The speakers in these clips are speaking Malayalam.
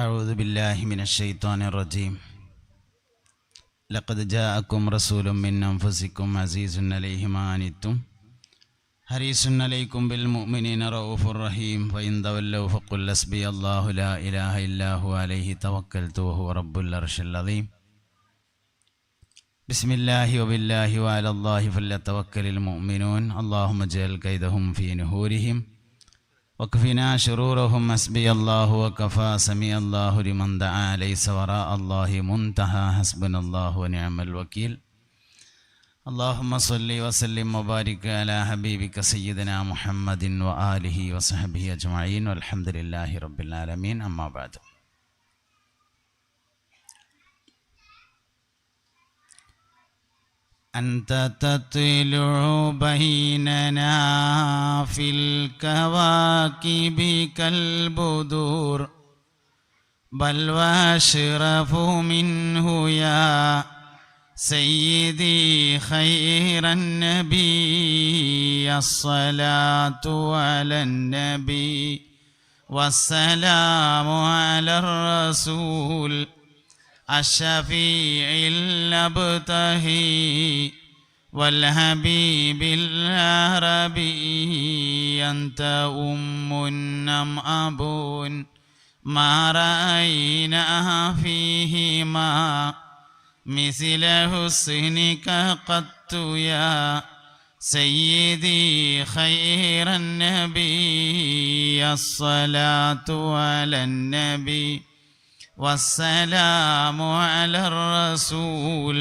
أعوذ بالله من الشيطان الرجيم. لقد جاءكم رسول من أنفسكم عزيز عليه ما عنتم حريص عليكم بالمؤمنين رؤوف رحيم فإن تولوا فقل حسبي الله لا إله إلا هو عليه توكلت وهو رب العرش العظيم. بسم الله وبالله وعلى الله فليتوكل المؤمنون. اللهم اجعل كيدهم في نحورهم وكفنا شرورهم. حسبي الله وكفى سميع الله لمن دعا ليس وراء الله منتهى. حسبنا الله ونعم الوكيل. اللهم صل وسلم وبارك على حبيبك سيدنا محمد وآله وصحبه أجمعين والحمد لله رب العالمين. أما بعد، أنت تطلع بيننا في الكواكب كالبدور بل وأشرف منه يا سيدي خير النبي. الصلاة على النبي والسلام على الرسول الشفيع الأبتهي والحبيب العربي. أنت أم أم أب ما رأينا فيهما مثل حسنك قط يا سيدي خير النبي. الصلاة على النبي والسلام على الرسول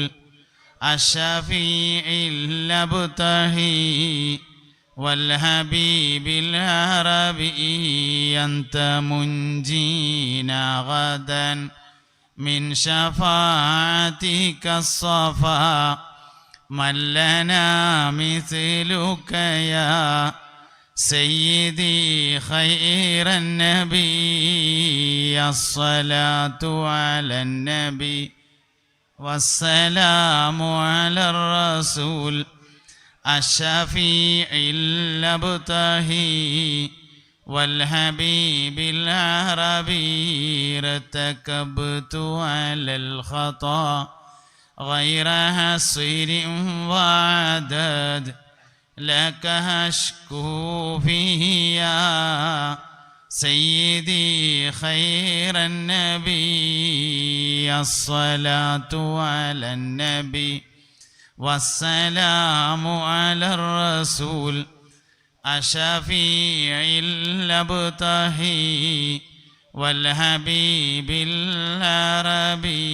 الشفيع الأبتهي والحبيب العربي. أنت منجينا غدا من شفاعتك الصفا من لنا مثلك يا سيدي خير النبي. الصلاة على النبي والسلام على الرسول الشفيع الأبتهي والحبيب العربي. ارتكبت على الخطا غير حصر وعدد لك أشكو فيه يا سيدي خير النبي. الصلاة على النبي والسلام على الرسول الشفيع الأبتهي والحبيب العربي.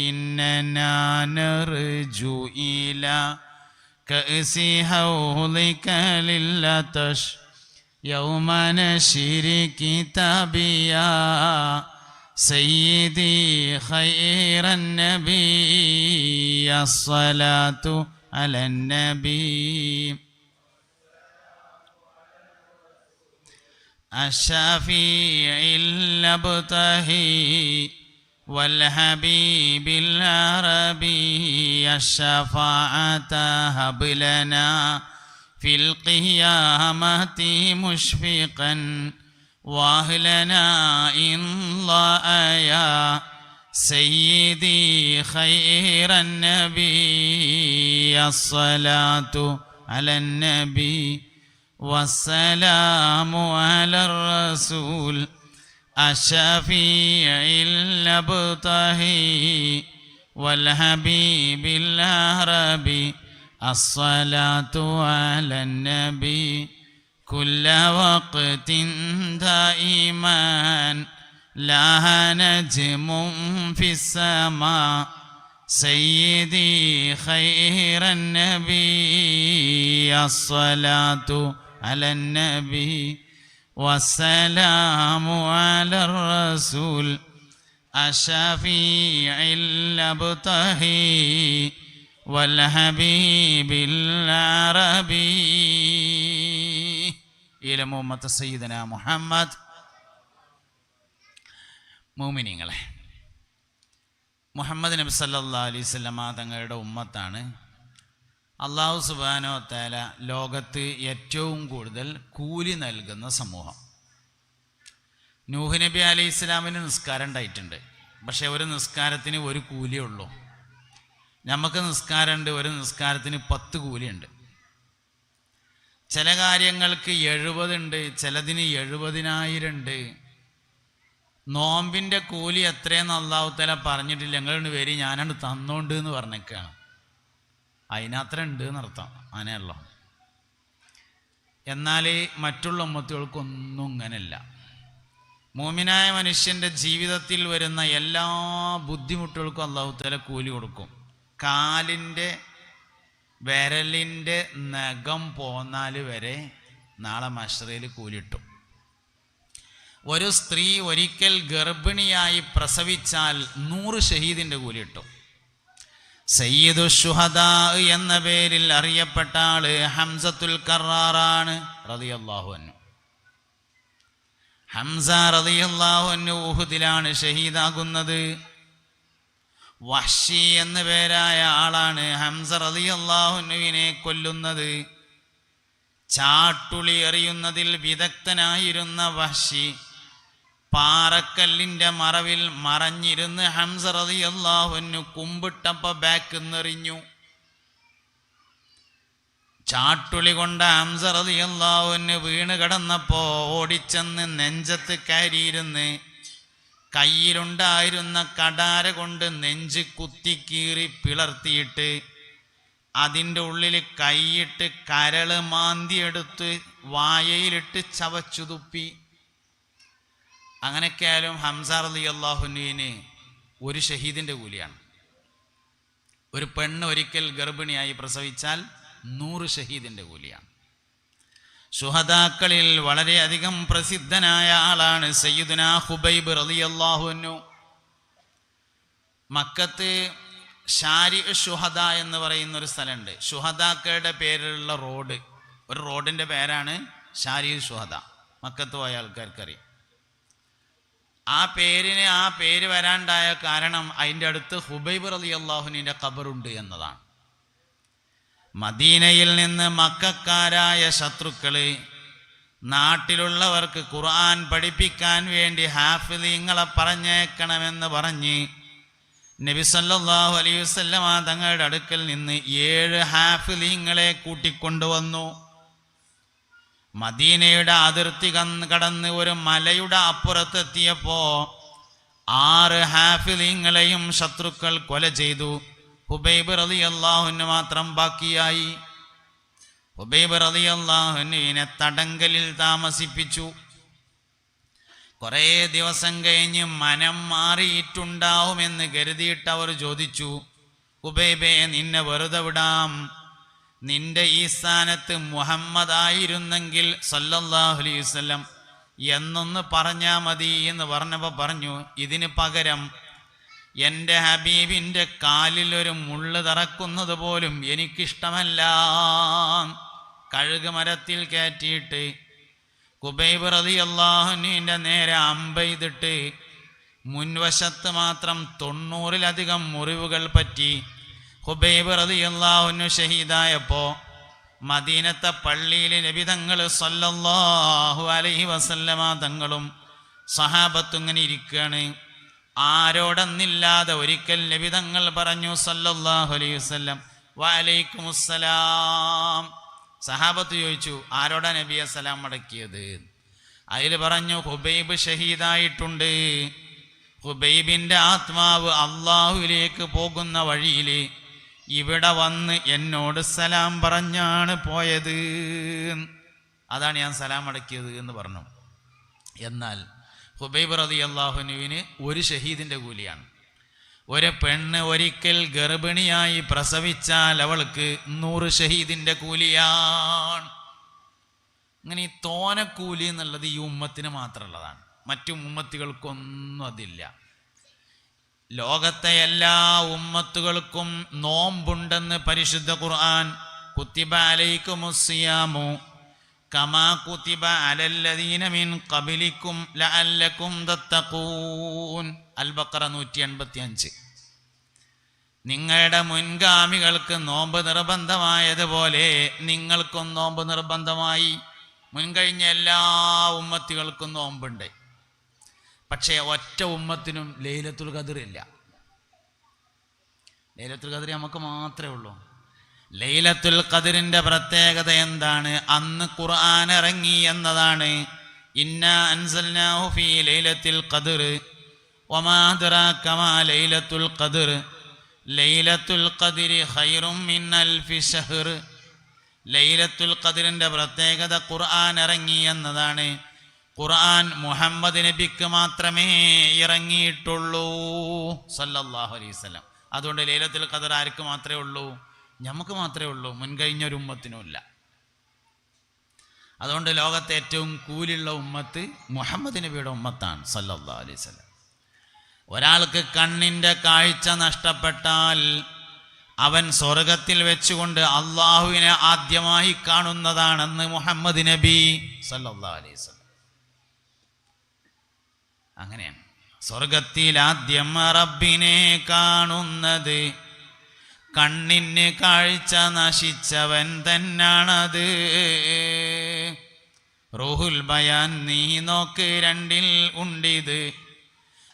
إننا نرجو إلى كأس حوضك للعطش يوم نشر كتابي يا سيدي خير النبي. الصلاة على النبي الشفيع الأبتهي والحبيب العربي. الشفاعة هب لنا في القيامة مشفقا وأهلنا إن الله يا سيدي خير النبي. الصلاة على النبي والسلام على الرسول الشفيع الأبتهي والحبيب العربي. الصلاة على النبي كل وقت دائما لها نجم في السماء سيدي خير النبي. الصلاة على النبي والسلام على الرسول الشفيع الأبتهي والحبيب العربي. إلى أمة سيدنا محمد. മുഅ്മിനീങ്ങളെ, മുഹമ്മദ് നബി സല്ലല്ലാഹു അലൈഹി വസല്ലമ തങ്ങളുടെ ഉമ്മത്താണ് അല്ലാഹു സുബ്ഹാനഹു വ തആല ലോകത്ത് ഏറ്റവും കൂടുതൽ കൂലി നൽകുന്ന സമൂഹം. നൂഹ് നബി അലൈഹി ഇസ്ലാമിന് നിസ്കാരം ഉണ്ടായിട്ടുണ്ട്. പക്ഷെ ഒരു നിസ്കാരത്തിന് ഒരു കൂലിയേ ഉള്ളൂ. നമുക്ക് നിസ്കാരമുണ്ട്, ഒരു നിസ്കാരത്തിന് 10 കൂലിയുണ്ട്. ചില കാര്യങ്ങൾക്ക് 70 ഉണ്ട്, ചിലതിന് 70,000 ഉണ്ട്. നോമ്പിൻ്റെ കൂലി എത്രയെന്ന് അല്ലാഹു തആല പറഞ്ഞിട്ടില്ല. ഞങ്ങളോട് വരി ഞാനാണ് തന്നോണ്ട് എന്ന് പറഞ്ഞേക്കാണ്. അതിനത്ര ഉണ്ട് എന്നർത്ഥം. അങ്ങനെയല്ലോ. എന്നാൽ മറ്റുള്ള ഉമ്മത്തുകൾക്കൊന്നും ഇങ്ങനെയല്ല. മോമിനായ മനുഷ്യൻ്റെ ജീവിതത്തിൽ വരുന്ന എല്ലാ ബുദ്ധിമുട്ടുകൾക്കും അല്ലാഹു തആല കൂലി കൊടുക്കും. കാലിൻ്റെ വിരലിൻ്റെ നഖം പോന്നാൽ വരെ നാളെ മശ്റയിൽ കൂലിട്ടും. ഒരു സ്ത്രീ ഒരിക്കൽ ഗർഭിണിയായി പ്രസവിച്ചാൽ 100 ഷഹീദിൻ്റെ കൂലി കിട്ടും. സയ്യിദു ശുഹദാ എന്ന പേരിൽ അറിയപ്പെട്ട ആള് ഹംസത്തുൽ കറാറാണ് റളിയല്ലാഹു അൻഹു. ഹംസ റളിയല്ലാഹു അൻഹു ഉഹുദിലാണ് ഷഹീദാകുന്നത്. വഹ്ശി എന്ന പേരായ ആളാണ് ഹംസ റളിയല്ലാഹു അൻഹുവിനെ കൊല്ലുന്നത്. ചാട്ടുളി എറിയുന്നതിൽ വിദഗ്ധനായിരുന്ന വഹ്ശി പാറക്കല്ലിൻ്റെ മറവിൽ മറഞ്ഞിരുന്ന് ഹംസ റളിയല്ലാഹു അൻഹു കുമ്പിട്ടപ്പോൾ ബാക്ക് എറിഞ്ഞു. ചാട്ടുളി കൊണ്ട ഹംസ റളിയല്ലാഹു അൻഹു വീണ് കിടന്നപ്പോൾ ഓടിച്ചെന്ന് നെഞ്ചത്ത് കയറിയിരുന്ന് കയ്യിലുണ്ടായിരുന്ന കടാര കൊണ്ട് നെഞ്ച് കുത്തിക്കീറി പിളർത്തിയിട്ട് അതിൻ്റെ ഉള്ളിൽ കൈയിട്ട് കരള് മാന്തിയെടുത്ത് വായയിലിട്ട് ചവച്ചു തുപ്പി. അങ്ങനെയൊക്കെയായാലും ഹംസ റളിയല്ലാഹു അൻഹുവിന് ഒരു ഷഹീദിൻ്റെ കൂലിയാണ്. ഒരു പെണ്ണ് ഒരിക്കൽ ഗർഭിണിയായി പ്രസവിച്ചാൽ 100 ഷഹീദിൻ്റെ കൂലിയാണ്. ശുഹദാക്കളിൽ വളരെയധികം പ്രസിദ്ധനായ ആളാണ് സയ്യിദുനാ ഖുബൈബ് റളിയല്ലാഹു അൻഹു. മക്കത്ത് ഷാരി ഷുഹദ എന്ന് പറയുന്ന ഒരു സ്ഥലമുണ്ട്. ഷുഹദാക്കളുടെ പേരിലുള്ള റോഡ്, ഒരു റോഡിൻ്റെ പേരാണ് ഷാരി ഷുഹദ. മക്കത്ത് പോയ ആൾക്കാർക്കറിയാം. ആ പേര് വരാണ്ടായ കാരണം അതിൻ്റെ അടുത്ത് ഖുബൈബ് റളിയല്ലാഹുവിൻ്റെ ഖബറുണ്ട് എന്നതാണ്. മദീനയിൽ നിന്ന് മക്കക്കാരായ ശത്രുക്കള് നാട്ടിലുള്ളവർക്ക് ഖുർആൻ പഠിപ്പിക്കാൻ വേണ്ടി ഹാഫിളീങ്ങളെ പറഞ്ഞേക്കണമെന്ന് പറഞ്ഞ് നബി സല്ലല്ലാഹു അലൈഹി വസല്ലമ തങ്ങളുടെ അടുക്കൽ നിന്ന് 7 ഹാഫിളീങ്ങളെ കൂട്ടിക്കൊണ്ടുവന്നു. മദീനയുടെ അതിർത്തി കടന്ന് ഒരു മലയുടെ അപ്പുറത്തെത്തിയപ്പോൾ 6 ഹാഫിളീങ്ങളെയും ശത്രുക്കൾ കൊല ചെയ്തു. ഖുബൈബ് റളിയല്ലാഹു അൻഹു മാത്രം ബാക്കിയായി. ഖുബൈബ് റളിയല്ലാഹു അൻഹുവിനെ തടങ്കലിൽ താമസിപ്പിച്ചു. കുറേ ദിവസം കഴിഞ്ഞ് മനം മാറിയിട്ടുണ്ടാവുമെന്ന് കരുതിയിട്ട് അവർ ചോദിച്ചു, ഖുബൈബേ, നിന്നെ വെറുതെ വിടാം, നിന്റെ ഈ സ്ഥാനത്ത് മുഹമ്മദ് ആയിരുന്നെങ്കിൽ സല്ലല്ലാഹു അലൈഹി വസല്ലം എന്നൊന്ന് പറഞ്ഞാൽ മതി എന്ന് പറഞ്ഞപ്പോൾ പറഞ്ഞു, ഇതിന് പകരം എൻ്റെ ഹബീബിൻ്റെ കാലിലൊരു മുള്ള് തറക്കുന്നത് പോലും എനിക്കിഷ്ടമല്ല. കഴുകുമരത്തിൽ കയറ്റിയിട്ട് ഖുബൈബ് റളിയല്ലാഹു അൻഹുവിൻ്റെ നേരെ അമ്പെയ്തിട്ട് മുൻവശത്ത് മാത്രം 90-ലധികം മുറിവുകൾ പറ്റി. ഖുബൈബ് റളിയല്ലാഹു അൻഹു ഷഹീദായപ്പോൾ മദീനത്തെ പള്ളിയിൽ നബി തങ്ങൾ സല്ലല്ലാഹു അലൈഹി വസല്ലമ തങ്ങളും സഹാബത്തും ഇങ്ങനെ ഇരിക്കുകയാണ്. ആരോടെന്നില്ലാതെ ഒരിക്കൽ നബി തങ്ങൾ പറഞ്ഞു സല്ലല്ലാഹു അലൈഹി വസല്ലം, വഅലൈക്കുമുസ്സലാം. സഹാബത്ത് ചോദിച്ചു, ആരോടാ നബിയെ സലാം മടക്കിയത്? അതിൽ പറഞ്ഞു, ഖുബൈബ് ഷഹീദായിട്ടുണ്ട്. ഖുബൈബിൻ്റെ ആത്മാവ് അള്ളാഹുവിലേക്ക് പോകുന്ന വഴിയിൽ ഇവിടെ വന്ന് എന്നോട് സലാം പറഞ്ഞാണ് പോയത്. അതാണ് ഞാൻ സലാം മടക്കിയത് എന്ന് പറഞ്ഞു. എന്നാൽ ഖുബൈബ് റളിയല്ലാഹു അൻഹുവിന് ഒരു ഷഹീദിൻ്റെ കൂലിയാണ്. ഒരു പെണ്ണ് ഒരിക്കൽ ഗർഭിണിയായി പ്രസവിച്ചാൽ അവൾക്ക് 100 ഷഹീദിൻ്റെ കൂലിയാണ്. അങ്ങനെ ഈ തോനക്കൂലി എന്നുള്ളത് ഈ ഉമ്മത്തിന് മാത്രമുള്ളതാണ്. മറ്റു ഉമ്മത്തുകൾക്കൊന്നും അതില്ല. ലോകത്തെ എല്ലാ ഉമ്മത്തുകൾക്കും നോമ്പുണ്ടെന്ന് പരിശുദ്ധ ഖുർആൻ. കുത്തിബ അലൈക്കുമുസ്സിയാമു കമാ കുത്തിബ അലല്ലദീന മിൻ ഖബലിക്കും ലഅല്ലക്കും തത്തഖൂൻ. അൽ-ബഖറ 185. നിങ്ങളുടെ മുൻഗാമികൾക്ക് നോമ്പ് നിർബന്ധമായതുപോലെ നിങ്ങൾക്കും നോമ്പ് നിർബന്ധമായി. മുൻകഴിഞ്ഞ എല്ലാ ഉമ്മത്തികൾക്കും നോമ്പുണ്ട്. പക്ഷേ ഒറ്റ ഉമ്മത്തിനും ലൈലത്തുൽ ഖദ്ർ ഇല്ല. ലൈലത്തുൽ ഖദ്ർ നമുക്ക് മാത്രമേ ഉള്ളൂ. ലൈലത്തുൽ ഖദ്റിന്റെ പ്രത്യേകത എന്താണ്? അന്ന് ഖുർആൻ ഇറങ്ങി എന്നതാണ്. ഇന്നാ അൻസൽനാഹു ഫീ ലൈലത്തുൽ ഖദ്ർ വമാ അദ്റാക മാ ലൈലത്തുൽ ഖദ്ർ ലൈലത്തുൽ ഖദ്രി ഖൈറും മിൻ അൽഫി ശഹ്ർ. ലൈലത്തുൽ ഖദ്റിന്റെ പ്രത്യേകത ഖുർആൻ ഇറങ്ങി എന്നതാണ്. ഖുർആൻ മുഹമ്മദ് നബിക്ക് മാത്രമേ ഇറങ്ങിയിട്ടുള്ളൂ സല്ലല്ലാഹു അലൈഹി വസല്ലം. അതുകൊണ്ട് ലൈലത്തുൽ ഖദ്ർ ആർക്ക് മാത്രമേ ഉള്ളൂ? നമുക്ക് മാത്രമേ ഉള്ളൂ, മുൻകഴിഞ്ഞൊരു ഉമ്മത്തിനും ഇല്ല. അതുകൊണ്ട് ലോകത്തെ ഏറ്റവും കൂലുള്ള ഉമ്മത്ത് മുഹമ്മദ് നബിയുടെ ഉമ്മത്താണ് സല്ലല്ലാഹു അലൈഹി വസല്ലം. ഒരാൾക്ക് കണ്ണിൻ്റെ കാഴ്ച നഷ്ടപ്പെട്ടാൽ അവൻ സ്വർഗത്തിൽ വെച്ചുകൊണ്ട് അള്ളാഹുവിനെ ആദ്യമായി കാണുന്നതാണെന്ന് മുഹമ്മദ് നബി സല്ലല്ലാഹു അലൈഹി വസല്ലം. അങ്ങനെയാണ് സ്വർഗത്തിൽ ആദ്യം റബ്ബിനെ കാണുന്നത്. കണ്ണിന് കാഴ്ച നശിച്ചവൻ തന്നാണത്. റൂഹുൽ ബയാൻ നീ നോക്ക് 2 ഉണ്ടിത്.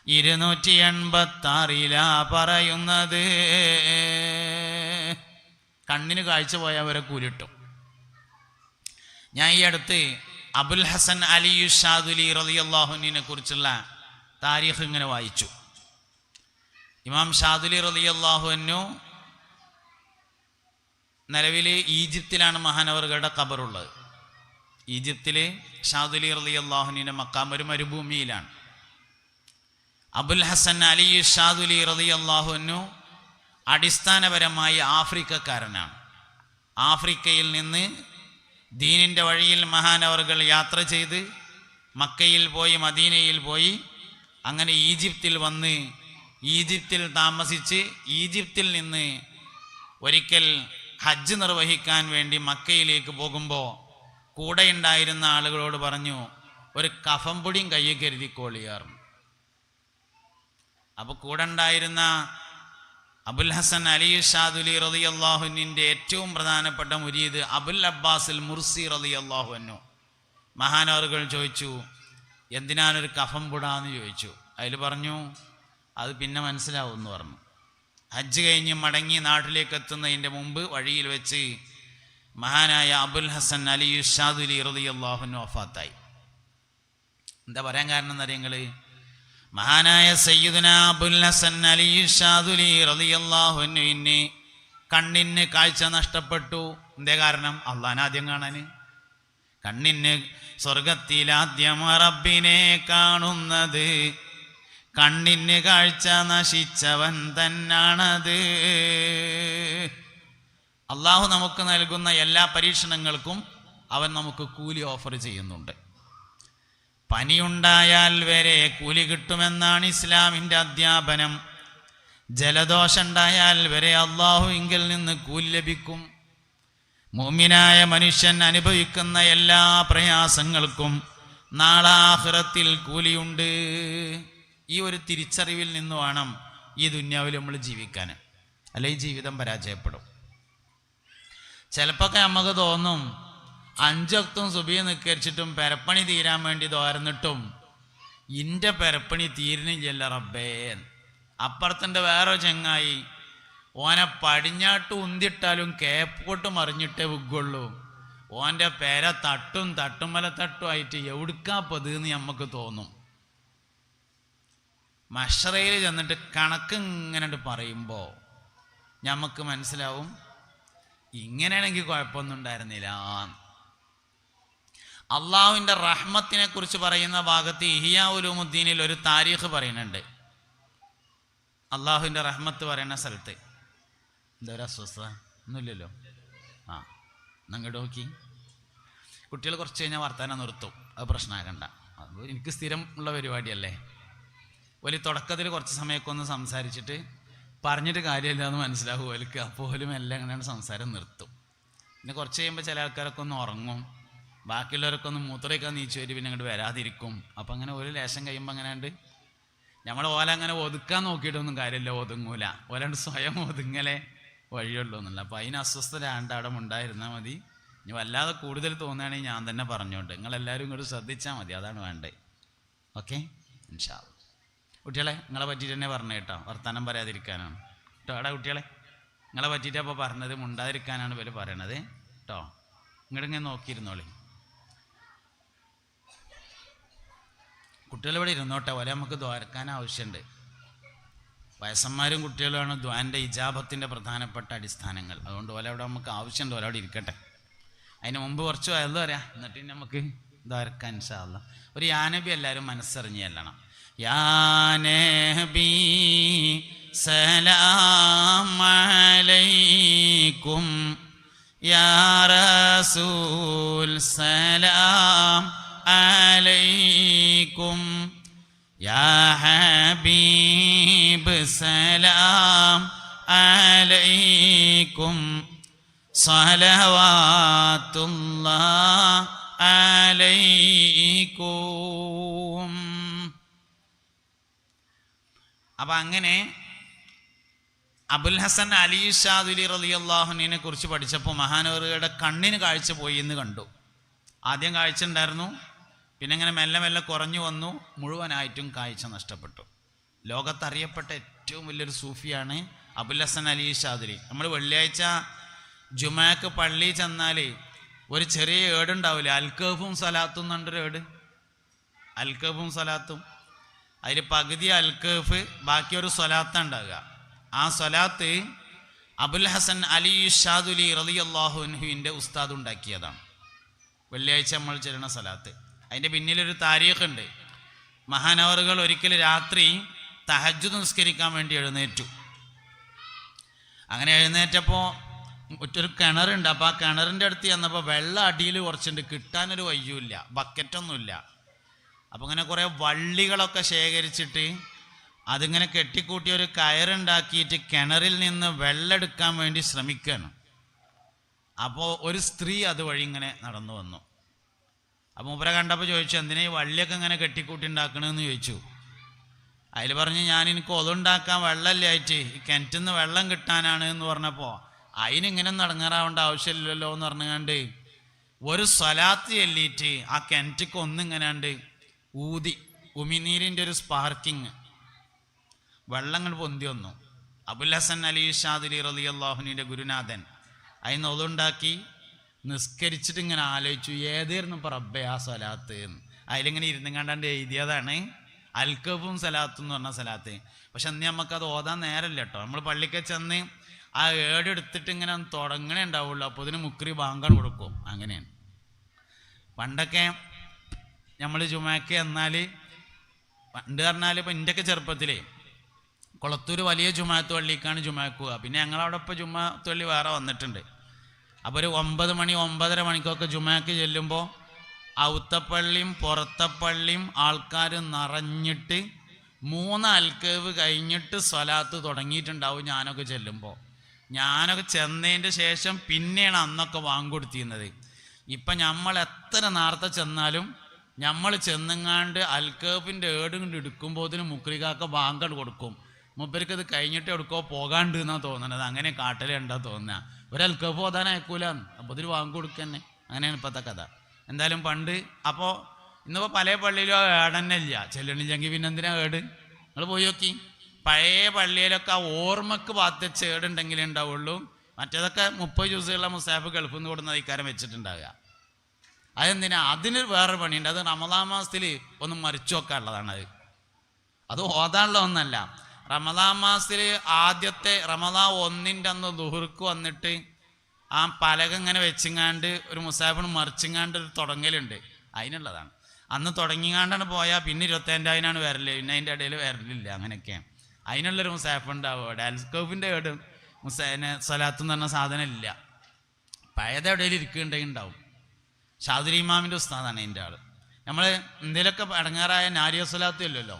286 പറയുന്നത്. കണ്ണിന് കാഴ്ച പോയവരെ കൂലിട്ടും. ഞാൻ ഈ അടുത്ത് അബുൽ ഹസൻ അലി ഷാദുലി റളിയല്ലാഹു അൻഹുവിനെ കുറിച്ചുള്ള താരീഖ് ഇങ്ങനെ വായിച്ചു. ഇമാം ഷാദുലി റളിയല്ലാഹു അൻഹു നിലവിൽ ഈജിപ്തിലാണ് മഹാനവറുകളുടെ ഖബറുള്ളത്. ഈജിപ്തിൽ ഷാദുലി റളിയല്ലാഹു അൻഹുവിന്റെ മക്കാം ഒരു മരുഭൂമിയിലാണ്. അബുൽ ഹസൻ അലി ഷാദുലി റളിയല്ലാഹു അൻഹു അടിസ്ഥാനപരമായി ആഫ്രിക്കക്കാരനാണ്. ആഫ്രിക്കയിൽ നിന്ന് ദീനിൻ്റെ വഴിയിൽ മഹാനവറുകൾ യാത്ര ചെയ്ത് മക്കയിൽ പോയി മദീനയിൽ പോയി അങ്ങനെ ഈജിപ്തിൽ വന്ന് ഈജിപ്തിൽ താമസിച്ച് ഈജിപ്തിൽ നിന്ന് ഒരിക്കൽ ഹജ്ജ് നിർവഹിക്കാൻ വേണ്ടി മക്കയിലേക്ക് പോകുമ്പോൾ കൂടെ ഉണ്ടായിരുന്ന ആളുകളോട് പറഞ്ഞു, ഒരു കഫംപൊടിയും കയ്യിൽ കരുതിക്കോളിയാറും. അപ്പോൾ കൂടെ ഉണ്ടായിരുന്ന അബുൽ ഹസൻ അലി ഷാദുലി റളിയല്ലാഹു അൻഹുവിൻ്റെ ഏറ്റവും പ്രധാനപ്പെട്ട മുരീദ് അബുൽ അബ്ബാസിൽ മുർസി റളിയല്ലാഹു അൻഹു മഹാനവറുകൾ ചോദിച്ചു, എന്തിനാണൊരു കഫം പുടാന്ന് ചോദിച്ചു. അതിൽ പറഞ്ഞു, അത് പിന്നെ മനസ്സിലാവും എന്ന് പറഞ്ഞു. ഹജ്ജ് കഴിഞ്ഞ് മടങ്ങി നാട്ടിലേക്ക് എത്തുന്നതിൻ്റെ മുമ്പ് വഴിയിൽ വെച്ച് മഹാനായ അബുൽ ഹസൻ അലി ഷാദുലി റളിയല്ലാഹു അൻഹു വഫാത്തായി. എന്താ പറയാൻ കാരണം എന്നറിയങ്ങൾ? മഹാനായ സയ്യിദുന അബുൽ ഹസൻ അലി ഷാദുലി റളിയല്ലാഹു അൻഹുവിന് കണ്ണിന് കാഴ്ച നഷ്ടപ്പെട്ടു. എന്തേ കാരണം? അള്ളാഹനെ ആദ്യം കാണാൻ. കണ്ണിന് സ്വർഗത്തിൽ ആദ്യം റബ്ബിനെ കാണുന്നത്. കണ്ണിന് കാഴ്ച നശിച്ചവൻ തന്നാണത്. അള്ളാഹു നമുക്ക് നൽകുന്ന എല്ലാ പരീക്ഷണങ്ങൾക്കും അവൻ നമുക്ക് കൂലി ഓഫർ ചെയ്യുന്നുണ്ട്. പനിയുണ്ടായാൽ വരെ കൂലി കിട്ടുമെന്നാണ് ഇസ്ലാമിൻ്റെ അധ്യാപനം. ജലദോഷം ഉണ്ടായാൽ വരെ അള്ളാഹുവിങ്കിൽ നിന്ന് കൂലി ലഭിക്കും. മുഅ്മിനായ മനുഷ്യൻ അനുഭവിക്കുന്ന എല്ലാ പ്രയാസങ്ങൾക്കും നാളെ ആഖിറത്തിൽ കൂലിയുണ്ട്. ഈ ഒരു തിരിച്ചറിവിൽ നിന്ന് വേണം ഈ ദുന്യാവിൽ നമ്മൾ ജീവിക്കാൻ, അല്ലെ ഈ ജീവിതം പരാജയപ്പെടും. ചിലപ്പോൾ നമുക്ക് തോന്നും 5 വക്തും സുബഹി നിസ്കരിച്ചിട്ടും പെരപ്പണി തീരാൻ വേണ്ടി തോർന്നിട്ടും ഇൻ്റെ പെരപ്പണി തീരുന്നില്ല റബ്ബേ. അപ്പുറത്തിൻ്റെ വേറെ ചങ്ങായി ഓനെ പടിഞ്ഞാട്ട് ഉന്തിട്ടാലും കേപ്പോട്ട് മറിഞ്ഞിട്ടേ വിഗുള്ളൂ. ഓൻ്റെ പേര തട്ടുമല തട്ടുമായിട്ട് എവിടുക്കാ പതെന്ന് നമുക്ക് തോന്നും. മഷറയിൽ ചെന്നിട്ട് കണക്ക് ഇങ്ങനെ പറയുമ്പോൾ നമുക്ക് മനസ്സിലാവും ഇങ്ങനെയാണെങ്കിൽ കുഴപ്പമൊന്നും ഉണ്ടായിരുന്നില്ല. അള്ളാഹുവിൻ്റെ റഹ്മത്തിനെ കുറിച്ച് പറയുന്ന ഭാഗത്ത് ഇഹിയാ ഉലൂമുദ്ദീനിൽ ഒരു താരീഖ് പറയുന്നുണ്ട്. അള്ളാഹുവിൻ്റെ റഹ്മത്ത് പറയുന്ന സ്ഥലത്ത് എന്താ ഒരു അസ്വസ്ഥത ഒന്നുമില്ലല്ലോ. അങ്ങോട്ട് നോക്കി. കുട്ടികൾ കുറച്ച് കഴിഞ്ഞാൽ വർത്താനം നിർത്തും, അത് പ്രശ്നമാക്കണ്ട. അത് എനിക്ക് സ്ഥിരം ഉള്ള പരിപാടിയല്ലേ. ഒരു തുടക്കത്തിൽ കുറച്ച് സമയമൊക്കെ ഒന്ന് സംസാരിച്ചിട്ട് പറഞ്ഞിട്ട് കാര്യമില്ല എന്ന് മനസ്സിലാവും ഓൽക്ക്. അപ്പോലും എല്ലാം എങ്ങനെയാണ് സംസാരം നിർത്തും. പിന്നെ കുറച്ച് കഴിയുമ്പോൾ ചില ആൾക്കാരൊക്കെ ഒന്ന് ഉറങ്ങും, ബാക്കിയുള്ളവരൊക്കെ ഒന്ന് മൂത്രമൊക്കെ നീച്ചു വരും, പിന്നെ അങ്ങോട്ട് വരാതിരിക്കും. അപ്പം അങ്ങനെ ഒരു ലേശം കഴിയുമ്പോൾ അങ്ങനെയുണ്ട് നമ്മൾ ഓല അങ്ങനെ ഒതുക്കാൻ നോക്കിയിട്ടൊന്നും കാര്യമില്ല, ഒതുങ്ങൂല. ഓലാണ്ട് സ്വയം ഒതുങ്ങലേ വഴിയുള്ളൂ എന്നല്ല. അപ്പം അതിന് അസ്വസ്ഥത അവിടെ ഉണ്ടായിരുന്നാൽ മതി. ഇനി വല്ലാതെ കൂടുതൽ തോന്നുകയാണെങ്കിൽ ഞാൻ തന്നെ പറഞ്ഞോണ്ട് നിങ്ങളെല്ലാവരും ഇങ്ങോട്ട് ശ്രദ്ധിച്ചാൽ മതി, അതാണ് വേണ്ടത്. ഓക്കെ. ഇൻഷാ അല്ലാഹ്. കുട്ടികളെ നിങ്ങളെ പറ്റിയിട്ട് തന്നെ പറഞ്ഞു കേട്ടോ, വർത്തമാനം പറയാതിരിക്കാനാണ് കേട്ടോ. എടാ കുട്ടികളെ നിങ്ങളെ പറ്റിയിട്ട് അപ്പോൾ പറഞ്ഞത് മുണ്ടാതിരിക്കാനാണ് ഇവർ പറയണത് കേട്ടോ. ഇങ്ങോട്ടിങ്ങനെ നോക്കിയിരുന്നോളി. കുട്ടികളിവിടെ ഇരുന്നോട്ടെ, പോലെ നമുക്ക് ദ്വാരക്കാൻ ആവശ്യമുണ്ട്. വയസ്സന്മാരും കുട്ടികളുമാണ് ദ്വാൻ്റെ ഇജാബത്തിൻ്റെ പ്രധാനപ്പെട്ട അടിസ്ഥാനങ്ങൾ. അതുകൊണ്ട് പോലെ അവിടെ നമുക്ക് ആവശ്യമുണ്ട്, പോലെ അവിടെ ഇരിക്കട്ടെ. അതിന് മുമ്പ് കുറച്ച് വയസ്സ് പറയാം, എന്നിട്ട് നമുക്ക് ദ്വാരക്കാൻ ഇൻഷാ അല്ലാഹ്. ഒരു യാനബി എല്ലാവരും മനസ്സറിഞ്ഞ് ചെല്ലണം. യാനബി സലാം അലൈക്കും, യാ റസൂൽ സലാം അലൈക്കും, യാ ഹബീബ് സലാം അലൈക്കും, സ്വലവാത്തുല്ലാഹ് അലൈക്കും. അപ്പം അങ്ങനെ അബുൽ ഹസൻ അലി ഷാദുലി റളിയല്ലാഹുവിനെ കുറിച്ച് പഠിച്ചപ്പോൾ മഹാനവറുകളുടെ കണ്ണിന് കാഴ്ച പോയി എന്ന് കണ്ടു. ആദ്യം കാഴ്ച ഉണ്ടായിരുന്നു, പിന്നെ ഇങ്ങനെ മെല്ലെ മെല്ലെ കുറഞ്ഞു വന്നു, മുഴുവനായിട്ടും കാഴ്ച നഷ്ടപ്പെട്ടു. ലോകത്തറിയപ്പെട്ട ഏറ്റവും വലിയൊരു സൂഫിയാണ് അബുൽ ഹസൻ അലി ഷാദുലി. നമ്മൾ വെള്ളിയാഴ്ച ജുമാക്ക് പള്ളി ചെന്നാൽ ഒരു ചെറിയ ഏടുണ്ടാവില്ല, അൽക്കഫും സലാത്തും എന്നൊരു ഏട്. അൽക്കഫും സലാത്തും, അതിൽ പകുതി അൽക്കഫ് ബാക്കി ഒരു സ്വലാത്ത ഉണ്ടാകുക. ആ സ്വലാത്ത് അബുൽ ഹസൻ അലി ഷാദുലി റളിയല്ലാഹു അൻഹുവിൻ്റെ ഉസ്താദ് ഉണ്ടാക്കിയതാണ്. വെള്ളിയാഴ്ച നമ്മൾ ചെല്ലുന്ന സ്വലാത്ത്. അതിൻ്റെ പിന്നിലൊരു താരീഖ് ഉണ്ട്. മഹാനവറുകൾ ഒരിക്കൽ രാത്രി തഹജ്ജുദ് നിസ്കരിക്കാൻ വേണ്ടി എഴുന്നേറ്റു. അങ്ങനെ എഴുന്നേറ്റപ്പോൾ ഒരു കിണറുണ്ട്. അപ്പോൾ ആ കിണറിൻ്റെ അടുത്ത് ചെന്നപ്പോൾ വെള്ളം അടിയിൽ കുറച്ചുണ്ട്, കിട്ടാനൊരു വയ്യുമില്ല, ബക്കറ്റൊന്നുമില്ല. അപ്പോൾ ഇങ്ങനെ കുറേ വള്ളികളൊക്കെ ശേഖരിച്ചിട്ട് അതിങ്ങനെ കെട്ടിക്കൂട്ടി ഒരു കയറുണ്ടാക്കിയിട്ട് കിണറിൽ നിന്ന് വെള്ളം എടുക്കാൻ വേണ്ടി ശ്രമിക്കുകയാണ്. അപ്പോൾ ഒരു സ്ത്രീ അതുവഴി ഇങ്ങനെ നടന്നു വന്നു. അപ്പോൾ മൂപ്പരെ കണ്ടപ്പോൾ ചോദിച്ചു, എന്തിനാ ഈ വള്ളിയൊക്കെ ഇങ്ങനെ കെട്ടിക്കൂട്ടി ഉണ്ടാക്കണമെന്ന് ചോദിച്ചു. അതിൽ പറഞ്ഞ്, ഞാൻ എനിക്ക് ഒതുണ്ടാക്കാൻ വെള്ളമല്ലേ ആയിട്ട് ഈ കിണറ്റിൽ നിന്ന് വെള്ളം കിട്ടാനാണ് എന്ന് പറഞ്ഞപ്പോൾ, അതിനിങ്ങനെ നടങ്ങാറാവേണ്ട ആവശ്യമില്ലല്ലോ എന്ന് പറഞ്ഞുകൊണ്ട് ഒരു സ്വലാത്ത് ചൊല്ലിയിട്ട് ആ കിണറ്റിക്ക് ഒന്നിങ്ങനാണ്ട് ഊതി, ഉമിനീരിൻ്റെ ഒരു സ്പാർക്കിങ്, വെള്ളങ്ങൾ പൊന്തി വന്നു. അബുൽ ഹസൻ അലി ഷാദുലി റളിയല്ലാഹുവിൻ്റെ ഗുരുനാഥൻ അതിന് ഒതുണ്ടാക്കി നിസ്കരിച്ചിട്ട് ഇങ്ങനെ ആലോചിച്ചു, ഏതായിരുന്നു ഇപ്പോൾ റബ്ബേ ആ സ്വലാത്ത് എന്ന്. അതിലിങ്ങനെ ഇരുന്നും കണ്ടാണ്ട് എഴുതിയതാണ് അൽക്കഫും സലാത്തും എന്ന് പറഞ്ഞ സലാത്ത്. പക്ഷെ അന്ന് നമുക്കത് ഓതാൻ നേരമില്ല കേട്ടോ. നമ്മൾ പള്ളിക്ക് ചെന്ന് ആ ഏടെടുത്തിട്ട് ഇങ്ങനെ തുടങ്ങണേ ഉണ്ടാവുള്ളൂ, അപ്പോൾ ഇതിന് മുക്രി ബാങ്കാണ് കൊടുക്കും. അങ്ങനെയാണ് പണ്ടൊക്കെ നമ്മൾ ജുമാക്ക് എന്നാൽ. പണ്ട് പറഞ്ഞാൽ ഇപ്പം എൻ്റെയൊക്കെ ചെറുപ്പത്തിലേ കുളത്തൂർ വലിയ ജുമാഅത്ത് പള്ളിക്കാണ് ജുമാക്ക് പോവുക. പിന്നെ ഞങ്ങളവിടെ ഇപ്പോൾ ജുമാഅത്ത് പള്ളി വേറെ വന്നിട്ടുണ്ട്. അപ്പോൾ ഒരു 9 മണി 9:30 മണിക്കൊക്കെ ജുമാക്ക് ചെല്ലുമ്പോൾ ഔത്തപ്പള്ളിയും പുറത്തപ്പള്ളിയും ആൾക്കാർ നിറഞ്ഞിട്ട് 3 അൽക്കവ് കഴിഞ്ഞിട്ട് സ്വലാത്ത് തുടങ്ങിയിട്ടുണ്ടാവും. ഞാനൊക്കെ ചെല്ലുമ്പോൾ, ഞാനൊക്കെ ചെന്നതിൻ്റെ ശേഷം പിന്നെയാണ് അന്നൊക്കെ വാങ്ങിക്കൊടുത്തിരുന്നത്. ഇപ്പം നമ്മൾ എത്ര നേരത്തെ ചെന്നാലും നമ്മൾ ചെന്നങ്ങാണ്ട് അൽക്കഫിൻ്റെ ഏട് കൊണ്ട് എടുക്കുമ്പോൾ ഇതിന് മുക്രികാക്ക വാങ്കട് കൊടുക്കും. മൂപ്പർക്ക് ഇത് കഴിഞ്ഞിട്ട് എടുക്കോ പോകാണ്ട് എന്നാണ് തോന്നുന്നത്. അങ്ങനെ കാട്ടലുണ്ടാ തോന്നുക. ഒരു അൽക്കഫ് ഓതാൻ അയക്കൂല, അപ്പോൾ ഇതിൽ വാങ്ങി കൊടുക്കുക തന്നെ. അങ്ങനെയാണ് ഇപ്പോഴത്തെ കഥ. എന്തായാലും പണ്ട് അപ്പോൾ ഇന്നിപ്പോൾ പല പള്ളിയിലും ഏട് തന്നെ ഇല്ല. ചെല്ലണില്ലെങ്കിൽ പിന്നെ എന്തിനാ ഏട്? നിങ്ങൾ പോയി നോക്കി, പഴയ പള്ളിയിലൊക്കെ ആ ഓർമ്മക്ക് പാത്തിച്ച ഏടുണ്ടെങ്കിലേ ഉണ്ടാവുള്ളൂ. മറ്റേതൊക്കെ 30 ദിവസമുള്ള മുസാഫ് ഗൾഫിൽ നിന്ന് കൊടുക്കുന്ന ഇക്കാരം വെച്ചിട്ടുണ്ടാവുക. അതെന്തിനാ? അതിന് വേറൊരു പണിയുണ്ട്. അത് റമദാൻ മാസത്തിൽ ഒന്ന് മറിച്ചു വെക്കാനുള്ളതാണ്. അത് ഓതാനുള്ള ഒന്നല്ല. റമദാൻ മാസത്തിൽ ആദ്യത്തെ റമദാൻ 1 അന്ന് ദുഹുർക്ക് വന്നിട്ട് ആ പലക ഇങ്ങനെ വെച്ചിങ്ങാണ്ട് ഒരു മുസാഫിന് മറിച്ചിങ്ങാണ്ട് ഒരു തുടങ്ങലുണ്ട്. അതിനുള്ളതാണ്. അന്ന് തുടങ്ങിങ്ങാണ്ടാണ് പോയാൽ പിന്നെ 25,000 വരല്, പിന്നെ അതിൻ്റെ ഇടയിൽ വരലില്ല. അങ്ങനെയൊക്കെയാണ്. അതിനുള്ളൊരു മുസാഫ് ഉണ്ടാവും. അവിടെ അൽസ്കോഫിൻ്റെ ഏട് സ്വലാത്ത് എന്ന് പറഞ്ഞ സാധനം ഇല്ല. പഴയത് എവിടെയും ഇരിക്കുന്നുണ്ടെങ്കിൽ ഉണ്ടാവും. ഷാദുലി ഇമാമിൻ്റെ ഉസ്താദാണ് അതിൻ്റെ ആൾ. നമ്മൾ എന്തെങ്കിലുമൊക്കെ അടങ്ങാറായ നാരിയ സ്വലാത്ത് ഇല്ലല്ലോ,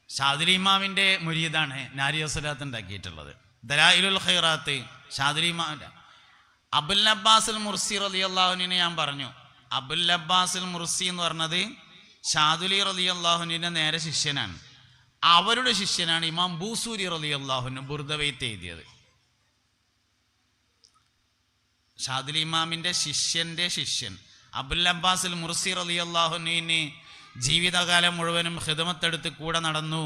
ഷാദുലി ഇമാമിൻ്റെ മുരീദാണ് നാരിയ സ്വലാത്ത് ഉണ്ടാക്കിയിട്ടുള്ളത്. ദലായിലുൽ ഖൈറാത്ത് ഷാദുലി ഇമാമിൻ്റെ. അബുൽ അബ്ബാസ് മുർസി റളിയല്ലാഹുവിനെ ഞാൻ പറഞ്ഞു. അബുൽ അബ്ബാസ് മുർസി എന്ന് പറഞ്ഞത് ഷാദുലി റളിയല്ലാഹുവിൻ്റെ നേരെ ശിഷ്യനാണ്. അവരുടെ ശിഷ്യനാണ് ഇമാം ബൂസൂരി റളിയല്ലാഹുവിന് ബുർദവൈത്ത് എഴുതിയത്. ഷാദുലി ഇമാമിൻ്റെ ശിഷ്യൻ്റെ ശിഷ്യൻ അബുൽ അബ്ബാസ് മുർസി റളിയല്ലാഹുവിന് ജീവിതകാലം മുഴുവനും ഖിദ്മത്തെടുത്ത് കൂടെ നടന്നു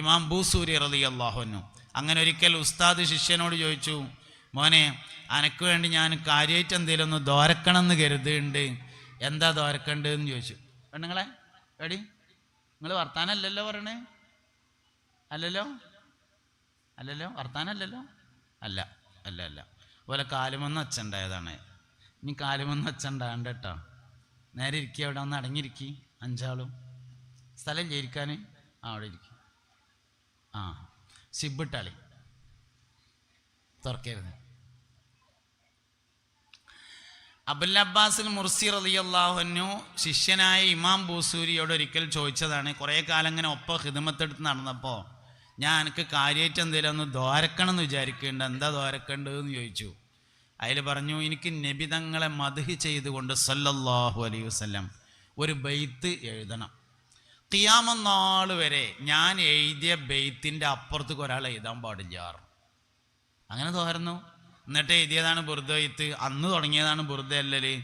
ഇമാം ബൂസൂരി റളിയല്ലാഹു അൻഹു. അങ്ങനെ ഒരിക്കൽ ഉസ്താദ് ശിഷ്യനോട് ചോദിച്ചു, മോനെ അനക്ക് വേണ്ടി ഞാൻ കാര്യമായിട്ട് എന്തെങ്കിലും ഒന്ന് ദോരക്കണം എന്ന് കരുതുന്നുണ്ട്, എന്താ ദോരക്കണ്ടെന്ന് ചോദിച്ചു. പെണ്ണുങ്ങളെ എടി നിങ്ങൾ വർത്താനല്ലല്ലോ പറയണേ? അല്ലല്ലോ അല്ലല്ലോ വർത്താനല്ലല്ലോ? അല്ല അല്ല അല്ല പോലെ കാലുമെന്ന് അച്ഛണ്ടായതാണ്. ഇനി കാലുമെന്ന് അച്ഛണ്ടാകണ്ട കേട്ടോ. നേരെ ഇരിക്കുക, അവിടെ ഒന്ന് അടങ്ങിയിരിക്കി. 5 ആളും സ്ഥലം ഇരിക്കാൻ. അവിടെ ഇരിക്കും. സിബിട്ടാളി തുറക്കരുത്. അബുൽ അബ്ബാസിൽ മുർസി റളിയല്ലാഹു അൻഹു ശിഷ്യനായ ഇമാം ബൂസൂരിയോട് ഒരിക്കൽ ചോദിച്ചതാണ്. കുറേ കാലം ഇങ്ങനെ ഒപ്പം ഖിദ്മത്തെടുത്ത് നടന്നപ്പോൾ ഞാൻ എനിക്ക് കാര്യമായിട്ട് എന്തെങ്കിലും ഒന്ന് ദ്വാരക്കണം എന്ന് വിചാരിക്കുന്നുണ്ട്, എന്താ ദ്വാരക്കേണ്ടതെന്ന് ചോദിച്ചു. അതിൽ പറഞ്ഞു, എനിക്ക് നബി തങ്ങളെ മദ്ഹ് ചെയ്തുകൊണ്ട് സല്ലല്ലാഹു അലൈഹി വസല്ലം ഒരു ബെയ്ത്ത് എഴുതണം. ഖിയാമത്ത് നാൾ വരെ ഞാൻ എഴുതിയ ബെയ്ത്തിൻ്റെ അപ്പുറത്തേക്ക് ഒരാൾ എഴുതാൻ പാടില്ല. അങ്ങനെ തോരുന്നു. എന്നിട്ട് എഴുതിയതാണ് ബുർദ ബെയ്ത്ത്. അന്ന് തുടങ്ങിയതാണ് ബുർദ അല്ലല്.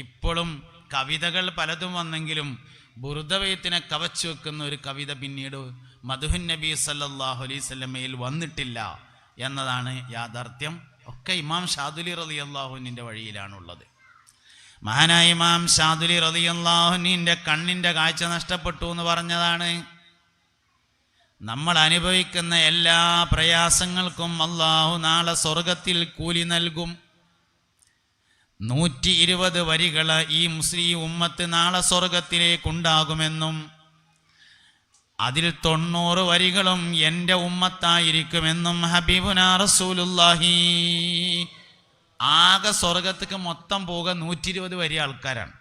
ഇപ്പോഴും കവിതകൾ പലതും വന്നെങ്കിലും ബുർദ ബെയ്ത്തിനെ കവച്ചു വെക്കുന്ന ഒരു കവിത പിന്നീട് മദ്ഹുൻ നബി സല്ലല്ലാഹു അലൈഹി വസല്ലമയിൽ വന്നിട്ടില്ല എന്നതാണ് യാഥാർത്ഥ്യം. ഒക്കെ ഇമാം ഷാദുലി റളിയല്ലാഹു അൻഹുവിൻ്റെ വഴിയിലാണുള്ളത്. മഹാനായ ഇമാം ഷാദുലി റളിയല്ലാഹു അൻഹുവിൻ്റെ കണ്ണിൻ്റെ കാഴ്ച നഷ്ടപ്പെട്ടു എന്ന് പറഞ്ഞതാണ്. നമ്മൾ അനുഭവിക്കുന്ന എല്ലാ പ്രയാസങ്ങൾക്കും അല്ലാഹു നാളെ സ്വർഗത്തിൽ കൂലി നൽകും. 120 വരികൾ ഈ മുസ്ലിം ഉമ്മത്ത് നാളെ സ്വർഗത്തിലേക്കുണ്ടാകുമെന്നും അതിൽ 90 വരികളും എൻ്റെ ഉമ്മത്തായിരിക്കുമെന്നും ഹബീബുനാ റസൂലുള്ളാഹി. ആകെ സ്വർഗത്തേക്ക് മൊത്തം പോകുക 120 വരി ആൾക്കാരാണ്.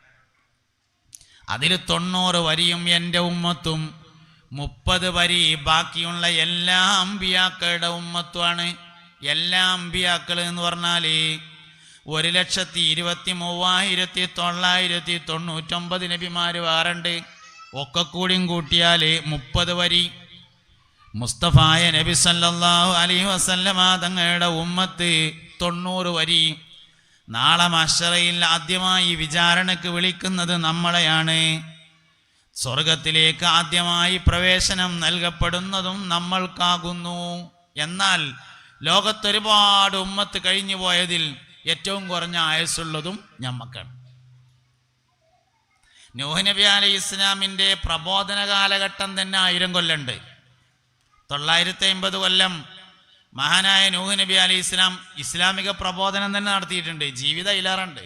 അതിൽ 90 വരിയും എൻ്റെ ഉമ്മത്തും, 30 വരി ബാക്കിയുള്ള എല്ലാ അമ്പിയാക്കളുടെ ഉമ്മത്തുമാണ്. എല്ലാ അമ്പിയാക്കൾ എന്ന് പറഞ്ഞാൽ 1,23,999 നബിമാർ വേറുണ്ട്. ഒക്കെ കൂടിയും കൂട്ടിയാൽ 30 വരി. മുസ്തഫായ നബി സല്ലല്ലാഹു അലൈഹി വസല്ലമ തങ്ങളുടെ ഉമ്മത്ത് 90 വരി. നാളെ മഹ്ശറയിൽ ആദ്യമായി വിചാരണയ്ക്ക് വിളിക്കുന്നത് നമ്മളെയാണ്. സ്വർഗത്തിലേക്ക് ആദ്യമായി പ്രവേശനം നൽകപ്പെടുന്നതും നമ്മൾക്കാകുന്നു. എന്നാൽ ലോകത്തൊരുപാട് ഉമ്മത്ത് കഴിഞ്ഞു പോയതിൽ ഏറ്റവും കുറഞ്ഞ ആയുസ്സുള്ളതും ഞമ്മക്കാണ്. നൂഹ് നബി അലൈഹി ഇസ്ലാമിൻ്റെ പ്രബോധന കാലഘട്ടം തന്നെ 1000 കൊല്ലമുണ്ട്. 950 കൊല്ലം മഹാനായ നൂഹ് നബി അലൈഹി ഇസ്ലാം ഇസ്ലാമിക പ്രബോധനം തന്നെ നടത്തിയിട്ടുണ്ട്. ജീവിതം ഇലാറുണ്ട്.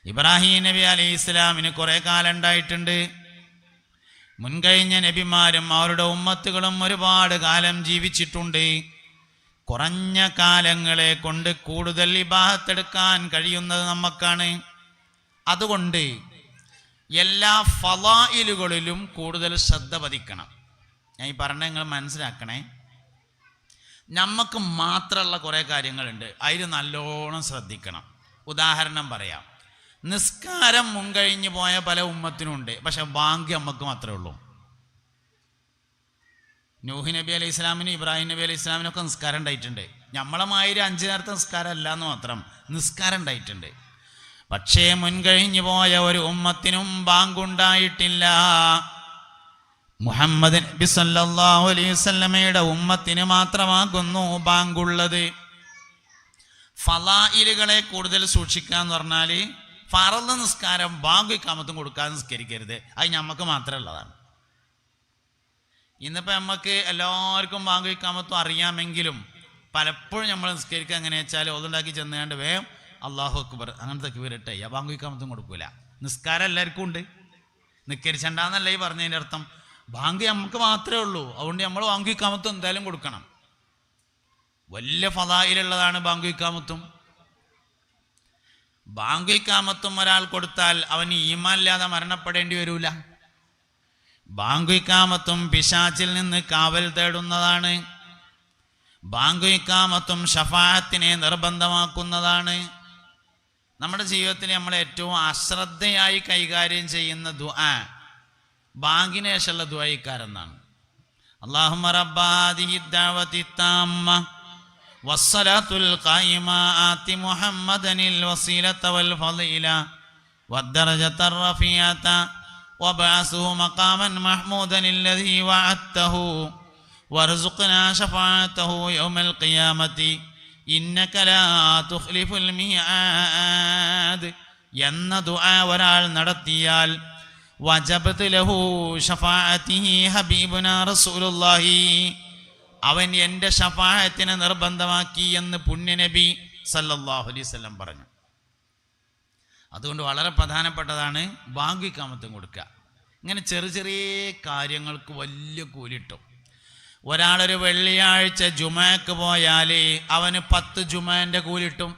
ഇബ്രാഹിം നബി അലൈഹി ഇസ്ലാമിന് കുറേ കാലം ഉണ്ടായിട്ടുണ്ട്. മുൻകഴിഞ്ഞ നബിമാരും അവരുടെ ഉമ്മത്തുകളും ഒരുപാട് കാലം ജീവിച്ചിട്ടുണ്ട്. കുറഞ്ഞ കാലങ്ങളെ കൊണ്ട് കൂടുതൽ ഇബാദത്തെടുക്കാൻ കഴിയുന്നത് നമുക്കാണ്. അതുകൊണ്ട് എല്ലാ ഫളായിലുകളിലും കൂടുതൽ ശ്രദ്ധ പതിക്കണം. ഞാൻ ഈ പറഞ്ഞ നിങ്ങൾ മനസ്സിലാക്കണേ. നമുക്ക് മാത്രമുള്ള കുറേ കാര്യങ്ങളുണ്ട്, അതിൽ നല്ലോണം ശ്രദ്ധിക്കണം. ഉദാഹരണം പറയാം. നിസ്കാരം മുൻകഴിഞ്ഞു പോയ പല ഉമ്മത്തിനുണ്ട്, പക്ഷെ ബാങ്ക് നമുക്ക് മാത്രമേ ഉള്ളൂ. നൂഹ് നബി അലൈഹി ഇസ്ലാമിന് ഇബ്രാഹിം നബി അലൈഹി ഇസ്ലാമിനൊക്കെ നിസ്കാരം ഉണ്ടായിട്ടുണ്ട്. നമ്മളെ മാതിരി 5 നേരത്തെ നിസ്കാരം അല്ല എന്ന് മാത്രം, നിസ്കാരം ഉണ്ടായിട്ടുണ്ട്. പക്ഷേ മുൻകഴിഞ്ഞു പോയ ഒരു ഉമ്മത്തിനും ബാങ്കുണ്ടായിട്ടില്ല. മുഹമ്മദ് നബി സല്ലല്ലാഹു അലൈഹി വസല്ലമയുടെ ഉമ്മത്തിന് മാത്രമാകുന്നു ബാങ്കുള്ളത്. ഫളായിലുകളെ കൂടുതൽ സൂക്ഷിക്കുക എന്ന് പറഞ്ഞാൽ ഫറള് നിസ്കാരം ബാങ്ക് ഇഖാമത്തും കൊടുക്കാതെ നിസ്കരിക്കരുത്. അത് നമുക്ക് മാത്രമേ ഉള്ളതാണ്. ഇന്നിപ്പോൾ നമുക്ക് എല്ലാവർക്കും ബാങ്ക് ഇഖാമത്തും അറിയാമെങ്കിലും പലപ്പോഴും നമ്മൾ നിസ്കരിക്കുക എങ്ങനെയാ വെച്ചാൽ ഒതുണ്ടാക്കി ചെന്നുകൊണ്ട് വേഗം അല്ലാഹു അക്ബർ അങ്ങനത്തെ വീരട്ടെ ബാങ്ക് ഇഖാമത്തും കൊടുക്കൂല. നിസ്കാരം എല്ലാവർക്കും ഉണ്ട്, നിസ്കരിച്ചണ്ടെന്നല്ല ഈ പറഞ്ഞതിൻ്റെ അർത്ഥം. ബാങ്ക് നമുക്ക് മാത്രമേ ഉള്ളൂ, അതുകൊണ്ട് നമ്മൾ ബാങ്ക് ഇഖാമത്തും എന്തായാലും കൊടുക്കണം. വലിയ ഫളായിലുള്ളതാണ് ബാങ്ക് ഇഖാമത്തും. ബാങ്ക് ഇഖാമത്തും ഒരാൾ കൊടുത്താൽ അവന് ഈമാൻ ഇല്ലാതെ മരണപ്പെടേണ്ടി വരൂല. ബാങ്ക് ഇഖാമത്തും പിശാചിൽ നിന്ന് കാവൽ തേടുന്നതാണ്. ബാങ്ക് ഇഖാമത്തും ശഫാഅത്തിനെ നിർബന്ധമാക്കുന്നതാണ്. നമ്മുടെ ജീവിതത്തിൽ നമ്മൾ ഏറ്റവും അശ്രദ്ധയായി കൈകാര്യം ചെയ്യുന്ന ദുആ ബാങ്കിന് ശേഷമുള്ള ദുആയിക്കാരെന്നാണ്. അല്ലാഹുമ്മ റബ്ബ ഹാദിഹി ദഅവതി താമ്മ വസ്സലാത്തുൽ ഖായിമ ആതി മുഹമ്മദനിൽ വസീലത വൽ ഫളീല വദ്ദറജത റഫീഅത وابعثه مقاما محمودا الذي وعدته وارزقنا شفاعته يوم القيامة إنك لا تخلف الميعاد എന്ന ദുആ ഒരാൾ നടത്തിയാൽ വജബത് ലഹു ഷഫാഅതിഹി ഹബീബുനാ റസൂലുള്ളാഹി, അവൻ എൻ്റെ ഷഫാഅത്തിനെ നിർബന്ധമാക്കി എന്ന് പുണ്യനബി സല്ലല്ലാഹു അലൈഹി വസല്ലം പറഞ്ഞു. അതുകൊണ്ട് വളരെ പ്രധാനപ്പെട്ടതാണ് ബാങ്ക് ഇഖാമത്തും കൊടുക്കുക. ഇങ്ങനെ ചെറിയ ചെറിയ കാര്യങ്ങൾക്ക് വലിയ കൂലിട്ടും. ഒരാളൊരു വെള്ളിയാഴ്ച ജുമഅക്ക് പോയാൽ അവന് 10 ജുമഅൻ്റെ കൂലിട്ടും.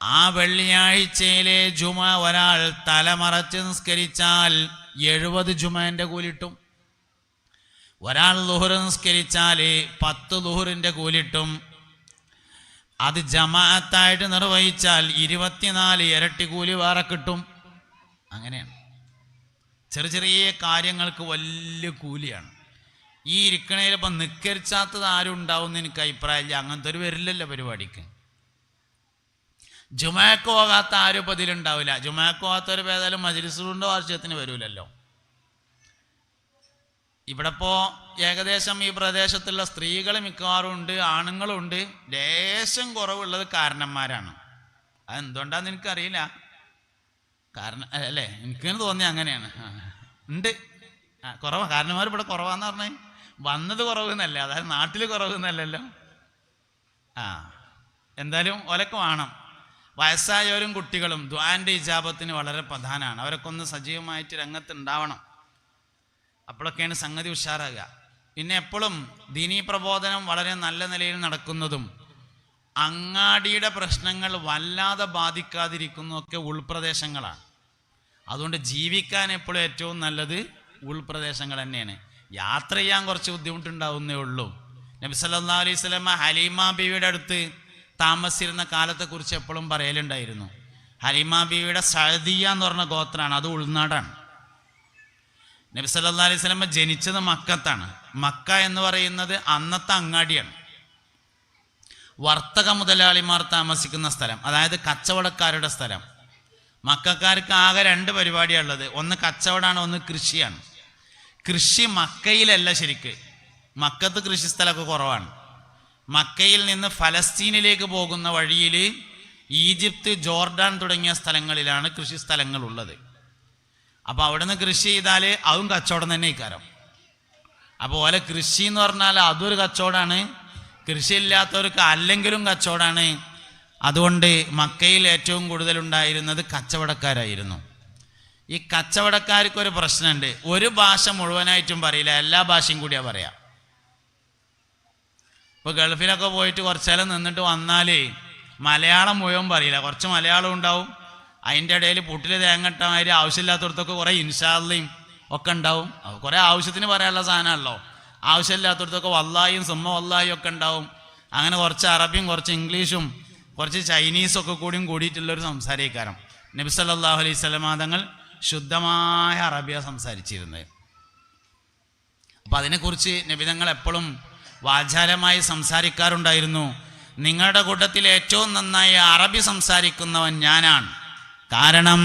ആ വെള്ളിയാഴ്ചയിലെ ജുമ ഒരാൾ തലമറച്ച് നിസ്കരിച്ചാൽ 70 ജുമഅൻ്റെ കൂലിട്ടും. ഒരാൾ ളുഹർ നിസ്കരിച്ചാൽ 10 ളുഹറിൻ്റെ കൂലിട്ടും. അത് ജമാഅത്തായിട്ട് നിർവഹിച്ചാൽ 24 ഇരട്ടി കൂലി വേറെ കിട്ടും. അങ്ങനെയാണ്. ചെറിയ ചെറിയ കാര്യങ്ങൾക്ക് വലിയ കൂലിയാണ്. ഈ ഇരിക്കണേൽ ഇപ്പം നിസ്കരിച്ചാത്തത് ആരും ഉണ്ടാവും എന്ന് എനിക്ക് അഭിപ്രായമില്ല. അങ്ങനത്തെ ഒരു വരില്ലല്ലോ പരിപാടിക്ക്. ജുമഅക്ക് പോകാത്ത ആരും ഇപ്പം ഇതിലുണ്ടാവില്ല. ജുമഅക്ക് പോകാത്തൊരു ഏതായാലും മജ്‌ലിസുകളുടെ വാർഷികത്തിന് വരൂലല്ലോ. ഇവിടെ ഇപ്പോൾ ഏകദേശം ഈ പ്രദേശത്തുള്ള സ്ത്രീകൾ മിക്കവാറും ഉണ്ട്, ആണുങ്ങളും ഉണ്ട്. ലേശം കുറവുള്ളത് കാരണന്മാരാണ്. അതെന്തുകൊണ്ടാന്ന് എനിക്കറിയില്ല. കാരണം അല്ലേ, എനിക്കിങ്ങനെ തോന്നി അങ്ങനെയാണ്. ഉണ്ട് കുറവാണ്. കാരണന്മാർ ഇവിടെ കുറവാന്ന് പറഞ്ഞാൽ വന്നത് കുറവെന്നല്ലേ, അതായത് നാട്ടിൽ കുറവെന്നല്ലല്ലോ. എന്തായാലും ഓലൊക്കെ വേണം. വയസ്സായവരും കുട്ടികളും ദുആന്റെ ഇജാബത്തിന് വളരെ പ്രധാനമാണ്. അവരൊക്കെ ഒന്ന് സജീവമായിട്ട് രംഗത്തുണ്ടാവണം. അപ്പോഴൊക്കെയാണ് സംഗതി ഉഷാറാകുക. പിന്നെ എപ്പോഴും ദീനീ പ്രബോധനം വളരെ നല്ല നിലയിൽ നടക്കുന്നതും അങ്ങാടിയുടെ പ്രശ്നങ്ങൾ വല്ലാതെ ബാധിക്കാതിരിക്കുന്നതൊക്കെ ഉൾപ്രദേശങ്ങളാണ്. അതുകൊണ്ട് ജീവിക്കാൻ എപ്പോഴും ഏറ്റവും നല്ലത് ഉൾപ്രദേശങ്ങൾ തന്നെയാണ്. യാത്ര ചെയ്യാൻ കുറച്ച് ബുദ്ധിമുട്ടുണ്ടാവുന്നേ ഉള്ളൂ. നബി സല്ലല്ലാഹു അലൈഹി വസല്ലം ഹലീമ ബീവിയുടെ അടുത്ത് താമസിച്ചിരുന്ന കാലത്തെക്കുറിച്ച് എപ്പോഴും പറയലുണ്ടായിരുന്നു. ഹലീമ ബീവിയുടെ സഅദിയ എന്ന് പറഞ്ഞ ഗോത്രമാണ്, അത് ഉൾനാടാണ്. നബി സല്ലല്ലാഹു അലൈഹി വസല്ലം ജനിച്ചത് മക്കത്താണ്. മക്ക എന്ന് പറയുന്നത് അന്നത്തെ അങ്ങാടിയാണ്. വർത്തക മുതലാളിമാർ താമസിക്കുന്ന സ്ഥലം, അതായത് കച്ചവടക്കാരുടെ സ്ഥലം. മക്കക്കാർക്ക് ആകെ 2 പരിപാടിയാണുള്ളത്. ഒന്ന് കച്ചവടമാണ്, ഒന്ന് കൃഷിയാണ്. കൃഷി മക്കയിലല്ല. ശരിക്ക് മക്കത്ത് കൃഷി സ്ഥലമൊക്കെ കുറവാണ്. മക്കയിൽ നിന്ന് ഫലസ്തീനിലേക്ക് പോകുന്ന വഴിയിൽ ഈജിപ്ത്, ജോർഡാൻ തുടങ്ങിയ സ്ഥലങ്ങളിലാണ് കൃഷി സ്ഥലങ്ങളുള്ളത്. അപ്പോൾ അവിടെ നിന്ന് കൃഷി ചെയ്താൽ അതും കച്ചവടം തന്നെ ഇക്കാരം. അപ്പോൾ ഓലെ കൃഷി എന്ന് പറഞ്ഞാൽ അതൊരു കച്ചവടമാണ്, കൃഷിയില്ലാത്തവർക്ക് അല്ലെങ്കിലും കച്ചവടമാണ്. അതുകൊണ്ട് മക്കയിൽ ഏറ്റവും കൂടുതലുണ്ടായിരുന്നത് കച്ചവടക്കാരായിരുന്നു. ഈ കച്ചവടക്കാർക്കൊരു പ്രശ്നമുണ്ട്. ഒരു ഭാഷ മുഴുവനായിട്ടും പറയില്ല, എല്ലാ ഭാഷയും കൂടിയാണ് പറയാം. ഇപ്പോൾ ഗൾഫിലൊക്കെ പോയിട്ട് കുറച്ചേരം നിന്നിട്ട് വന്നാൽ മലയാളം മുഴുവൻ പറയില്ല, കുറച്ച് മലയാളം ഉണ്ടാവും. അതിൻ്റെ ഇടയിൽ പുട്ടിൽ തേങ്ങട്ടമാതിരി ആവശ്യമില്ലാത്തടത്തൊക്കെ കുറേ ഇൻഷാല്ലയും ഒക്കെ ഉണ്ടാവും. കുറേ ആവശ്യത്തിന് പറയാനുള്ള സാധനമല്ലോ. ആവശ്യമില്ലാത്തടത്തൊക്കെ വല്ലായും സുമ്മ വല്ലായും ഒക്കെ ഉണ്ടാവും. അങ്ങനെ കുറച്ച് അറബിയും കുറച്ച് ഇംഗ്ലീഷും കുറച്ച് ചൈനീസൊക്കെ കൂടിയിട്ടുള്ളൊരു സംസാരിക്കാരം. നബി സല്ലല്ലാഹു അലൈഹി വസല്ലം തങ്ങൾ ശുദ്ധമായ അറബിയ സംസാരിച്ചിരുന്നത്. അപ്പം അതിനെക്കുറിച്ച് നബി തങ്ങൾ എപ്പോഴും വാചാലമായി സംസാരിക്കാറുണ്ടായിരുന്നു. നിങ്ങളുടെ കൂട്ടത്തിൽ ഏറ്റവും നന്നായി അറബി സംസാരിക്കുന്നവൻ ഞാനാണ്. കാരണം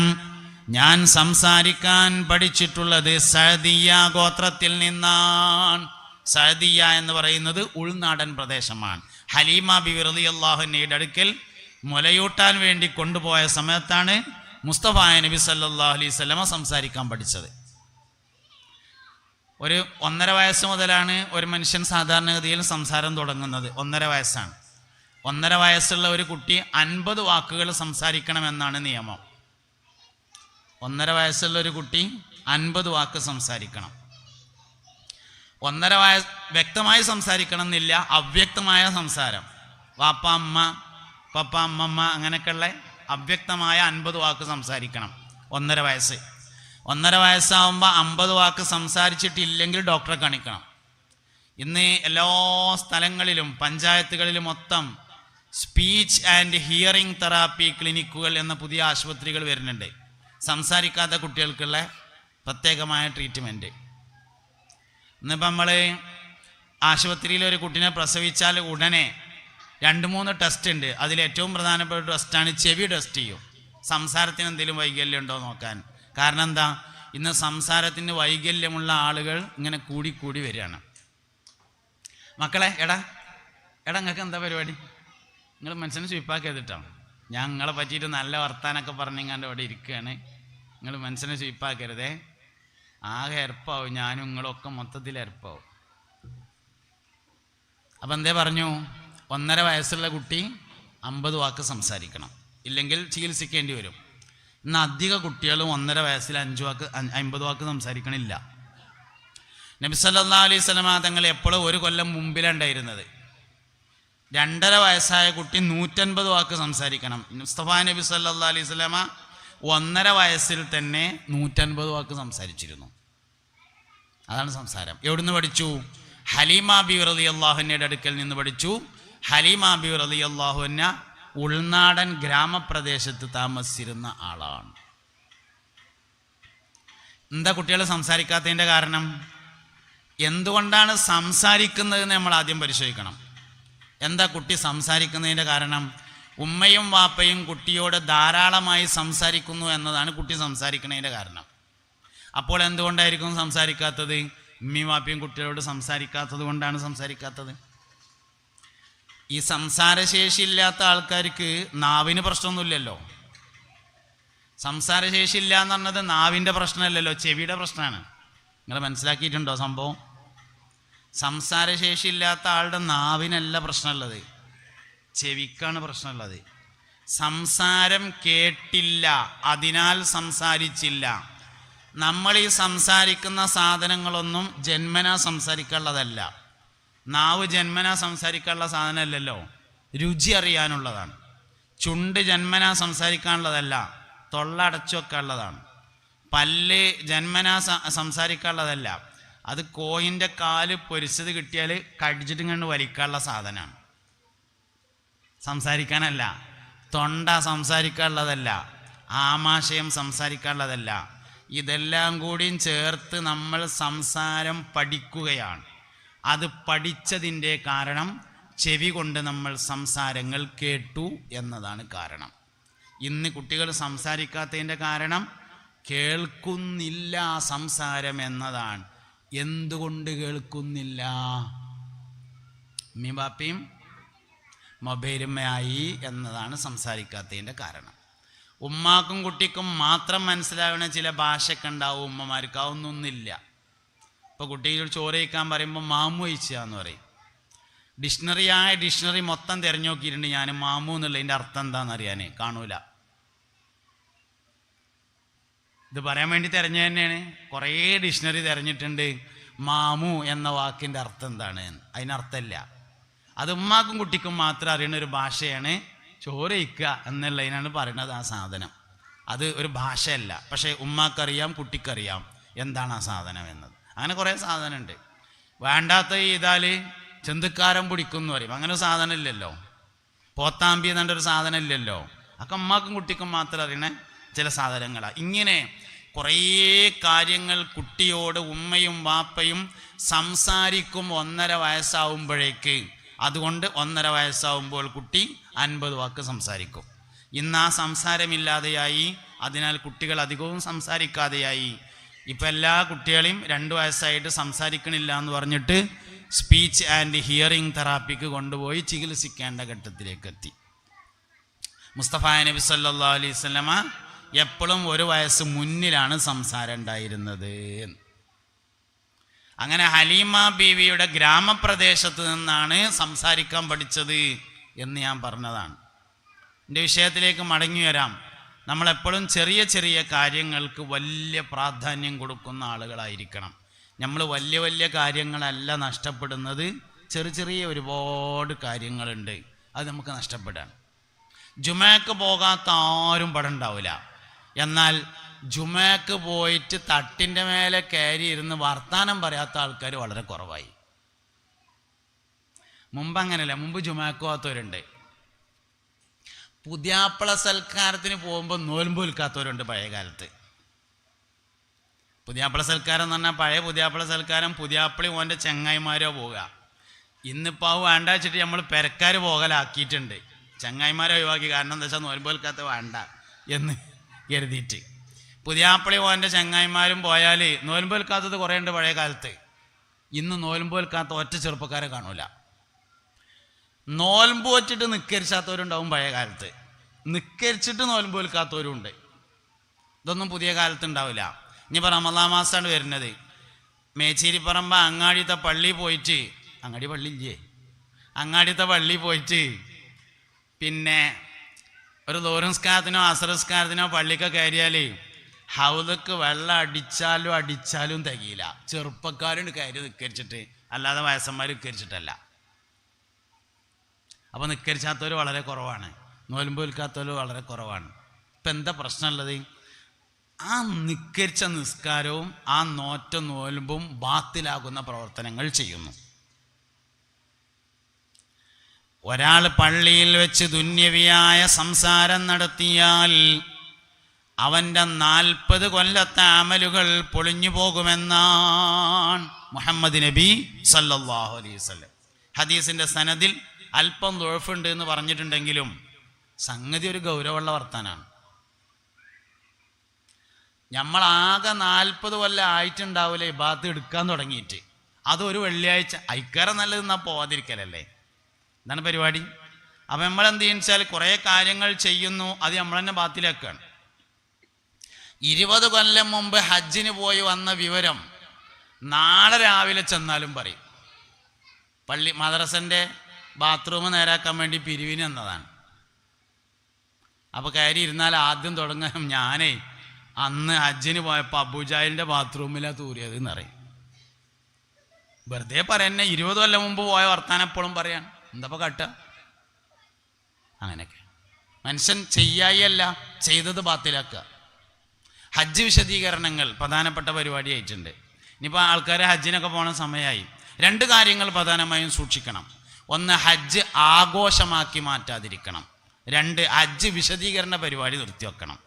ഞാൻ സംസാരിക്കാൻ പഠിച്ചിട്ടുള്ളത് സഅദിയ ഗോത്രത്തിൽ നിന്നാണ്. സഅദിയ എന്ന് പറയുന്നത് ഉൾനാടൻ പ്രദേശമാണ്. ഹലീമ ബിബി റളിയല്ലാഹു അൻഹയുടെ അടുക്കൽ മുലയൂട്ടാൻ വേണ്ടി കൊണ്ടുപോയ സമയത്താണ് മുസ്തഫായ നബി സല്ലല്ലാഹു അലൈഹി വസല്ലമ സംസാരിക്കാൻ പഠിച്ചത്. ഒരു 1.5 വയസ്സ് മുതലാണ് ഒരു മനുഷ്യൻ സാധാരണഗതിയിൽ സംസാരം തുടങ്ങുന്നത്. 1.5 വയസ്സാണ്. 1.5 വയസ്സുള്ള ഒരു കുട്ടി 50 വാക്കുകൾ സംസാരിക്കണമെന്നാണ് നിയമം. 1.5 വയസ്സുള്ള ഒരു കുട്ടി 50 വാക്ക് സംസാരിക്കണം. 1.5 വയസ്സ് വ്യക്തമായി സംസാരിക്കണം എന്നില്ല, അവ്യക്തമായ സംസാരം, വാപ്പ അമ്മ പപ്പ അമ്മമ്മ അങ്ങനെയൊക്കെയുള്ള അവ്യക്തമായ 50 വാക്ക് സംസാരിക്കണം. 1.5 വയസ്സ്. 1.5 വയസ്സാവുമ്പോൾ 50 വാക്ക് സംസാരിച്ചിട്ടില്ലെങ്കിൽ ഡോക്ടറെ കാണിക്കണം. ഇന്ന് എല്ലാ സ്ഥലങ്ങളിലും പഞ്ചായത്തുകളിലും മൊത്തം സ്പീച്ച് ആൻഡ് ഹിയറിംഗ് തെറാപ്പി ക്ലിനിക്കുകൾ എന്ന പുതിയ ആശുപത്രികൾ വരുന്നുണ്ട്. സംസാരിക്കാത്ത കുട്ടികൾക്കുള്ള പ്രത്യേകമായ ട്രീറ്റ്മെൻറ്റ്. ഇന്നിപ്പോൾ നമ്മൾ ആശുപത്രിയിൽ ഒരു കുട്ടീനെ പ്രസവിച്ചാൽ ഉടനെ 2-3 ടെസ്റ്റ് ഉണ്ട്. അതിലേറ്റവും പ്രധാനപ്പെട്ട ടെസ്റ്റാണ് ചെവി ടെസ്റ്റ് ചെയ്യും. സംസാരത്തിന് എന്തെങ്കിലും വൈകല്യം ഉണ്ടോ നോക്കാൻ. കാരണം എന്താ? ഇന്ന് സംസാരത്തിന് വൈകല്യമുള്ള ആളുകൾ ഇങ്ങനെ കൂടി വരികയാണ്. മക്കളെ, എടാ നിങ്ങൾക്ക് എന്താ പരിപാടി? നിങ്ങൾ മനസ്സിനെ സ്വീപ്പാക്കരുതിട്ടോ. ഞാൻ നിങ്ങളെ പറ്റിയിട്ട് നല്ല വർത്താനൊക്കെ പറഞ്ഞിങ്ങാണ്ട് അവിടെ ഇരിക്കുകയാണ്. നിങ്ങൾ മനസ്സിനെ സ്വീപ്പാക്കരുതേ. ആകെ എരപ്പാവും, ഞാനും നിങ്ങളൊക്കെ മൊത്തത്തിൽ എരപ്പാവും. അപ്പം എന്തേ പറഞ്ഞു? 1.5 വയസ്സുള്ള കുട്ടി 50 വാക്ക് സംസാരിക്കണം, ഇല്ലെങ്കിൽ ചികിത്സിക്കേണ്ടി വരും. ഇന്ന് അധിക കുട്ടികളും 1.5 വയസ്സിൽ 50 വാക്ക് സംസാരിക്കണില്ല. നബി സല്ലല്ലാഹു അലൈഹി വസല്ലമ തങ്ങൾ എപ്പോഴും 1 കൊല്ലം മുമ്പിലുണ്ടായിരുന്നത്. 2.5 വയസ്സായ കുട്ടി 150 വാക്ക് സംസാരിക്കണം. മുസ്തഫ നബി സല്ലല്ലാഹു അലൈഹി വസല്ലമ 1.5 വയസ്സിൽ തന്നെ 150 വാക്ക് സംസാരിച്ചിരുന്നു. അതാണ് സംസാരം. എവിടുന്ന് പഠിച്ചു? ഹലീമ ബിവി റളിയല്ലാഹു അൻഹയുടെ അടുക്കൽ നിന്ന് പഠിച്ചു. ഹലീമ ബിവി റളിയല്ലാഹു അൻഹ ഉൾനാടൻ ഗ്രാമപ്രദേശത്ത് താമസിച്ചിരുന്ന ആളാണ്. എന്താ കുട്ടികൾ സംസാരിക്കാത്തതിൻ്റെ കാരണം? എന്തുകൊണ്ടാണ് സംസാരിക്കുന്നതെന്ന് നമ്മൾ ആദ്യം പരിശോധിക്കണം. എന്താ കുട്ടി സംസാരിക്കുന്നതിൻ്റെ കാരണം? ഉമ്മയും വാപ്പയും കുട്ടിയോട് ധാരാളമായി സംസാരിക്കുന്നു എന്നതാണ് കുട്ടി സംസാരിക്കുന്നതിൻ്റെ കാരണം. അപ്പോൾ എന്തുകൊണ്ടായിരിക്കും സംസാരിക്കാത്തത്? ഉമ്മയും വാപ്പയും കുട്ടികളോട് സംസാരിക്കാത്തത് കൊണ്ടാണ് സംസാരിക്കാത്തത്. ഈ സംസാരശേഷി ഇല്ലാത്ത ആൾക്കാർക്ക് നാവിന് പ്രശ്നമൊന്നുമില്ലല്ലോ. സംസാരശേഷി ഇല്ല എന്ന് പറഞ്ഞത് നാവിൻ്റെ പ്രശ്നമല്ലല്ലോ, ചെവിയുടെ പ്രശ്നമാണ്. നിങ്ങൾ മനസ്സിലാക്കിയിട്ടുണ്ടോ സംഭവം? സംസാരശേഷി ഇല്ലാത്ത ആളുടെ നാവിനല്ല പ്രശ്നമുള്ളത്, ചെവിക്കാണ് പ്രശ്നമുള്ളത്. സംസാരം കേട്ടില്ല, അതിനാൽ സംസാരിച്ചില്ല. നമ്മൾ ഈ സംസാരിക്കുന്ന സാധനങ്ങളൊന്നും ജന്മനാ സംസാരിക്കാനുള്ളതല്ല. നാവ് ജന്മനാ സംസാരിക്കാനുള്ള സാധനമല്ലല്ലോ, രുചി അറിയാനുള്ളതാണ്. ചുണ്ട് ജന്മനാ സംസാരിക്കാനുള്ളതല്ല, തൊള്ള അടച്ചു വെക്കാനുള്ളതാണ്. പല്ല് ജന്മനാ സംസാരിക്കാനുള്ളതല്ല, അത് കോയിൻ്റെ കാല് പൊരിച്ചത് കിട്ടിയാൽ കടിച്ചിട്ട് കണ്ട് വലിക്കാനുള്ള സാധനമാണ്, സംസാരിക്കാനല്ല. തൊണ്ട സംസാരിക്കാനുള്ളതല്ല, ആമാശയം സംസാരിക്കാനുള്ളതല്ല. ഇതെല്ലാം കൂടിയും ചേർത്ത് നമ്മൾ സംസാരം പഠിക്കുകയാണ്. അത് പഠിച്ചതിൻ്റെ കാരണം ചെവി കൊണ്ട് നമ്മൾ സംസാരങ്ങൾ കേട്ടു എന്നതാണ് കാരണം. ഇന്ന് കുട്ടികൾ സംസാരിക്കാത്തതിൻ്റെ കാരണം കേൾക്കുന്നില്ല സംസാരം എന്നതാണ്. എന്തുകൊണ്ട് കേൾക്കുന്നില്ല? ഉമ്മയും ബാപ്പയും മൊബൈലുമ്മയായി എന്നതാണ് സംസാരിക്കാത്തതിൻ്റെ കാരണം. ഉമ്മാക്കും കുട്ടിക്കും മാത്രം മനസ്സിലാവുന്ന ചില ഭാഷയൊക്കെ ഉണ്ടാവും, ഉമ്മമാർക്ക് അതൊന്നൊന്നുമില്ല. ഇപ്പോൾ കുട്ടികൾ ചോറ് കഴിക്കാൻ പറയുമ്പോൾ മാമു കഴിച്ച എന്ന് പറയും. ഡിക്ഷണറി മൊത്തം തിരഞ്ഞു നോക്കിയിട്ടുണ്ട് ഞാൻ, മാമു എന്നുള്ളതിൻ്റെ അർത്ഥം എന്താണെന്ന് അറിയാൻ കാണൂല. ഇത് പറയാൻ വേണ്ടി തിരഞ്ഞു തന്നെയാണ്. കുറേ ഡിക്ഷണറി തിരഞ്ഞിട്ടുണ്ട്, മാമു എന്ന വാക്കിൻ്റെ അർത്ഥം എന്താണ്, അതിനർത്ഥമില്ല. അത് ഉമ്മാക്കും കുട്ടിക്കും മാത്രം അറിയുന്ന ഒരു ഭാഷയാണ് ചോറ് കഴിക്കുക എന്നുള്ളതിനാണ് പറയുന്നത് ആ സാധനം. അത് ഒരു ഭാഷയല്ല, പക്ഷേ ഉമ്മാക്കറിയാം കുട്ടിക്കറിയാം എന്താണ് ആ സാധനം എന്നത്. അങ്ങനെ കുറേ സാധനമുണ്ട്. വേണ്ടാത്ത ചെയ്താൽ ചെന്തുക്കാരം പിടിക്കും എന്ന് പറയും, അങ്ങനെ ഒരു സാധനം ഇല്ലല്ലോ. പോത്താമ്പി എന്നൊരു സാധനം ഇല്ലല്ലോ. ഒക്കെ ഉമ്മാക്കും കുട്ടിക്കും മാത്രം അറിയണ ചില സാധനങ്ങളാണ്. ഇങ്ങനെ കുറേ കാര്യങ്ങൾ കുട്ടിയോട് ഉമ്മയും വാപ്പയും സംസാരിക്കും 1.5 വയസ്സാവുമ്പോഴേക്ക്. അതുകൊണ്ട് 1.5 വയസ്സാവുമ്പോൾ കുട്ടി 50 വാക്ക് സംസാരിക്കും. ഇന്ന് ആ സംസാരമില്ലാതെയായി, അതിനാൽ കുട്ടികൾ അധികവും സംസാരിക്കാതെയായി. ഇപ്പം എല്ലാ കുട്ടികളെയും 2 വയസ്സായിട്ട് സംസാരിക്കണില്ല എന്ന് പറഞ്ഞിട്ട് സ്പീച്ച് ആൻഡ് ഹിയറിംഗ് തെറാപ്പിക്ക് കൊണ്ടുപോയി ചികിത്സിക്കേണ്ട ഘട്ടത്തിലേക്ക് എത്തി. മുസ്തഫ നബി സല്ലല്ലാഹു അലൈഹി വസല്ലമ എപ്പോഴും 1 വയസ്സ് മുന്നിലാണ് സംസാരം ഉണ്ടായിരുന്നത്. അങ്ങനെ ഹലീമ ബീവിയുടെ ഗ്രാമപ്രദേശത്ത് നിന്നാണ് സംസാരിക്കാൻ പഠിച്ചത് എന്ന് ഞാൻ പറഞ്ഞതാണ്. എൻ്റെ വിഷയത്തിലേക്ക് മടങ്ങി വരാം. നമ്മളെപ്പോഴും ചെറിയ ചെറിയ കാര്യങ്ങൾക്ക് വലിയ പ്രാധാന്യം കൊടുക്കുന്ന ആളുകളായിരിക്കണം. നമ്മൾ വലിയ വലിയ കാര്യങ്ങളല്ല നഷ്ടപ്പെടുന്നത്, ചെറിയ ഒരുപാട് കാര്യങ്ങളുണ്ട്, അത് നമുക്ക് നഷ്ടപ്പെടാൻ. ജുമയ്ക്ക് പോകാത്ത ആരും ഇവിടെ ഉണ്ടാവില്ല. എന്നാൽ ജുമയ്ക്ക് പോയിട്ട് തട്ടിൻ്റെ മേലെ കയറി ഇരുന്ന് വർത്താനം പറയാത്ത ആൾക്കാർ വളരെ കുറവായി. മുമ്പ് അങ്ങനെയല്ല, മുമ്പ് ജുമയ്ക്ക് പോകാത്തവരുണ്ട്. പുതിയാപ്പള സൽക്കാരത്തിന് പോകുമ്പോൾ നോൽമ്പ് വിൽക്കാത്തവരുണ്ട് പഴയ കാലത്ത്. പുതിയാപ്പള സൽക്കാരം എന്ന് പറഞ്ഞാൽ പഴയ പുതിയാപ്പള സൽക്കാരം പുതിയാപ്പളി ഓൻ്റെ ചങ്ങായിമാരോ പോവുക. ഇന്നിപ്പോൾ അത് വേണ്ട വെച്ചിട്ട് നമ്മൾ പെരക്കാർ പോകലാക്കിയിട്ടുണ്ട്. ചങ്ങായിമാരെ ഒഴിവാക്കി. കാരണം എന്താ വെച്ചാൽ നോൽമ്പ് വിൽക്കാത്ത വേണ്ട എന്ന് കരുതിയിട്ട്. പുതിയാപ്പളി ഓൻ്റെ ചങ്ങായിമാരും പോയാൽ നോൽമ്പ് വെൽക്കാത്തത് കുറേ ഉണ്ട് പഴയ കാലത്ത്. ഇന്ന് നോൽമ്പ് വെൽക്കാത്ത ഒറ്റ ചെറുപ്പക്കാരെ കാണൂല. നോൽമ്പ് വെച്ചിട്ട് നിക്കരിച്ചാത്തവരുണ്ടാവും പഴയ കാലത്ത്, നിക്കരിച്ചിട്ട് നോൽമ്പ് വെൽക്കാത്തവരും ഉണ്ട്. ഇതൊന്നും പുതിയ കാലത്ത് ഉണ്ടാവില്ല. ഇനിയിപ്പോൾ റമദാൻ മാസമാണ് വരുന്നത്. മേച്ചേരിപ്പറമ്പ് അങ്ങാടിത്തെ പള്ളി പോയിട്ട്, അങ്ങാടി പള്ളി ഇല്ലേ, അങ്ങാടിത്തെ പള്ളി പോയിട്ട് പിന്നെ ഒരു ദൂരംസ്കാരത്തിനോ അസറസ്കാരത്തിനോ പള്ളിക്ക് കയറിയാൽ ഹൗദക്ക് വെള്ളം അടിച്ചാലും തികയില്ല. ചെറുപ്പക്കാരുണ്ട് കയറി നിക്കരിച്ചിട്ട്, അല്ലാതെ വയസ്സന്മാർ നിക്കരിച്ചിട്ടല്ല. അപ്പോൾ നിക്കരിച്ചാത്തവർ വളരെ കുറവാണ്, നോൽമ്പ് വിൽക്കാത്തവർ വളരെ കുറവാണ്. ഇപ്പം എന്താ പ്രശ്നമുള്ളത്? ആ നിക്കരിച്ച നിസ്കാരവും ആ നോറ്റ നോൽമ്പും ബാത്തിലാകുന്ന പ്രവർത്തനങ്ങൾ ചെയ്യുന്നു. ഒരാൾ പള്ളിയിൽ വെച്ച് ദുന്യവിയായ സംസാരം നടത്തിയാൽ അവൻ്റെ 40 കൊല്ലത്തെ അമലുകൾ പൊളിഞ്ഞു പോകുമെന്നാണ് മുഹമ്മദ് നബി സല്ലല്ലാഹു അലൈഹി വസല്ലം. ഹദീസിൻ്റെ സനദിൽ അല്പം ദുഅഫുണ്ട് എന്ന് പറഞ്ഞിട്ടുണ്ടെങ്കിലും സംഗതി ഒരു ഗൗരവമുള്ള വർത്താനാണ്. നമ്മളാകെ 40 കൊല്ലം ആയിട്ടുണ്ടാവില്ലേ ഇബാദത്ത് എടുക്കാൻ തുടങ്ങിയിട്ട്. അതൊരു വെള്ളിയാഴ്ച അയക്കാരം നല്ലത് എന്നാൽ പോവാതിരിക്കലല്ലേ, ഇതാണ് പരിപാടി. അപ്പം നമ്മളെന്ത് ചെയ്യുന്നത് വെച്ചാൽ കുറേ കാര്യങ്ങൾ ചെയ്യുന്നു, അത് നമ്മൾ തന്നെ ബാത്തിലാക്കുകയാണ്. 20 കൊല്ലം മുമ്പ് ഹജ്ജിന് പോയി വന്ന വിവരം നാളെ രാവിലെ ചെന്നാലും പറയും. പള്ളി മദ്രസൻ്റെ ബാത്റൂം നേരാക്കാൻ വേണ്ടി പിരിവിന് എന്നതാണ്. അപ്പോൾ കയറി ഇരുന്നാൽ ആദ്യം തുടങ്ങാൻ ഞാനേ അന്ന് ഹജ്ജിന് പോയപ്പോൾ അബൂജാലിൻ്റെ ബാത്റൂമിലാണ് തൂറിയത് എന്നറിയും. വെറുതെ പറയുന്നെ 20 കൊല്ലം മുമ്പ് പോയ വർത്താനം എപ്പോഴും പറയാൻ എന്താപ്പോൾ കാട്ടുക? അങ്ങനെയൊക്കെ മനുഷ്യൻ ചെയ്യായല്ല ചെയ്തത് ബാത്തിലാക്കുക. ഹജ്ജ് വിശദീകരണങ്ങൾ പ്രധാനപ്പെട്ട പരിപാടിയായിട്ടുണ്ട്. ഇനിയിപ്പോൾ ആൾക്കാർ ഹജ്ജിനൊക്കെ പോണ സമയമായി. 2 കാര്യങ്ങൾ പ്രധാനമായും സൂക്ഷിക്കണം. 1, ഹജ്ജ് ആഘോഷമാക്കി മാറ്റാതിരിക്കണം. 2, ഹജ്ജ് വിശദീകരണ പരിപാടി നിർത്തിവെക്കണം.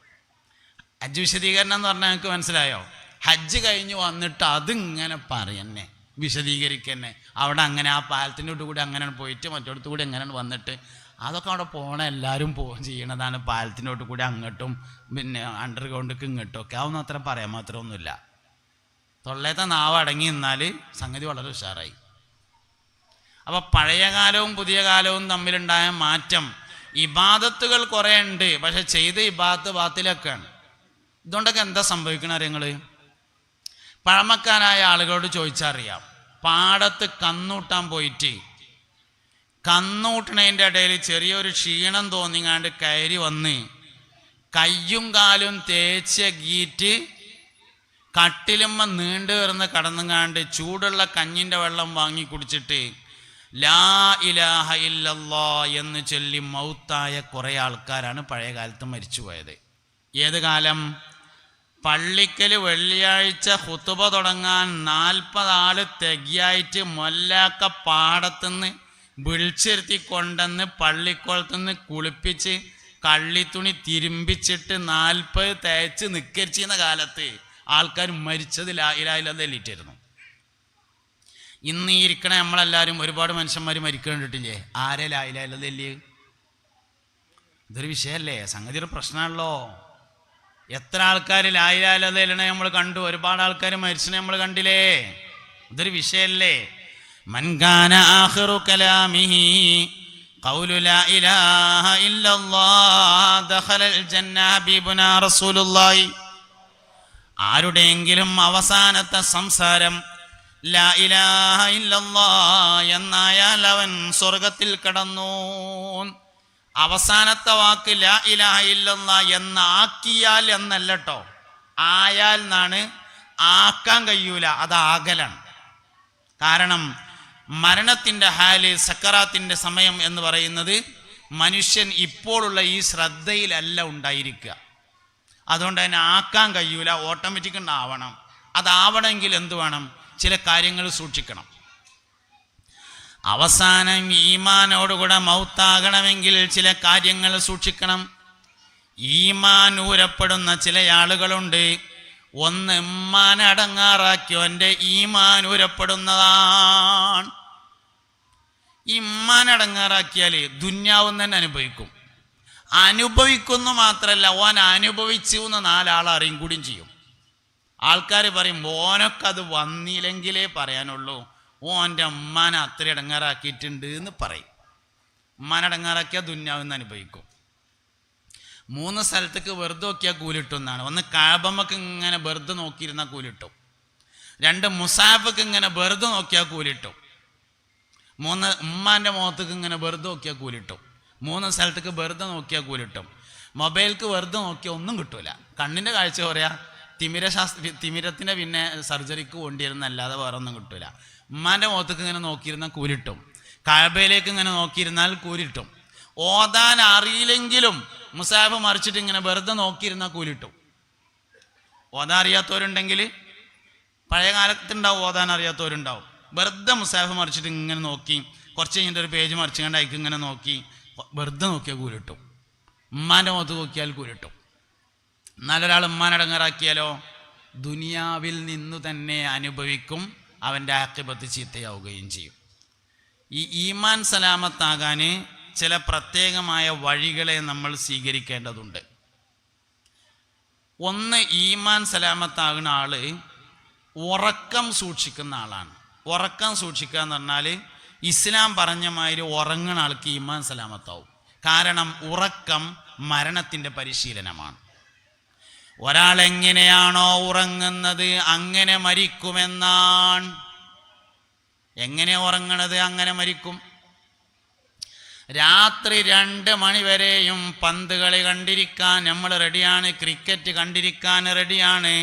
ഹജ്ജ് വിശദീകരണം എന്ന് പറഞ്ഞാൽ നിങ്ങൾക്ക് മനസ്സിലായോ? ഹജ്ജ് കഴിഞ്ഞ് വന്നിട്ട് അതിങ്ങനെ പറയന്നെ, വിശദീകരിക്കന്നെ. അവിടെ അങ്ങനെ ആ പാലത്തിൻ്റെ കൂടെ അങ്ങനെ പോയിട്ട് മറ്റോടത്ത് കൂടി എങ്ങനെ വന്നിട്ട് അതൊക്കെ അവിടെ പോണ എല്ലാവരും ചെയ്യണതാണ്. പാലത്തിനോട്ട് കൂടി അങ്ങോട്ടും പിന്നെ അണ്ടർഗ്രൗണ്ടിലേക്ക് ഇങ്ങോട്ടും ഒക്കെ അതൊന്നും അത്ര പറയാൻ മാത്രമൊന്നുമില്ല. തൊള്ളേത്തെ നാവ് അടങ്ങി നിന്നാൽ സംഗതി വളരെ ഉഷാറായി. അപ്പോൾ പഴയ കാലവും പുതിയ കാലവും തമ്മിലുണ്ടായ മാറ്റം, ഇബാദത്തുകൾ കുറേ ഉണ്ട്, പക്ഷെ ചെയ്ത ഇബാദത്ത് ബാത്തിലൊക്കെയാണ്. ഇതുകൊണ്ടൊക്കെ എന്താ സംഭവിക്കണ അറിയങ്ങൾ? പഴമക്കാരായ ആളുകളോട് ചോദിച്ചറിയാം. പാടത്ത് കന്നൂട്ടാൻ പോയിട്ട് കന്നൂട്ടണതിൻ്റെ ഇടയിൽ ചെറിയൊരു ക്ഷീണം തോന്നിങ്ങാണ്ട് കയറി വന്ന് കയ്യും കാലും തേച്ച് ഗീറ്റ് കട്ടിലുമ്മ നീണ്ടു കയറുന്ന കടന്നുങ്ങാണ്ട് ചൂടുള്ള കഞ്ഞിൻ്റെ വെള്ളം വാങ്ങി കുടിച്ചിട്ട് ലാ ഇലാഹ ഇല്ലല്ലാ എന്ന് ചൊല്ലി മൗത്തായ കുറേ ആൾക്കാരാണ് പഴയ കാലത്ത് മരിച്ചുപോയത്. ഏത് കാലം? പള്ളിക്കൽ വെള്ളിയാഴ്ച ഖുതുബ തുടങ്ങാൻ 40 ആള് തികയായിട്ട് മൊല്ലാക്ക പാടത്തുനിന്ന് വിളിച്ചിരുത്തി കൊണ്ടെന്ന് പള്ളിക്കുളത്തുനിന്ന് കുളിപ്പിച്ച് കള്ളിത്തുണി തിരുമ്പിച്ചിട്ട് 40 തേച്ച് നിക്കരിച്ചിരുന്ന കാലത്ത് ആൾക്കാർ മരിച്ചത് ലാ ഇലാഹ ഇല്ലല്ലാഹ് ചൊല്ലിയിട്ടായിരുന്നു. ഇന്ന് ഈ ഇരിക്കണ നമ്മളെല്ലാവരും ഒരുപാട് മനുഷ്യന്മാർ മരിക്കേണ്ടിട്ടില്ലേ? ആരെ ലാ ഇലാഹ ഇല്ലല്ലാഹ് ചൊല്ലിയത്? ഇതൊരു വിഷയമല്ലേ, സംഗതി ഒരു പ്രശ്നമാണല്ലോ. എത്ര ആൾക്കാർ ലാ ഇലാഹ ഇല്ലല്ലാഹ് ചൊല്ലണേ നമ്മൾ കണ്ടു, ഒരുപാട് ആൾക്കാർ മരിച്ചനെ നമ്മൾ കണ്ടില്ലേ? ഇതൊരു വിഷയമല്ലേ. മൻ കാന ആഖിറു കലാമിഹി ഖൗലു ലാ ഇലാഹ ഇല്ലല്ലാഹ് ദഖലൽ ജന്ന ഹബീബുനാ റസൂലുള്ളാഹി. ആരുടെയെങ്കിലും അവസാനത്തെ സംസാരം ലാ ഇലാഹ ഇല്ലല്ലാഹ് എന്നായാൽ അവൻ സ്വർഗത്തിൽ കടന്നു. അവസാനത്തെ വാക്ക് ലാ ഇലാഹ ഇല്ലല്ലാഹ് എന്നാക്കിയാൽ എന്നല്ല കേട്ടോ, ആയാൽ എന്നാണ്. ആക്കാൻ കഴിയൂല, അത് ആകലാണ്. കാരണം മരണത്തിൻ്റെ ഹാല്, സക്കറാത്തിൻ്റെ സമയം എന്ന് പറയുന്നത് മനുഷ്യൻ ഇപ്പോഴുള്ള ഈ ശ്രദ്ധയിലല്ല ഉണ്ടായിരിക്കുക. അതുകൊണ്ട് തന്നെ ആക്കാൻ കഴിയൂല, ഓട്ടോമാറ്റിക് ഉണ്ടാവണം. അതാവണമെങ്കിൽ എന്ത് വേണം? ചില കാര്യങ്ങൾ സൂക്ഷിക്കണം. അവസാനം ഈമാനോടുകൂടെ മൗത്താകണമെങ്കിൽ ചില കാര്യങ്ങൾ സൂക്ഷിക്കണം. ഈമാൻ ഊരപ്പെടുന്ന ചില ആളുകളുണ്ട്. 1, ഉമ്മാനെ അടങ്ങാറാക്കിയോൻ്റെ ഈമാൻ ഊരപ്പെടുന്നതാണ്. ഈ ഉമ്മാനെ അടങ്ങാറാക്കിയാൽ ദുന്യാവും തന്നെ അനുഭവിക്കും, അനുഭവിക്കുന്നു മാത്രമല്ല, ഓൻ അനുഭവിച്ചു എന്ന് 4 ആൾ അറിയും കൂടിയും ചെയ്യും. ആൾക്കാർ പറയും ഓനൊക്കെ അത് വന്നില്ലെങ്കിലേ പറയാനുള്ളൂ, ഓൻ്റെ ഉമ്മാനെ അത്ര ഇടങ്ങാറാക്കിയിട്ടുണ്ട് എന്ന് പറയും. ഉമ്മാനെ ഇടങ്ങാറാക്കിയാൽ ദുന്യാവെന്ന് അനുഭവിക്കും. 3 സ്ഥലത്തേക്ക് വെറുതെ നോക്കിയാൽ കൂലിട്ടും എന്നാണ്. 1 കഅബമക്ക് ഇങ്ങനെ വെറുതെ നോക്കിയിരുന്നാൽ കൂലിട്ടും. 2 മുസാഫക്ക് ഇങ്ങനെ വെറുതെ നോക്കിയാൽ കൂലിട്ടും. 3 ഉമ്മാൻ്റെ മുഖത്തേക്ക് ഇങ്ങനെ വെറുതെ നോക്കിയാൽ കൂലിട്ടും. 3 സ്ഥലത്തേക്ക് വെറുതെ നോക്കിയാൽ കൂലിട്ടും. മൊബൈൽക്ക് വെറുതെ നോക്കിയാൽ ഒന്നും കിട്ടൂല. കണ്ണിൻ്റെ കാഴ്ച പറയാ, തിമിരത്തിൻ്റെ പിന്നെ സർജറിക്ക് കൊണ്ടിരുന്നല്ലാതെ വേറെ ഒന്നും കിട്ടൂല. ഉമ്മാൻ്റെ മുഖത്തേക്ക് ഇങ്ങനെ നോക്കിയിരുന്നാൽ കൂലിട്ടും. കഅബയിലേക്ക് ഇങ്ങനെ നോക്കിയിരുന്നാൽ കൂലിട്ടും. ഓതാൻ അറിയില്ലെങ്കിലും മുസാഫ് മറിച്ചിട്ട് ഇങ്ങനെ വെറുതെ നോക്കിയിരുന്നാൽ കൂലിട്ടും. ഓതാൻ അറിയാത്തവരുണ്ടെങ്കിൽ, പഴയ കാലത്തുണ്ടാവും ഓതാൻ അറിയാത്തവരുണ്ടാവും, വെറുതെ മുസാഫ് മറിച്ചിട്ട് ഇങ്ങനെ നോക്കി, കുറച്ച് കഴിഞ്ഞിട്ട് ഒരു പേജ് മറിച്ചുകൊണ്ട് അയക്ക് ഇങ്ങനെ നോക്കി വെറുതെ നോക്കിയാൽ കൂലിട്ടും. ഉമ്മാൻ്റെ മുഖത്ത് നോക്കിയാൽ കൂലിട്ടും. എന്നാലൊരാൾ ഉമ്മാനെ അടങ്ങാറാക്കിയാലോ ദുനിയാവിൽ നിന്നു തന്നെ അനുഭവിക്കും, അവൻ്റെ ആഖിബത്ത് ചീത്തയാവുകയും ചെയ്യും. ഈ ഈമാൻ സലാമത്താകാൻ ചില പ്രത്യേകമായ വഴികളെ നമ്മൾ സ്വീകരിക്കേണ്ടതുണ്ട്. ഒന്ന്, ഈമാൻ സലാമത്താകുന്ന ആൾ ഉറക്കം സൂക്ഷിക്കുന്ന ആളാണ്. ഉറക്കം സൂക്ഷിക്കുക എന്ന് പറഞ്ഞാൽ ഇസ്ലാം പറഞ്ഞ മാതിരി ഉറങ്ങുന്ന ആൾക്ക് ഈമാൻ സലാമത്താവും. കാരണം ഉറക്കം മരണത്തിൻ്റെ പരിശീലനമാണ്. ഒരാൾ എങ്ങനെയാണോ ഉറങ്ങുന്നത് അങ്ങനെ മരിക്കുമെന്നാണ്. എങ്ങനെ ഉറങ്ങണത് അങ്ങനെ മരിക്കും. രാത്രി 2 മണി വരെയും പന്ത് കളി കണ്ടിരിക്കാൻ നമ്മൾ റെഡിയാണ്, ക്രിക്കറ്റ് കണ്ടിരിക്കാൻ റെഡിയാണ്,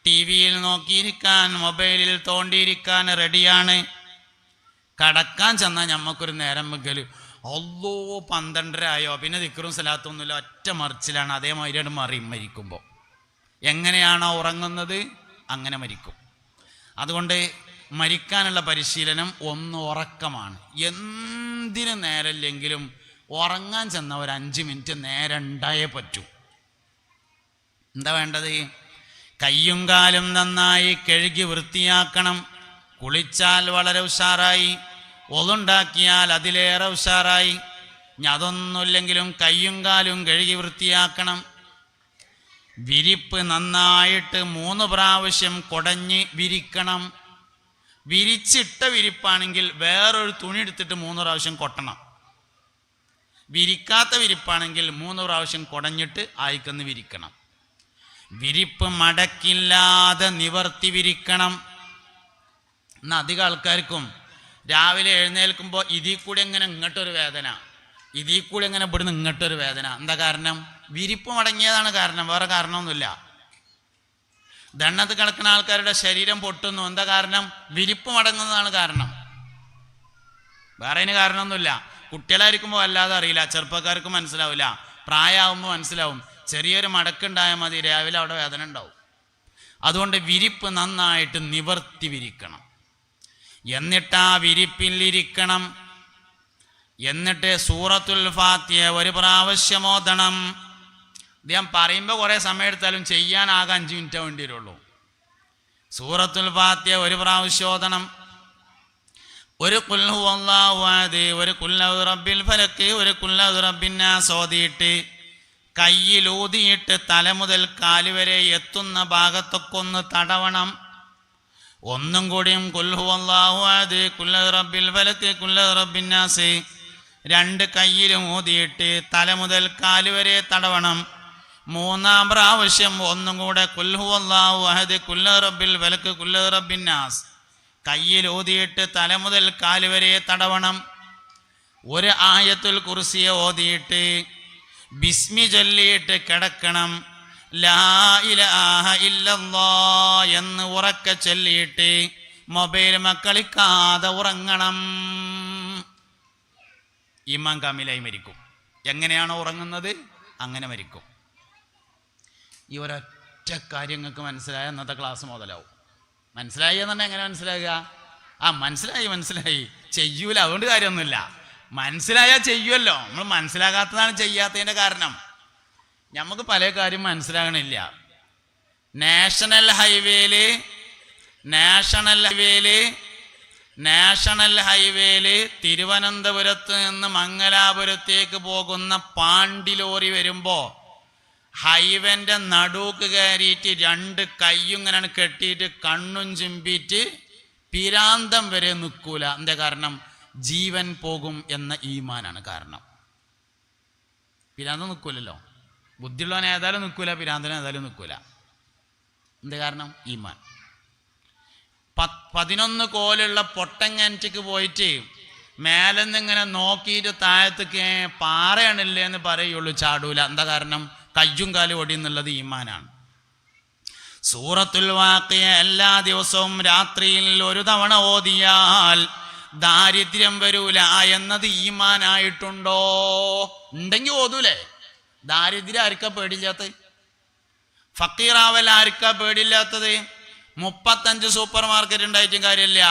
TV-യിൽ നോക്കിയിരിക്കാൻ, മൊബൈലിൽ തോണ്ടിയിരിക്കാൻ റെഡിയാണ്. കടക്കാൻ ചെന്നാൽ ഞമ്മക്കൊരു നേരം വെക്കൽ, അല്ലോ 12:30 ആയോ, പിന്നെ ദിക്റും സലാത്തൊന്നുമില്ല, ഒറ്റ മറിച്ചിലാണ്. അതേമാതിരിയാണ് മരിക്കുമ്പോൾ. എങ്ങനെയാണോ ഉറങ്ങുന്നത് അങ്ങനെ മരിക്കും. അതുകൊണ്ട് മരിക്കാനുള്ള പരിശീലനം ഒന്ന് ഉറക്കമാണ്. എന്തിനു നേരമില്ലെങ്കിലും ഉറങ്ങാൻ ചെന്ന ഒരു 5 മിനിറ്റ് നേരം ഉണ്ടായേ പറ്റൂ. എന്താ വേണ്ടത്? കയ്യും കാലും നന്നായി കഴുകി വൃത്തിയാക്കണം. കുളിച്ചാൽ വളരെ ഉഷാറായി, ഒളുണ്ടാക്കിയാൽ അതിലേറെ ഉഷാറായി. ഇനി അതൊന്നുമില്ലെങ്കിലും കയ്യും കാലും കഴുകി വൃത്തിയാക്കണം. വിരിപ്പ് നന്നായിട്ട് 3 പ്രാവശ്യം കുടഞ്ഞ് വിരിക്കണം. വിരിച്ചിട്ട വിരിപ്പാണെങ്കിൽ വേറൊരു തുണി എടുത്തിട്ട് 3 പ്രാവശ്യം കൊട്ടണം. വിരിക്കാത്ത വിരിപ്പാണെങ്കിൽ 3 പ്രാവശ്യം കുടഞ്ഞിട്ട് ആയിക്കൊന്ന് വിരിക്കണം. വിരിപ്പ് മടക്കില്ലാതെ നിവർത്തി വിരിക്കണം. എന്നാൽ അധികം ആൾക്കാർക്കും രാവിലെ എഴുന്നേൽക്കുമ്പോൾ ഇതിൽ കൂടി എങ്ങനെ ഇങ്ങോട്ടൊരു വേദന, ഇതിൽ കൂടി എങ്ങനെ ഇവിടുന്ന് ഇങ്ങോട്ടൊരു വേദന. എന്താ കാരണം? വിരിപ്പ് മടങ്ങിയതാണ് കാരണം, വേറെ കാരണമൊന്നുമില്ല. ദണ്ണത്ത് കിടക്കുന്ന ആൾക്കാരുടെ ശരീരം പൊട്ടുന്നു. എന്താ കാരണം? വിരിപ്പ് മടങ്ങുന്നതാണ് കാരണം, വേറെ അതിന് കാരണമൊന്നുമില്ല. കുട്ടികളായിരിക്കുമ്പോൾ വല്ലാതെ അറിയില്ല, ചെറുപ്പക്കാർക്ക് മനസ്സിലാവില്ല, പ്രായമാകുമ്പോൾ മനസ്സിലാവും. ചെറിയൊരു മടക്കുണ്ടായാൽ മതി, രാവിലെ അവിടെ വേദന ഉണ്ടാവും. അതുകൊണ്ട് വിരിപ്പ് നന്നായിട്ട് നിവർത്തി വിരിക്കണം. എന്നിട്ട് ആ വിരിപ്പിലിരിക്കണം. എന്നിട്ട് സൂറത്തുൽ ഫാത്തിഹ 1 പ്രാവശ്യം ഓതണം. ഞാൻ പറയുമ്പോൾ കുറേ സമയം എടുത്താലും ചെയ്യാനാകെ 5 മിനിറ്റ് വേണ്ടി വരുള്ളൂ. സൂറത്തുൽ ഫാത്തിഹ 1 പ്രാവശ്യം ഓതണം. ഒരു ഖുൽ ഹുവല്ലാഹു അഹദ്, ഒരു ഖുൽ അഊദു റബ്ബിൽ ഫലഖ്, ഒരു ഖുൽ അഊദു റബ്ബിൻ നാസ് ഓതിയിട്ട് കയ്യിലൂതിയിട്ട് തല മുതൽ കാല് വരെ എത്തുന്ന ഭാഗത്തൊക്കെ ഒന്ന് തടവണം. ഒന്നും കൂടിയും ഖുൽ ഹുവല്ലാഹു അഹദ്, ഖുൽ അഊദു റബ്ബിൽ ഫലഖ്, ഖുൽ അഊദു റബ്ബിൻ നാസ് 2 കയ്യിലും ഊതിയിട്ട് തല മുതൽ കാല് വരെ തടവണം. 3-ാം പ്രാവശ്യം ഒന്നും കൂടെ ഖുൽ ഹുവല്ലാഹു അഹദ്, ഖുൽ അഊദു റബ്ബിൽ ഫലഖ്, ഖുൽ അഊദു റബ്ബിൻ നാസ് കയ്യിൽ ഊതിയിട്ട് തല മുതൽ കാല് വരെ തടവണം. 1 ആയത്തുൽ കുർസി ഓതിയിട്ട് ബിസ്മി ചൊല്ലിയിട്ട് കിടക്കണം. ലാ ഇലാഹ ഇല്ലല്ലാഹ് എന്ന് ഉറക്കെ ചൊല്ലിയിട്ട് മൊബൈൽ കളിക്കാതെ ഉറങ്ങണം. ഈമാൻ കാമിലായി മരിക്കും. എങ്ങനെയാണോ ഉറങ്ങുന്നത് അങ്ങനെ മരിക്കും. ഈ ഒരൊറ്റ കാര്യങ്ങൾക്ക് മനസ്സിലായ ഇന്നത്തെ ക്ലാസ് മുതലാവും. മനസ്സിലായി എന്ന് പറഞ്ഞാൽ എങ്ങനെ മനസ്സിലാകുക? മനസ്സിലായി ചെയ്യൂല, അതുകൊണ്ട് കാര്യമൊന്നുമില്ല. മനസ്സിലായാൽ ചെയ്യുമല്ലോ. നമ്മൾ മനസ്സിലാകാത്തതാണ് ചെയ്യാത്തതിൻ്റെ കാരണം. നമുക്ക് പല കാര്യം മനസ്സിലാകണില്ല. നാഷണൽ ഹൈവേയിൽ നാഷണൽ ഹൈവേയിൽ തിരുവനന്തപുരത്ത് നിന്ന് മംഗലാപുരത്തേക്ക് പോകുന്ന പാണ്ടി ലോറി വരുമ്പോൾ ഹൈവേൻ്റെ നടുക്ക് കയറിയിട്ട് രണ്ട് കയ്യും ഇങ്ങനെ കെട്ടിയിട്ട് കണ്ണും ചിമ്പിയിട്ട് പിരാന്തം വരെ നിൽക്കൂല. എന്താ കാരണം? ജീവൻ പോകും എന്ന ഈമാനാണ് കാരണം. പിരാന്തം നിൽക്കൂലല്ലോ. ബുദ്ധിയുള്ളവൻ ഏതായാലും നിൽക്കൂല, പിരാന്തൻ ഏതായാലും നിൽക്കൂല. എന്താ കാരണം? ഈമാൻ. 11 കോലുള്ള പൊട്ടങ്ങനറ്റിക്ക് പോയിട്ട് മേലെന്നിങ്ങനെ നോക്കിയിട്ട് താഴത്തേക്ക് പാറയാണില്ലേ എന്ന് പറയുള്ളൂ, ചാടൂല. എന്താ കാരണം? കയ്യും കാലും ഓടി എന്നുള്ളത് ഈമാനാണ്. സൂറത്തുൽ വാഖിയ എല്ലാ ദിവസവും രാത്രിയിൽ ഒരു തവണ ഓതിയാൽ ദാരിദ്ര്യം വരൂല എന്നത് ഈമാനായിട്ടുണ്ടോ? ഉണ്ടെങ്കിൽ ഓതൂലേ? ദാരിദ്ര്യം ആർക്കാ പേടില്ലാത്തത്? ഫക്കീറാവൽ ആർക്കാ പേടില്ലാത്തത്? 35 സൂപ്പർ മാർക്കറ്റ് ഉണ്ടായിട്ടും കാര്യമില്ല,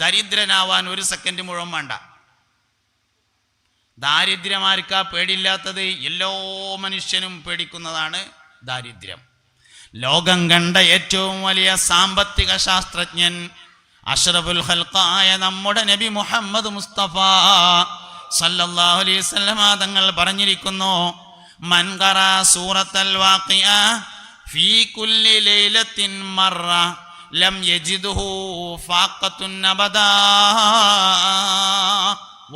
ദരിദ്രനാവാൻ 1 സെക്കൻഡ് മുഴുവൻ വേണ്ട. ദാരിദ്ര്യമാർക്കാ പേടില്ലാത്തത്? എല്ലാ മനുഷ്യനും പേടിക്കുന്നതാണ് ദാരിദ്ര്യം. ലോകം കണ്ട ഏറ്റവും വലിയ സാമ്പത്തിക ശാസ്ത്രജ്ഞൻ അഷ്റഫുൽ ഖൽഖായ നമ്മുടെ നബി മുഹമ്മദ് മുസ്തഫ സല്ലല്ലാഹു അലൈഹി വസല്ലം തങ്ങൾ പറഞ്ഞിരിക്കുന്നു, മൻ ഖറാ സൂറത്തുൽ വാഖിയ ഫീ കുല്ലി ലൈലത്തിൻ മറ ലം യജിദുഹു ഫാഖത്തുൻ അബദാ.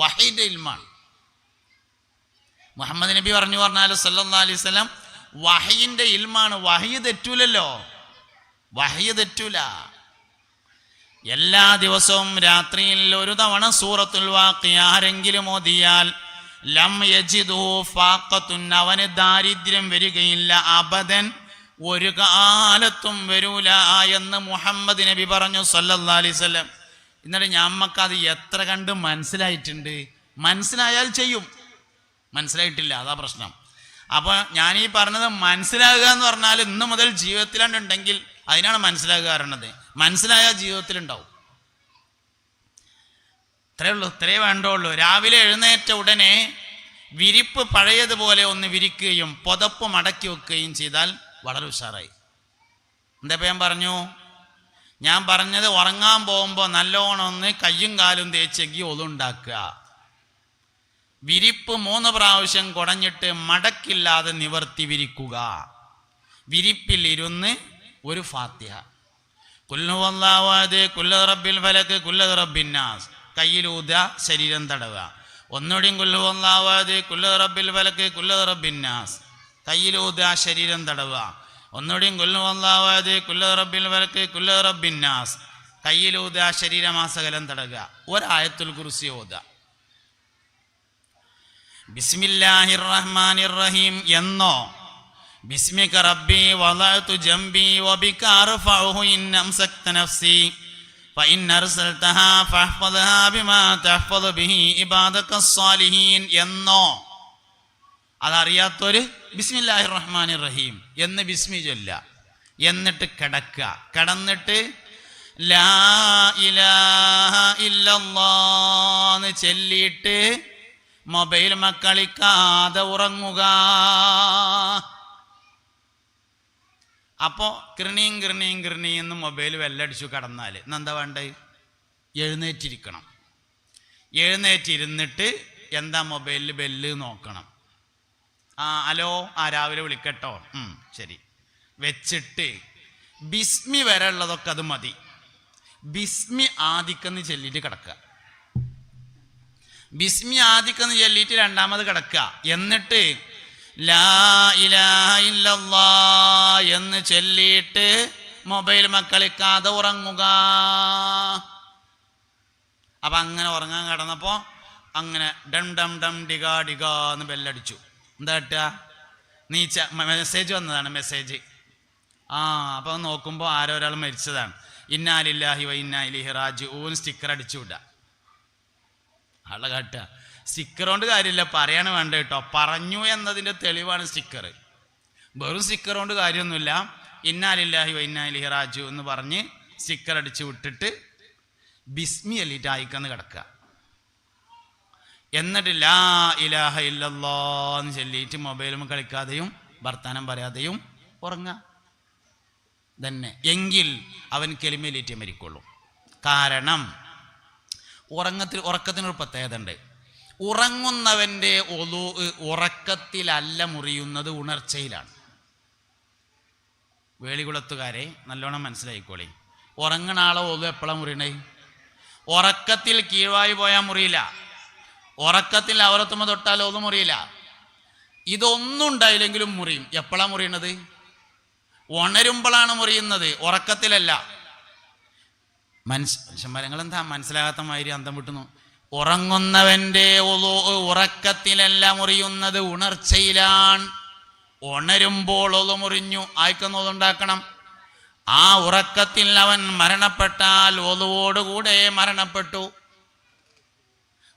വഹീദ് ഇൽമാണ്. മുഹമ്മദ് നബി പറഞ്ഞാൽ സല്ലല്ലാഹു അലൈഹി വസല്ലം വഹയിന്റെ ഇൽമാണ്. വഹയ് തെറ്റൂലല്ലോ, വഹയ് തെറ്റൂല. എല്ലാ ദിവസവും രാത്രിയിൽ ഒരു തവണ സൂറത്തുൽ വാഖിയ ആരെങ്കിലും ഓതിയാൽ ലം യജിദു ഫാഖത്തുൻ, അവന് ദാരിദ്ര്യം വരികയില്ല, അബദൻ, ഒരു കാലത്തും വരൂല എന്ന് മുഹമ്മദ് നബി പറഞ്ഞു സല്ലല്ലാഹു അലൈഹി വസല്ലം. എന്നിട്ട് ഞമ്മക്കത് എത്ര കണ്ട് മനസ്സിലായിട്ടുണ്ട്? മനസ്സിലായാൽ ചെയ്യും, മനസ്സിലായിട്ടില്ല, അതാ പ്രശ്നം. അപ്പോൾ ഞാനീ പറഞ്ഞത് മനസ്സിലാകുക എന്ന് പറഞ്ഞാൽ ഇന്ന് മുതൽ ജീവിതത്തിലുണ്ടെങ്കിൽ അതിനാണ് മനസ്സിലാകുക പറയണത്. മനസ്സിലായാൽ ജീവിതത്തിലുണ്ടാവും. ഇത്രയേ ഉള്ളൂ, ഇത്രയേ വേണ്ടുള്ളൂ. രാവിലെ എഴുന്നേറ്റ ഉടനെ വിരിപ്പ് പഴയതുപോലെ ഒന്ന് വിരിക്കുകയും പുതപ്പ് മടക്കി വെക്കുകയും ചെയ്താൽ വളരെ ഉഷാറായി. എന്താ ഞാൻ പറഞ്ഞത് ഉറങ്ങാൻ പോകുമ്പോൾ നല്ലോണം ഒന്ന് കയ്യും കാലും തേച്ചെങ്കിൽ ഒതുണ്ടാക്കുക. വിരിപ്പ് 3 പ്രാവശ്യം കുടഞ്ഞിട്ട് മടക്കില്ലാതെ നിവർത്തി വിരിക്കുക. വിരിപ്പിൽ ഇരുന്ന് ഒരു ഫാത്തിഹ, കുല്ലു വല്ലാഹു അഹദ്, കുല്ലു റബ്ബിൽ ഫലക്, കുല്ലു റബ്ബിന്നാസ്, കയ്യിലൂത, ശരീരം തടവുക. ഒന്നുകൂടിയും കുല്ലു വല്ലാഹു അഹദ്, കുല്ലു റബ്ബിൽ ഫലക്, കുല്ലു റബ്ബിന്നാസ്, കയ്യിലൂത, ശരീരം തടവുക. ഒന്നുകൂടിയും കുല്ലു വല്ലാഹു അഹദ്, കുല്ലു റബ്ബിൽ ഫലക്, കുല്ലു റബ്ബിന്നാസ്, കയ്യിലൂത, ശരീരമാസകലം തടവുക. ഒരായത്തുൽ കുർസി ഓതുക. ബിസ്മില്ലാഹിർ റഹ്മാനിർ റഹീം എന്നോ ബിസ്മിക റബ്ബി വളഅതു ജംബി വബിക അർഫഉഹു ഇൻ അംസക്ത നഫ്സി ഫഇൻ അർസൽതഹാ ഫഹ്ഫദ്ഹാ ബിമാ തഹ്ഫദു ബിഹി ഇബാദകസ് സാലിഹീൻ എന്നോ. അതറിയാത്തൊരു ബിസ്മില്ലാഹിർ റഹ്മാനിർ റഹീം എന്ന് ബിസ്മി ചൊല്ല. എന്നിട്ട് കിടന്നിട്ട് ലാ ഇലാഹ ഇല്ലല്ലാഹ് എന്ന് ചൊല്ലിയിട്ട് മൊബൈൽ കളിക്കാതെ ഉറങ്ങുക. അപ്പോൾ കിർണീം എന്ന് മൊബൈൽ വെല്ലടിച്ചു കിടന്നാൽ എന്താ വേണ്ടത്? എഴുന്നേറ്റിരിക്കണം. എഴുന്നേറ്റിരുന്നിട്ട് എന്താ മൊബൈലിൽ ബെല്ല് നോക്കണം. ഹലോ, രാവിലെ വിളിക്കട്ടോ, ശരി വെച്ചിട്ട് ബിസ്മി വരെ ഉള്ളതൊക്കെ അത് മതി. ബിസ്മി ആദിക്കെന്ന് ചൊല്ലിയിട്ട് കിടക്കുക. ബിസ്മി ആദിക്കെന്ന് ചൊല്ലിയിട്ട് രണ്ടാമത് കിടക്കുക. എന്നിട്ട് ലാ ഇലാഹ ഇല്ലല്ലാഹ് എന്ന് ചൊല്ലിയിട്ട് മൊബൈൽ കളിക്കാതെ ഉറങ്ങുക. അപ്പൊ അങ്ങനെ ഉറങ്ങാൻ കിടന്നപ്പോ അങ്ങനെ ഡം ഡം ഡം ഡിഗാ ഡിഗാ എന്ന് ബെല്ലടിച്ചു. എന്താ കിട്ടുക? നീച്ച മെസ്സേജ് വന്നതാണ്, മെസ്സേജ്. അപ്പൊ നോക്കുമ്പോൾ ആരോ ഒരാൾ മരിച്ചതാണ്. ഇന്നാ ലില്ലാഹി വ ഇന്നാ ഇലൈഹി റാജിഊൻ സ്റ്റിക്കർ അടിച്ചു വിടുക. ആളെ കാട്ടുക. സ്റ്റിക്കർ കൊണ്ട് കാര്യമില്ല, പറയാണ് വേണ്ട കേട്ടോ. പറഞ്ഞു എന്നതിൻ്റെ തെളിവാണ് സ്റ്റിക്കർ. വെറും സ്റ്റിക്കർ കൊണ്ട് കാര്യമൊന്നുമില്ല. ഇന്നാ ലില്ലാഹി വ ഇന്നാ ഇലൈഹി റാജിഊൻ എന്ന് പറഞ്ഞ് സ്റ്റിക്കർ അടിച്ചു വിട്ടിട്ട് ബിസ്മി അല്ലിട്ട് ആയിക്കന്ന് കിടക്കുക. എന്നിട്ട് ലാ ഇലാഹ ഇല്ലല്ലാഹ് എന്ന് ചൊല്ലിയിട്ട് മൊബൈലും കളിക്കാതെയും വർത്താനം പറയാതെയും ഉറങ്ങുക തന്നെ. എങ്കിൽ അവൻ കെലിമയിലേറ്റ് മരിക്കുള്ളൂ. കാരണം ഉറക്കത്തിനൊരു പ്രത്യേകത ഉണ്ട്. ഉറങ്ങുന്നവൻ്റെ ഒളു ഉറക്കത്തിലല്ല മുറിയുന്നത്, ഉണർച്ചയിലാണ്. വേളികുളത്തുകാരെ നല്ലോണം മനസ്സിലായിക്കോളി. ഉറങ്ങണ ആളെ ഒളു എപ്പോഴാണ് മുറിയണേ? ഉറക്കത്തിൽ കീഴ്വായി പോയാൽ മുറിയില്ല, ഉറക്കത്തിൽ അവരത്തുമ്പോൾ തൊട്ടാൽ ഒളു മുറിയില്ല. ഇതൊന്നും ഉണ്ടായില്ലെങ്കിലും മുറിയും. എപ്പോഴാണ് മുറിയണത്? ഉണരുമ്പോഴാണ് മുറിയുന്നത്, ഉറക്കത്തിലല്ല. മരങ്ങളെന്താ മനസ്സിലാകാത്ത മാതിരി അന്തം വിട്ടുന്നു. ഉറങ്ങുന്നവൻ്റെ ഉറക്കത്തിലല്ല മുറിയുന്നത്, ഉണർച്ചയിലാണ്. ഉണരുമ്പോൾ ഒളു മുറിഞ്ഞു, ആയിക്കൊന്നുണ്ടാക്കണം. ആ ഉറക്കത്തിൽ അവൻ മരണപ്പെട്ടാൽ ഒളുവോടുകൂടെ മരണപ്പെട്ടു.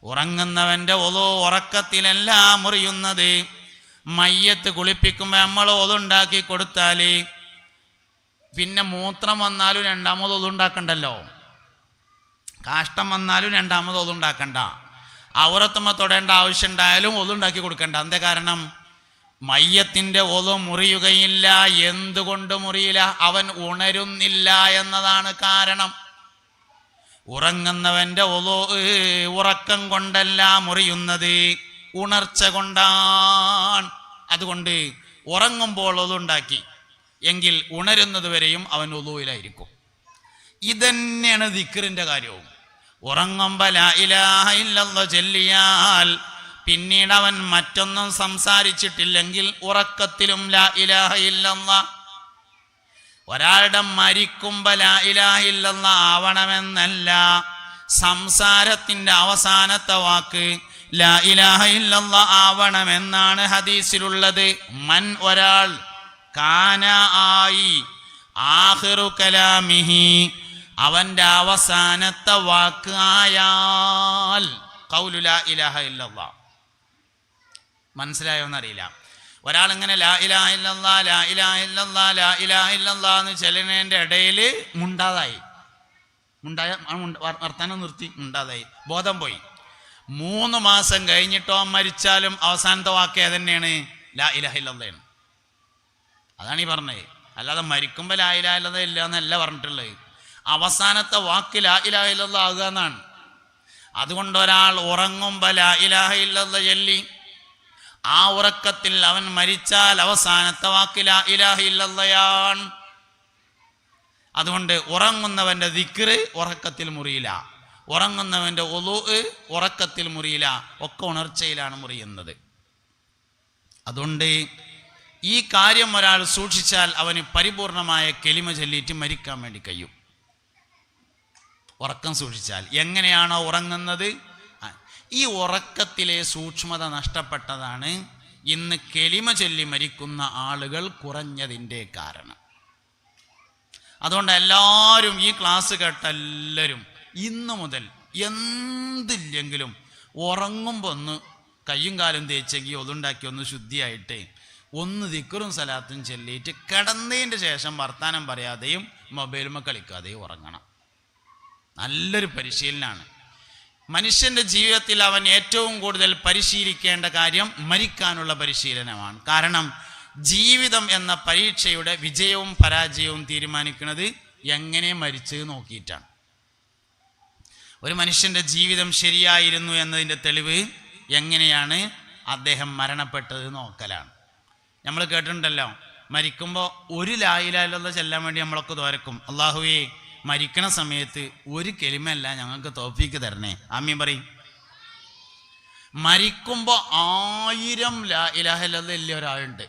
ഉറങ്ങുന്നവൻ്റെ ഒളു ഉറക്കത്തിലല്ല മുറിയുന്നത്. മയ്യത്ത് കുളിപ്പിക്കുമ്പോൾ നമ്മൾ ഒളുണ്ടാക്കി കൊടുത്താൽ പിന്നെ മൂത്രം വന്നാലും രണ്ടാമത് ഒളുണ്ടാക്കണ്ടല്ലോ, കാഷ്ടം വന്നാലും രണ്ടാമത് ഒളുണ്ടാക്കണ്ട, ഔറത്തുമ്മ തൊടേണ്ട ആവശ്യം ഉണ്ടായാലും ഒളുണ്ടാക്കി കൊടുക്കണ്ട. എന്താ കാരണം? മയ്യത്തിൻ്റെ ഒളു മുറിയുകയില്ല. എന്തുകൊണ്ട് മുറിയില്ല? അവൻ ഉണരുന്നില്ല എന്നതാണ് കാരണം. ഉറങ്ങുന്നവൻ്റെ ഒളു ഉറക്കം കൊണ്ടല്ല മുറിയുന്നത്, ഉണർച്ച കൊണ്ടാണ്. അതുകൊണ്ട് ഉറങ്ങുമ്പോൾ ഒളുണ്ടാക്കി എങ്കിൽ ഉണരുന്നത് വരെയും അവൻ ഒളുവിലായിരിക്കും. ഇതന്നെയാണ് ദിക്റിൻ്റെ കാര്യവും. ഉറങ്ങുമ്പോൾ ലാ ഇലാഹ ഇല്ലല്ലാഹ് ചൊല്ലിയാൽ പിന്നീട് അവൻ മറ്റൊന്നും സംസാരിച്ചിട്ടില്ലെങ്കിൽ ഉറക്കത്തിലും ലാ ഇലാഹ ഇല്ലല്ലാഹ്. ഒരാളുടെ മരിക്കുമ്പോൾ ലാ ഇലാഹ ഇല്ലല്ലാഹ് ആവണമെന്നല്ല, സംസാരത്തിൻ്റെ അവസാനത്തെ വാക്ക് ലാ ഇലാഹ ഇല്ലല്ലാഹ് ആവണമെന്നാണ് ഹദീസിലുള്ളത്. മൻ ഒരാൾ കാന ആയി ആഖിറു കലാമിഹി അവൻ്റെ അവസാനത്തെ വാക്ക് ആയാൽ ഖൗലു ലാ ഇലാഹ ഇല്ലല്ലാഹ്. മനസ്സിലായോന്നറിയില്ല. ഒരാളിങ്ങനെ ലാ ഇലാഹ ഇല്ലല്ലാഹ് ലാ ഇലാഹ ഇല്ലല്ലാഹ് ലാ ഇലാഹ ഇല്ലല്ലാഹ് എന്ന് ചെല്ലുന്നതിൻ്റെ ഇടയിൽ മുണ്ടാതായി, വർത്താനം നിർത്തി, മുണ്ടാതായി, ബോധം പോയി. 3 മാസം കഴിഞ്ഞിട്ടോ മരിച്ചാലും അവസാനത്തെ വാക്ക് ഏതന്നെയാണ്? ലാ ഇലാഹ ഇല്ലല്ലാഹ്. അതാണ് ഈ പറഞ്ഞത്. അല്ലാതെ മരിക്കുമ്പോൾ ലാ ഇലാഹ ഇല്ലല്ലാഹ് ഇല്ല എന്നല്ല പറഞ്ഞിട്ടുള്ളത്. അവസാനത്തെ വാക്ക് ലാ ഇലാഹ ഇല്ലല്ലാഹ് ആകുക എന്നാണ്. അതുകൊണ്ട് ഒരാൾ ഉറങ്ങുമ്പോൾ ലാ ഇലാഹ ഇല്ലല്ലാഹ് ചൊല്ലി ആ ഉറക്കത്തിൽ അവൻ മരിച്ചാൽ അവസാനത്തെ വാക്ക് ലാ ഇലാഹ ഇല്ലല്ലാഹ്. അതുകൊണ്ട് ഉറങ്ങുന്നവൻ്റെ ദിക്റ് ഉറക്കത്തിൽ മുറിയില്ല, ഉറങ്ങുന്നവൻ്റെ ഒളു ഉറക്കത്തിൽ മുറിയില്ല, ഒക്കെ ഉണർച്ചയിലാണ് മുറിയുന്നത്. അതുകൊണ്ട് ഈ കാര്യം ഒരാൾ സൂക്ഷിച്ചാൽ അവന് പരിപൂർണമായ കെലിമ ചൊല്ലിയിട്ട് മരിക്കാൻ വേണ്ടി കഴിയും. ഉറക്കം സൂക്ഷിച്ചാൽ. എങ്ങനെയാണോ ഉറങ്ങുന്നത്, ഈ ഉറക്കത്തിലെ സൂക്ഷ്മത നഷ്ടപ്പെട്ടതാണ് ഇന്ന് കെലിമ ചൊല്ലി മരിക്കുന്ന ആളുകൾ കുറഞ്ഞതിൻ്റെ കാരണം. അതുകൊണ്ട് എല്ലാവരും ഈ ക്ലാസ് കേട്ട എല്ലാവരും ഇന്നു മുതൽ എന്തില്ലെങ്കിലും ഉറങ്ങുമ്പോൾ ഒന്ന് കയ്യും കാലും തേച്ചെങ്കിൽ ഒതുണ്ടാക്കി ഒന്ന് ശുദ്ധിയായിട്ട് ഒന്ന് ദിക്റും സലാത്തും ചൊല്ലിയിട്ട് കിടന്നതിൻ്റെ ശേഷം വർത്താനം പറയാതെയും മൊബൈലുമ കളിക്കാതെയും ഉറങ്ങണം. നല്ലൊരു പരിശീലനമാണ്. മനുഷ്യൻ്റെ ജീവിതത്തിൽ അവൻ ഏറ്റവും കൂടുതൽ പരിശീലിക്കേണ്ട കാര്യം മരിക്കാനുള്ള പരിശീലനമാണ്. കാരണം ജീവിതം എന്ന പരീക്ഷയുടെ വിജയവും പരാജയവും തീരുമാനിക്കുന്നത് എങ്ങനെ മരിച്ച് നോക്കിയിട്ടാണ്. ഒരു മനുഷ്യൻ്റെ ജീവിതം ശരിയായിരുന്നു എന്നതിൻ്റെ തെളിവ് എങ്ങനെയാണ് അദ്ദേഹം മരണപ്പെട്ടത് നോക്കലാണ്. നമ്മൾ കേട്ടിട്ടുണ്ടല്ലോ, മരിക്കുമ്പോൾ ഒരു ലാ ഇലാഹ ഇല്ലല്ലാഹ് ചൊല്ലാൻ വേണ്ടി നമ്മളൊക്കെ ദുആരക്കും, അല്ലാഹുവേ മരിക്കണ സമയത്ത് ഒരു കെലിമല്ല ഞങ്ങൾക്ക് തൗഫീക്ക് തരണേ, ആമീൻ പറയും. മരിക്കുമ്പോൾ 1000 ലാ ഇലാഹ ഇല്ലല്ലാഹ് ഇല്ല ഒരാളുണ്ട്.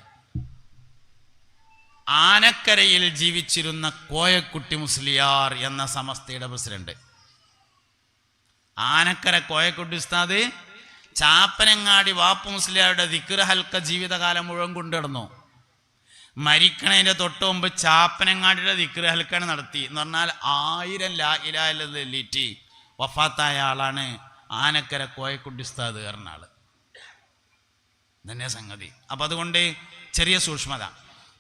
ആനക്കരയിൽ ജീവിച്ചിരുന്ന കോയക്കുട്ടി മുസ്ലിയാർ എന്ന സമസ്തയുടെ പ്രസിഡന്റ്. ആനക്കര കോയക്കുട്ടി ഉസ്താദ് ചാപ്പനങ്ങാടി വാപ്പു മുസ്ലിയാരുടെ ദിക്ർ ഹൽക്ക ജീവിതകാലം മുഴുവൻ കൊണ്ടുനടന്നു. മരിക്കണതിൻ്റെ തൊട്ട് മുമ്പ് ചാപ്പനങ്ങാടിയുടെ ദിക്ർ ഹൽക്കാണ് നടത്തി. എന്ന് പറഞ്ഞാൽ 1000 ലാ ഇലാഹ ഇല്ലല്ലാഹ് ചൊല്ലിയിട്ട് വഫാത്തായ ആളാണ് ആനക്കര കോയക്കുട്ടി ഉസ്താദ് പറഞ്ഞ ആള്. തന്നെ സംഗതി. അപ്പം അതുകൊണ്ട് ചെറിയ സൂക്ഷ്മത.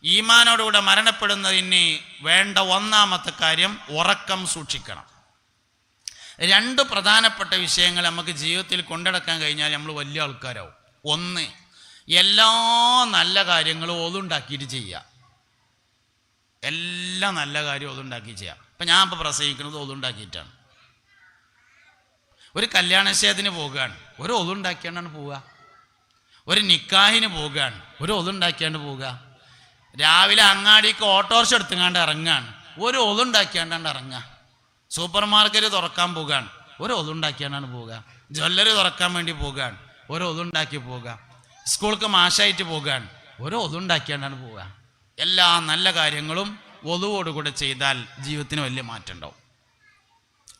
ഈമാനോടുകൂടെ മരണപ്പെടുന്നതിന് വേണ്ട ഒന്നാമത്തെ കാര്യം ഉറക്കം സൂക്ഷിക്കണം. 2 പ്രധാനപ്പെട്ട വിഷയങ്ങൾ നമുക്ക് ജീവിതത്തിൽ കൊണ്ടുനടക്കാൻ കഴിഞ്ഞാൽ നമ്മൾ വലിയ ആൾക്കാരാവും. ഒന്ന്, എല്ലാ നല്ല കാര്യങ്ങളും ഒതുണ്ടാക്കിയിട്ട് ചെയ്യുക. എല്ലാ നല്ല കാര്യവും ഒതുണ്ടാക്കി ചെയ്യുക. ഇപ്പം ഞാൻ ഇപ്പോൾ പ്രസംഗിക്കുന്നത് ഒതുണ്ടാക്കിയിട്ടാണ്. ഒരു കല്യാണനിശ്ചയത്തിന് പോകുകയാണ്, ഒരു ഒതുണ്ടാക്കിയാണ്ടാണ് പോവുക. ഒരു നിക്കാഹിന് പോകുകയാണ്, ഒരു ഒതുണ്ടാക്കിയാണ്ട് പോവുക. രാവിലെ അങ്ങാടിക്ക് ഓട്ടോറിക്ഷ എടുത്തുങ്ങാണ്ട് ഇറങ്ങാണ്, ഒരു ഒതുണ്ടാക്കിയാണ്ടാണ്ട് ഇറങ്ങുക. സൂപ്പർ മാർക്കറ്റ് തുറക്കാൻ പോകുകയാണ്, ഒരു ഒതുണ്ടാക്കിയാണ്ടാണ് പോവുക. ജ്വല്ലറി തുറക്കാൻ വേണ്ടി പോകുകയാണ്, ഒരു ഒതുണ്ടാക്കി പോവുക. സ്കൂൾക്ക് മാഷായിട്ട് പോകുകയാണ്, ഒരു ഒതുണ്ടാക്കിയാണ്ടാണ് പോവുക. എല്ലാ നല്ല കാര്യങ്ങളും ഒതുവോടുകൂടെ ചെയ്താൽ ജീവിതത്തിന് വലിയ മാറ്റം ഉണ്ടാവും.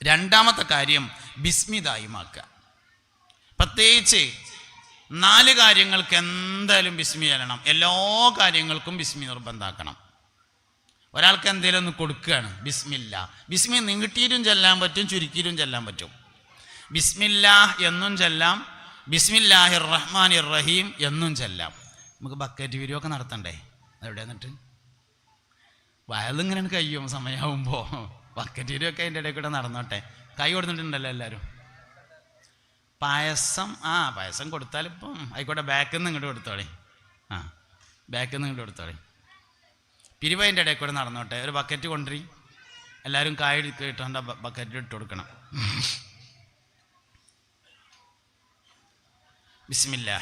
രണ്ടാമത്തെ കാര്യം ബിസ്മിദായിമാക്കുക. പ്രത്യേകിച്ച് 4 കാര്യങ്ങൾക്ക് എന്തായാലും ബിസ്മി ചെല്ലണം. എല്ലാ കാര്യങ്ങൾക്കും ബിസ്മി നിർബന്ധമാക്കണം. ഒരാൾക്ക് എന്തെങ്കിലും ഒന്ന് കൊടുക്കുകയാണ്, ബിസ്മില്ല. ബിസ്മി നീട്ടിയിട്ടും ചെല്ലാൻ പറ്റും, ചുരുക്കിയിട്ടും ചെല്ലാൻ പറ്റും. ബിസ്മില്ലാ എന്നും ചെല്ലാം, ബിസ്മില്ലാഹിർ റഹ്മാനിർ റഹീം എന്നും ചെല്ലാം. നമുക്ക് ബക്കറ്റ് വീഡിയോ നടത്തണ്ടേ? അതെവിടെ എന്നിട്ട് വയലിങ്ങനെ കഴിയും സമയമാകുമ്പോൾ. ബക്കറ്റ് വീഡിയോ അതിൻ്റെ ഇടയിൽ കൂടെ നടന്നോട്ടെ. കൈ കൊടുത്തിട്ടുണ്ടല്ലോ എല്ലാവരും. പായസം കൊടുത്താലിപ്പം ആയിക്കോട്ടെ, ബാക്കിൽ നിന്ന് ഇങ്ങോട്ട് കൊടുത്തോളി. ബാക്കിൽ നിന്ന് ഇങ്ങോട്ട് കൊടുത്തോളി. പിരിവതിൻ്റെ ഇടയിൽ കൂടെ നടന്നോട്ടെ. ഒരു ബക്കറ്റ് കൊണ്ടുവരി, എല്ലാവരും കായ ഇട്ടുകൊണ്ട് ബക്കറ്റിൽ ഇട്ട് കൊടുക്കണം. ബിസ്മില്ലാ.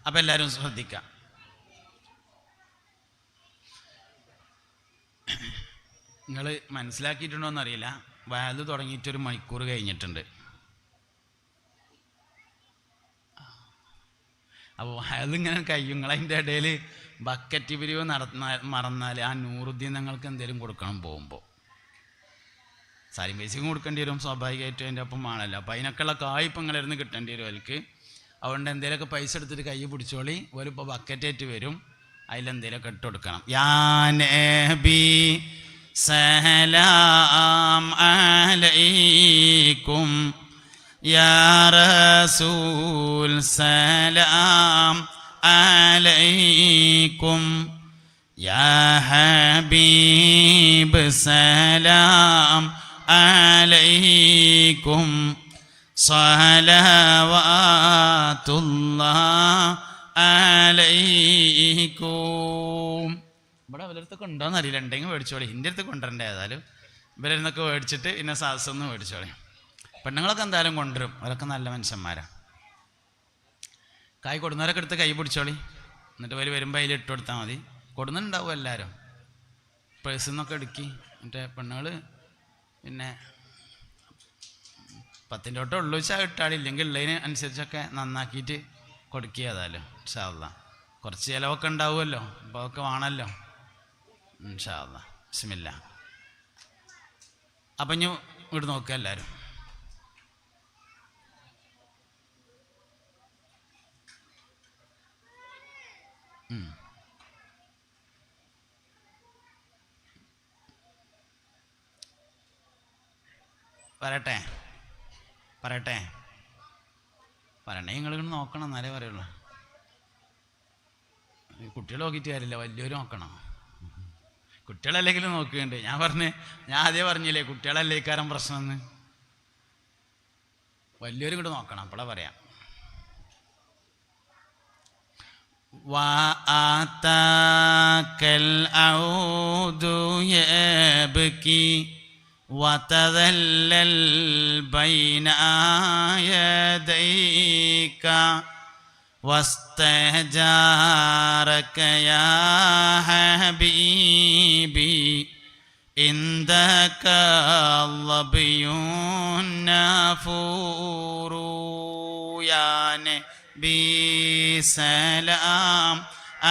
അപ്പം എല്ലാവരും ശ്രദ്ധിക്കാം. നിങ്ങൾ മനസ്സിലാക്കിയിട്ടുണ്ടോ എന്നറിയില്ല, വയല് തുടങ്ങിയിട്ടൊരു മണിക്കൂർ കഴിഞ്ഞിട്ടുണ്ട്. അപ്പോൾ വയലിങ്ങനെ കഴിയും. നിങ്ങളതിൻ്റെ ഇടയിൽ ബക്കറ്റ് പിരിവ് മറന്നാൽ ആ നൂറുദ്ദീൻ നിങ്ങൾക്ക് എന്തെങ്കിലും കൊടുക്കണം പോകുമ്പോൾ. സാരി പൈസയും കൊടുക്കേണ്ടി വരും സ്വാഭാവികമായിട്ടും, അതിൻ്റെ ഒപ്പം ആണല്ലോ. അപ്പോൾ അതിനൊക്കെയുള്ള കായ്പ നിങ്ങളിരുന്ന് കിട്ടേണ്ടി വരും അവർക്ക്. അതുകൊണ്ട് എന്തെങ്കിലുമൊക്കെ പൈസ എടുത്തിട്ട് കൈ പിടിച്ചോളി. ഓലിപ്പോൾ ബക്കറ്റായിട്ട് വരും, അതിലെന്തെങ്കിലുമൊക്കെ ഇട്ട് കൊടുക്കണം. യാ നബി സലാം അലൈക്കും, യാ റസൂൽ സലാം അലൈക്കും, യാ ഹബീബ് സലാം അലൈക്കും, സ്വലവാതുല്ലാഹ് അലൈക്കും. ഇവിടെ ഇവരടുത്തൊക്കെ ഉണ്ടോയെന്ന് അറിയില്ല, ഉണ്ടെങ്കിൽ മേടിച്ചോളി. എൻ്റെ അടുത്ത് കൊണ്ടുവരണ്ടേ, ഏതായാലും ഇവരടുത്തൊക്കെ മേടിച്ചിട്ട് ഇന്ന സാസൊന്നും മേടിച്ചോളി. പെണ്ണുങ്ങളൊക്കെ എന്തായാലും കൊണ്ടുവരും, അവരൊക്കെ നല്ല മനുഷ്യന്മാരാണ്. കായ് കൊടുന്നവരൊക്കെ എടുത്ത് കൈ പിടിച്ചോളി, എന്നിട്ട് അവർ വരുമ്പോൾ അതിൽ ഇട്ട് കൊടുത്താൽ മതി. കൊടുന്നുണ്ടാവും എല്ലാവരും. പേഴ്സിൽ നിന്നൊക്കെ എടുക്കി. മറ്റേ പെണ്ണുങ്ങൾ പിന്നെ 10 തൊട്ട് ഉള്ളു വെച്ചാൽ ഇട്ടാളില്ലെങ്കിൽ ഉള്ളതിന് അനുസരിച്ചൊക്കെ നന്നാക്കിയിട്ട് കൊടുക്കുക. ഏതായാലും ഇൻഷാ അല്ലാഹ് കുറച്ച് ചിലവൊക്കെ ഉണ്ടാവുമല്ലോ, അപ്പോൾ അതൊക്കെ വേണമല്ലോ. ഇൻഷാ അല്ലാഹ് ബിസ്മില്ലാ. അപ്പം ഇനി ഇവിടെ നോക്കുക എല്ലാവരും. പറയട്ടെ പറയണേ, നിങ്ങളിങ്ങനെ നോക്കണം, എന്നാലേ പറയുള്ളൂ. കുട്ടികൾ നോക്കിയിട്ട് കാര്യമില്ല, വലിയവർ നോക്കണം. കുട്ടികളല്ലെങ്കിലും നോക്കുന്നുണ്ട്. ഞാൻ ആദ്യം പറഞ്ഞില്ലേ കുട്ടികളല്ലേ ഇക്കാരം പ്രശ്നമെന്ന്. വലിയവരും കൂടെ നോക്കണം, അപ്പോഴാ പറയാം. വഅതാകൽ ഔദു യബ്കി വതദല്ലൽ ബൈന യദൈക واستهجارك يا حبيبي عندك الظبي النافور يا نبي سلام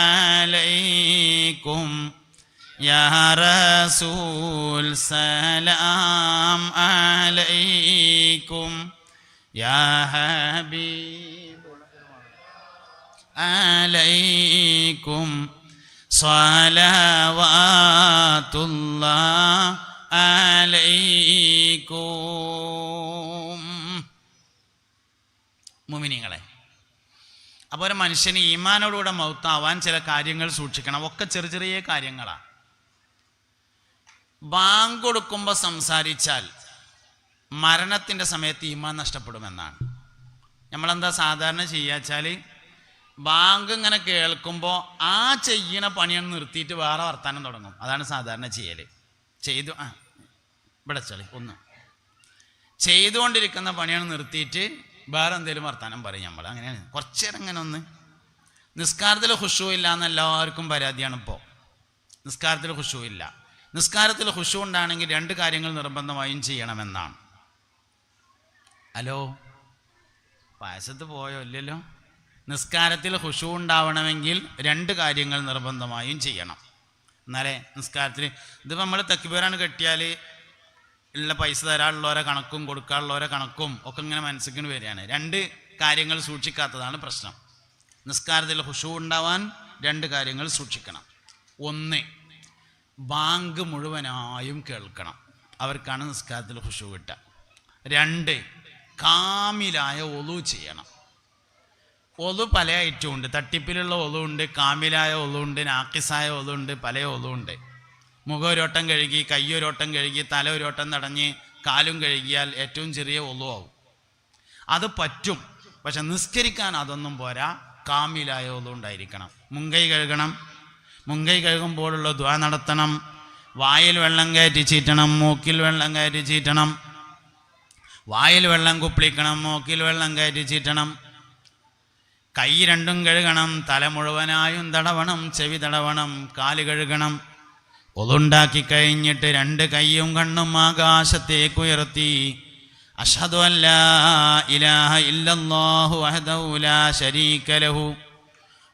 عليكم يا رسول سلام عليكم يا حبيب عليكم صلوات الله عليكم. മുഅ്മിനീങ്ങളെ, അപ്പോൾ ഒരു മനുഷ്യന് ഈമാനോടുകൂടെ മൗത്താവാൻ ചില കാര്യങ്ങൾ സൂക്ഷിക്കണം. ഒക്കെ ചെറിയ ചെറിയ കാര്യങ്ങളാണ്. ബാങ്ക് കൊടുക്കുമ്പോൾ സംസാരിച്ചാൽ മരണത്തിൻ്റെ സമയത്ത് ഈമാൻ നഷ്ടപ്പെടുമെന്നാണ്. നമ്മളെന്താ സാധാരണ ചെയ്യാച്ചാൽ ബാങ്ക് ഇങ്ങനെ കേൾക്കുമ്പോൾ ആ ചെയ്യണ പണിയാണ് നിർത്തിയിട്ട് വേറെ വർത്താനം തുടങ്ങും. അതാണ് സാധാരണ ചെയ്യൽ. ഇവിടെ ചളി ഒന്ന് ചെയ്തുകൊണ്ടിരിക്കുന്ന പണിയാണ് നിർത്തിയിട്ട് വേറെ എന്തെങ്കിലും വർത്താനം പറയും നമ്മൾ. അങ്ങനെയാണ് കുറച്ച് നേരം ഇങ്ങനെ ഒന്ന്. നിസ്കാരത്തിൽ ഖുശൂ ഇല്ല എന്ന് എല്ലാവർക്കും പരാതിയാണ് ഇപ്പോൾ. നിസ്കാരത്തിൽ ഖുശൂ ഇല്ല. നിസ്കാരത്തിൽ ഖുശൂ ഉണ്ടാണെങ്കിൽ 2 കാര്യങ്ങൾ നിർബന്ധമായും ചെയ്യണമെന്നാണ്. ഹലോ, പായസത്ത് പോയോ? ഇല്ലല്ലോ. നിസ്കാരത്തിൽ ഖുശൂ ഉണ്ടാവണമെങ്കിൽ 2 കാര്യങ്ങൾ നിർബന്ധമായും ചെയ്യണം. എന്നാലേ നിസ്കാരത്തിൽ ഇതിപ്പോൾ നമ്മൾ തക്ബീറാണ് കെട്ടിയാൽ ഉള്ള പൈസ തരാനുള്ളവരെ കണക്കും കൊടുക്കാനുള്ളവരെ കണക്കും ഒക്കെ ഇങ്ങനെ മനസ്സിന് വരികയാണ്. 2 കാര്യങ്ങൾ സൂക്ഷിക്കാത്തതാണ് പ്രശ്നം. നിസ്കാരത്തിൽ ഖുശൂ ഉണ്ടാവാൻ 2 കാര്യങ്ങൾ സൂക്ഷിക്കണം. 1, ബാങ്ക് മുഴുവനായും കേൾക്കണം. അവർക്കാണ് നിസ്കാരത്തിൽ ഖുശൂ കിട്ടുക. 2, കാമിലായ ഒളു ചെയ്യണം. ഒളു പല ഐറ്റവും ഉണ്ട്. തട്ടിപ്പിലുള്ള ഒളുണ്ട്, കാമിലായ ഒളുണ്ട്, നാക്കിസായ ഒളുണ്ട്, പല ഒളുണ്ട്. മുഖം ഒരോട്ടം കഴുകി, കൈ ഒരോട്ടം കഴുകി, തല ഒരോട്ടം തടഞ്ഞ് കാലും കഴുകിയാൽ ഏറ്റവും ചെറിയ ഒളു ആവും. അത് പറ്റും. പക്ഷെ നിസ്കരിക്കാൻ അതൊന്നും പോരാ. കാമിലായ ഒളു ഉണ്ടായിരിക്കണം. മുങ്കൈ കഴുകണം. മുങ്കൈ കഴുകുമ്പോഴുള്ള ദുആ നടത്തണം. വായിൽ വെള്ളം കയറ്റി ചീറ്റണം, മൂക്കിൽ വെള്ളം കയറ്റി ചീറ്റണം. വായിൽ വെള്ളം കുപ്പിളിക്കണം, മൂക്കിൽ വെള്ളം കയറ്റി ചീറ്റണം. കൈ 2ഉം കഴുകണം. തല മുഴുവനായും തടവണം, ചെവി തടവണം, കാല് കഴുകണം. ഒളുണ്ടാക്കി കഴിഞ്ഞിട്ട് 2 കൈയും കണ്ണും ആകാശത്തേക്ക് ഉയർത്തി അഷ്ഹദു അല്ലാ ഇലാഹ ഇല്ലല്ലാഹു വഹ്ദഹു ലാ ശരീക ലഹു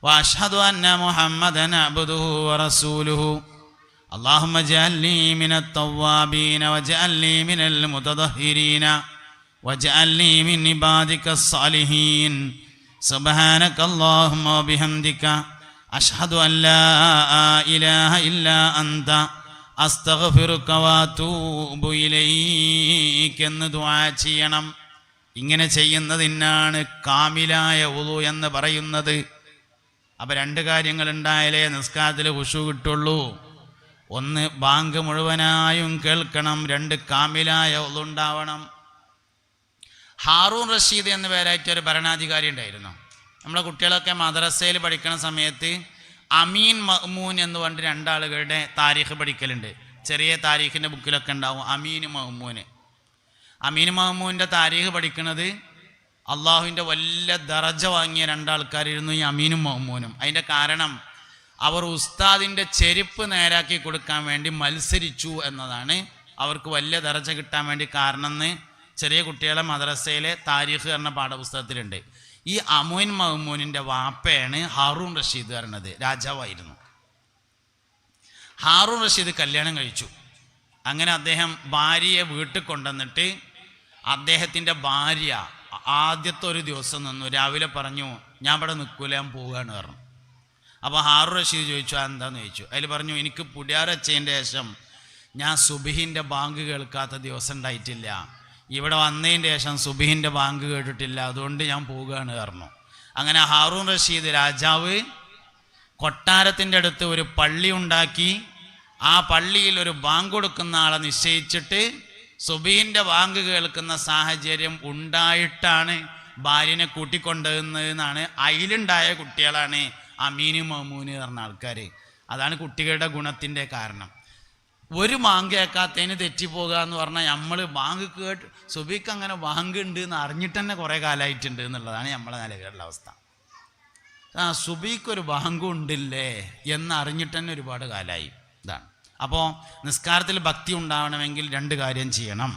വഅഷ്ഹദു അന്ന മുഹമ്മദൻ അബ്ദുഹു വറസൂലുഹു അല്ലാഹുമ്മ ജഅൽനി മിനത് തവ്വാബീന വജഅൽനി മിനൽ മുതദഹിരീന വജഅൽനി മിൻ ഇബാദികസ് സാലിഹീൻ സുബ്ഹാനക അല്ലാഹുമ്മ വബിഹംദിക അഷ്ഹദു അല്ലാ ഇലാഹ ഇല്ലാ അൻത അസ്തഗ്ഫിറുക വഅതൂബു ഇലൈക എന്ന് ദുആ ചെയ്യണം. ഇങ്ങനെ ചെയ്യുന്നതിനാണ് കാമിലായ വുളു എന്ന് പറയുന്നത്. അപ്പോൾ 2 കാര്യങ്ങൾ ഉണ്ടായാലേ നിസ്കാരത്തിൽ ഖുശൂ കിട്ടുള്ളൂ. 1, ബാങ്ക് മുഴുവനായും കേൾക്കണം. 2, കാമിലായ വുളു ഉണ്ടാവണം. ഹാറൂൺ റഷീദ് എന്ന പേരായിട്ട് ഒരു ഭരണാധികാരി ഉണ്ടായിരുന്നു. നമ്മളെ കുട്ടികളൊക്കെ മദ്രസയിൽ പഠിക്കുന്ന സമയത്ത് അമീൻ മഅ്മൂൻ എന്ന് പറഞ്ഞിട്ട് 2 ആളുകളുടെ താരീഖ് പഠിക്കലുണ്ട്. ചെറിയ താരീഖിൻ്റെ ബുക്കിലൊക്കെ ഉണ്ടാവും അമീൻ മഅ്മൂൻ. അമീൻ മഅ്മൂൻ്റെ താരീഖ് പഠിക്കുന്നത് അള്ളാഹുവിൻ്റെ വലിയ ദറജ വാങ്ങിയ 2 ആൾക്കാരായിരുന്നു ഈ അമീനും മഅ്മൂനും. അതിൻ്റെ കാരണം അവർ ഉസ്താദിൻ്റെ ചെരുപ്പ് നേരാക്കി കൊടുക്കാൻ വേണ്ടി മത്സരിച്ചു എന്നതാണ് അവർക്ക് വലിയ ദറജ കിട്ടാൻ വേണ്ടി കാരണം എന്ന് ചെറിയ കുട്ടികളെ മദ്രസയിലെ താരീഖ് എന്ന പാഠപുസ്തകത്തിലുണ്ട്. ഈ അമീൻ മഅ്മൂനിൻ്റെ വാപ്പയാണ് ഹാറൂൺ റഷീദ് പറഞ്ഞത്. രാജാവായിരുന്നു. ഹാറൂൺ റഷീദ് കല്യാണം കഴിച്ചു. അങ്ങനെ അദ്ദേഹം ഭാര്യയെ വീട്ടിൽ കൊണ്ടുവന്നിട്ട് അദ്ദേഹത്തിൻ്റെ ഭാര്യ ആദ്യത്തെ ഒരു ദിവസം നിന്നു. രാവിലെ പറഞ്ഞു, ഞാൻ ഇവിടെ നിൽക്കൂല, ഞാൻ പോവുകയാണ് പറഞ്ഞു. അപ്പോൾ ഹാറൂൺ റഷീദ് ചോദിച്ചു, എന്താണെന്ന് ചോദിച്ചു. അതിൽ പറഞ്ഞു, എനിക്ക് പുടിയാറച്ചതിൻ്റെ ശേഷം ഞാൻ സുബഹിൻ്റെ ബാങ്ക് കേൾക്കാത്ത ദിവസം ഉണ്ടായിട്ടില്ല. ഇവിടെ വന്നതിൻ്റെ ശേഷം സുബഹിൻ്റെ ബാങ്ക് കേട്ടിട്ടില്ല, അതുകൊണ്ട് ഞാൻ പോവുകയാണ് പറഞ്ഞു. അങ്ങനെ ഹാറൂൺ റഷീദ് രാജാവ് കൊട്ടാരത്തിൻ്റെ അടുത്ത് ഒരു പള്ളി ഉണ്ടാക്കി. ആ പള്ളിയിൽ ഒരു ബാങ്ക് കൊടുക്കുന്ന ആളെ നിശ്ചയിച്ചിട്ട് സുബഹിൻ്റെ ബാങ്ക് കേൾക്കുന്ന സാഹചര്യം ഉണ്ടായിട്ടാണ് ഭാര്യനെ കൂട്ടിക്കൊണ്ടുവന്നതെന്നാണ്. അതിലുണ്ടായ കുട്ടികളാണ് അമീനും മഅ്മൂന് പറഞ്ഞ ആൾക്കാർ. അതാണ് കുട്ടികളുടെ ഗുണത്തിൻ്റെ കാരണം. ഒരു ബാങ്ക് കേൾക്കാത്തതിന് തെറ്റിപ്പോകുക എന്ന് പറഞ്ഞാൽ നമ്മൾ ബാങ്ക് കേട്ട് സുബഹിക്ക് അങ്ങനെ ബാങ്ക് ഉണ്ട് എന്ന് അറിഞ്ഞിട്ട് തന്നെ കുറേ കാലമായിട്ടുണ്ട് എന്നുള്ളതാണ് നമ്മളെ നിലവിലുള്ള അവസ്ഥ. സുബഹിക്കൊരു ബാങ്കും ഉണ്ടില്ലേ എന്നറിഞ്ഞിട്ട് തന്നെ ഒരുപാട് കാലമായി. ഇതാണ്. അപ്പോൾ നിസ്കാരത്തിൽ ഭക്തി ഉണ്ടാവണമെങ്കിൽ 2 കാര്യം ചെയ്യണം.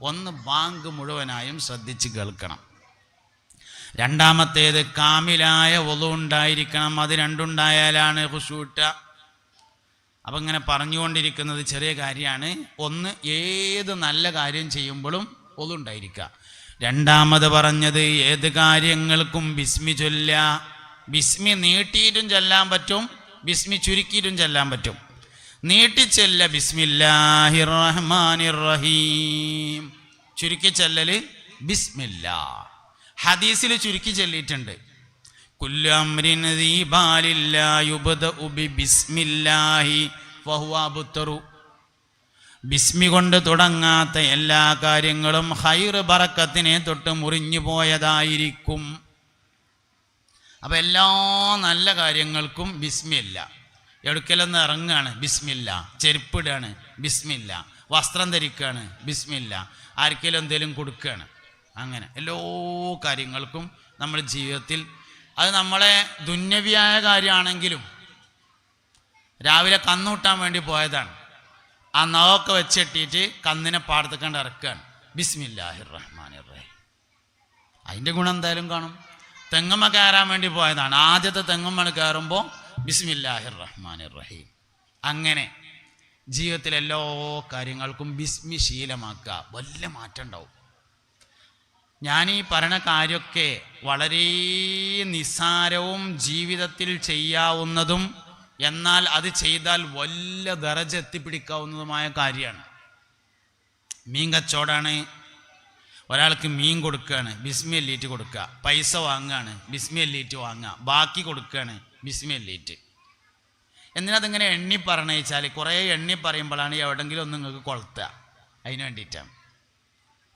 1, ബാങ്ക് മുഴുവനായും ശ്രദ്ധിച്ച് കേൾക്കണം. 2ാമത്തേത് കാമിലായ വുളു ഉണ്ടായിരിക്കണം. അത് 2 ഉണ്ടായാലാണ് ഖുശൂ കിട്ടുക. അപ്പം ഇങ്ങനെ പറഞ്ഞുകൊണ്ടിരിക്കുന്നത് ചെറിയ കാര്യമാണ്. 1, ഏത് നല്ല കാര്യം ചെയ്യുമ്പോഴും വുളു ഉണ്ടായിരിക്കുക. 2ാമത് പറഞ്ഞത് ഏത് കാര്യങ്ങൾക്കും ബിസ്മി ചൊല്ല. ബിസ്മി നീട്ടിയിട്ടും ചൊല്ലാൻ പറ്റും, ബിസ്മി ചുരുക്കിയിട്ടും ചൊല്ലാൻ പറ്റും. നീട്ടിച്ചൊല്ല ബിസ്മില്ലാഹിർ റഹ്മാനിർ റഹീം. ചുരുക്കി ചൊല്ലൽ ബിസ്മില്ലാ. ഹദീസിൽ ചുരുക്കി ചൊല്ലിയിട്ടുണ്ട്. കുല്ലു അംരിൻ ദീ ബാലിൻ ലാ യുബ്ദഉ ബിസ്മില്ലാഹി ഫഹുവ അബ്തറു. ബിസ്മി കൊണ്ട് തുടങ്ങാത്ത എല്ലാ കാര്യങ്ങളും ഖൈർ ബറക്കത്തിനെ തൊട്ട് മുറിഞ്ഞു പോയതായിരിക്കും. അപ്പം എല്ലാ നല്ല കാര്യങ്ങൾക്കും ബിസ്മില്ല. എടുക്കലെന്ന് ഇറങ്ങുകയാണ് ബിസ്മില്ല, ചെരുപ്പിടാണ് ബിസ്മില്ല, വസ്ത്രം ധരിക്കുകയാണ്, ബിസ്മില്ല. ആർക്കെങ്കിലും എന്തെങ്കിലും കൊടുക്കുകയാണ്. അങ്ങനെ എല്ലാ കാര്യങ്ങൾക്കും നമ്മൾ ജീവിതത്തിൽ, അത് നമ്മളെ ദുന്യവിയായ കാര്യമാണെങ്കിലും, രാവിലെ കന്നൂട്ടാൻ വേണ്ടി പോയതാണ്, ആ നഖമൊക്കെ വെച്ചിട്ടിട്ട് കന്നിനെ പാടത്തേക്കണ്ട് ഇറക്കുകയാണ്, ബിസ്മില്ലാഹിർ റഹ്മാനിർ റഹീം. അതിൻ്റെ ഗുണം എന്തായാലും കാണും. തെങ്ങമ്മ കയറാൻ വേണ്ടി പോയതാണ്, ആദ്യത്തെ തെങ്ങമ്മ കയറുമ്പോൾ ബിസ്മില്ലാഹിർ റഹ്മാനിർ റഹീം. അങ്ങനെ ജീവിതത്തിലെ എല്ലാ കാര്യങ്ങൾക്കും ബിസ്മി ശീലമാക്കുക, വലിയ മാറ്റം ഉണ്ടാവും. ഞാനീ പറയുന്ന കാര്യമൊക്കെ വളരെ നിസ്സാരവും ജീവിതത്തിൽ ചെയ്യാവുന്നതും എന്നാൽ അത് ചെയ്താൽ വലിയ ദറജ എത്തിപ്പിടിക്കാവുന്നതുമായ കാര്യമാണ്. മീൻ കച്ചവടമാണ്, ഒരാൾക്ക് മീൻ കൊടുക്കുകയാണ്, ബിസ്മി എല്ലീറ്റ് കൊടുക്കുക. പൈസ വാങ്ങുകയാണ്, ബിസ്മി എല്ലീറ്റ് വാങ്ങുക. ബാക്കി കൊടുക്കുകയാണ്, ബിസ്മി എല്ലീറ്റ്. എന്തിനതിങ്ങനെ എണ്ണി പറഞ്ഞു വെച്ചാൽ കുറേ എണ്ണി പറയുമ്പോഴാണ് എവിടെയെങ്കിലും ഒന്ന് നിങ്ങൾക്ക് കൊളുത്തുക. അതിന് വേണ്ടിയിട്ടാണ്.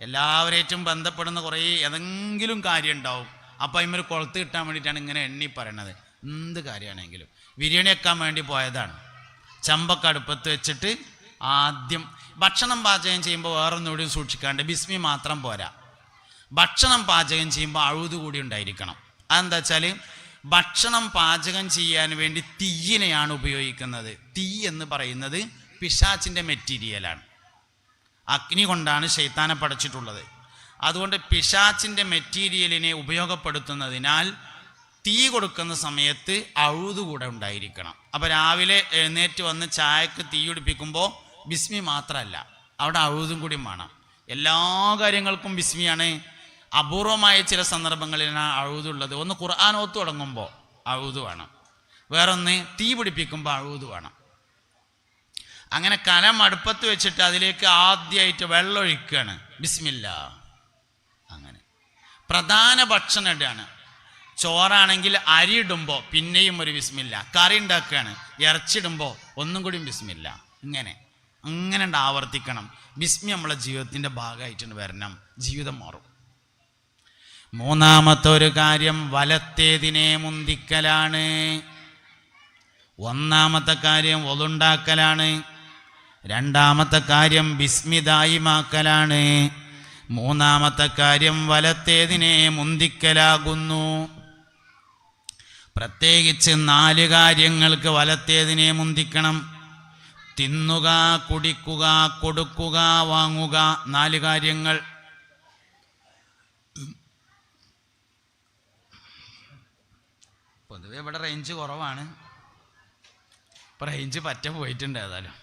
എല്ലാവരേറ്റും ബന്ധപ്പെടുന്ന കുറേ ഏതെങ്കിലും കാര്യം ഉണ്ടാവും, അപ്പം അതിന്മേൽ കൊളുത്ത് കിട്ടാൻ വേണ്ടിയിട്ടാണ് ഇങ്ങനെ എണ്ണി പറയണത്. എന്ത് കാര്യമാണെങ്കിലും. ബിരിയാണി വെക്കാൻ വേണ്ടി പോയതാണ്, ചമ്പൊക്കെ അടുപ്പത്ത് വെച്ചിട്ട് ആദ്യം ഭക്ഷണം പാചകം ചെയ്യുമ്പോൾ വേറൊന്നുകൂടി സൂക്ഷിക്കാണ്ട് ബിസ്മി മാത്രം പോരാ, ഭക്ഷണം പാചകം ചെയ്യുമ്പോൾ അഴുത് കൂടി ഉണ്ടായിരിക്കണം. അതെന്താ വെച്ചാൽ ഭക്ഷണം പാചകം ചെയ്യാൻ വേണ്ടി തീയിനെയാണ് ഉപയോഗിക്കുന്നത്. തീ എന്ന് പറയുന്നത് പിശാച്ചിൻ്റെ മെറ്റീരിയലാണ്. അഗ്നി കൊണ്ടാണ് ശൈത്താനെ പടച്ചിട്ടുള്ളത്. അതുകൊണ്ട് പിശാച്ചിൻ്റെ മെറ്റീരിയലിനെ ഉപയോഗപ്പെടുത്തുന്നതിനാൽ തീ കൊടുക്കുന്ന സമയത്ത് അഴുത് കൂടെ ഉണ്ടായിരിക്കണം. അപ്പോൾ രാവിലെ എഴുന്നേറ്റ് വന്ന് ചായക്ക് തീ പിടിപ്പിക്കുമ്പോൾ ബിസ്മി മാത്രമല്ല, അവിടെ അഴുതും കൂടി വേണം. എല്ലാ കാര്യങ്ങൾക്കും ബിസ്മിയാണ്. അപൂർവമായ ചില സന്ദർഭങ്ങളിലാണ് അഴുതുള്ളത്. ഒന്ന് ഖുർആൻ ഓത്ത് തുടങ്ങുമ്പോൾ അഴുത് വേണം, വേറൊന്ന് തീ പിടിപ്പിക്കുമ്പോൾ അഴുത് വേണം. അങ്ങനെ കലം അടുപ്പത്ത് വെച്ചിട്ട് അതിലേക്ക് ആദ്യമായിട്ട് വെള്ളം ഒഴിക്കുകയാണ്, ബിസ്മില്ല. അങ്ങനെ പ്രധാന ഭക്ഷണം ഇടാണ്. ചോറാണെങ്കിൽ അരി ഇടുമ്പോൾ പിന്നെയും ഒരു ബിസ്മില്ല. കറി ഉണ്ടാക്കുകയാണ്, ഇറച്ചിടുമ്പോൾ ഒന്നും കൂടി ബിസ്മില്ല. ഇങ്ങനെ ആവർത്തിക്കണം. ബിസ്മി നമ്മളെ ജീവിതത്തിൻ്റെ ഭാഗമായിട്ടുണ്ട് വരണം, ജീവിതം മാറും. മൂന്നാമത്തെ ഒരു കാര്യം വലത്തേതിനെ മുന്തിക്കലാണ്. ഒന്നാമത്തെ കാര്യം ഒളുണ്ടാക്കലാണ്. രണ്ടാമത്തെ കാര്യം ബിസ്മിദായിമാക്കലാണ്. മൂന്നാമത്തെ കാര്യം വലത്തേതിനെ മുന്തിക്കലാകുന്നു. പ്രത്യേകിച്ച് 4 കാര്യങ്ങൾക്ക് വലത്തേതിനെ മുന്തിക്കണം. തിന്നുക, കുടിക്കുക, കൊടുക്കുക, വാങ്ങുക. 4 കാര്യങ്ങൾ. പൊതുവെ ഇവിടെ റേഞ്ച് കുറവാണ്, ഇപ്പം റേഞ്ച് പറ്റ പോയിട്ടുണ്ട്. ഏതായാലും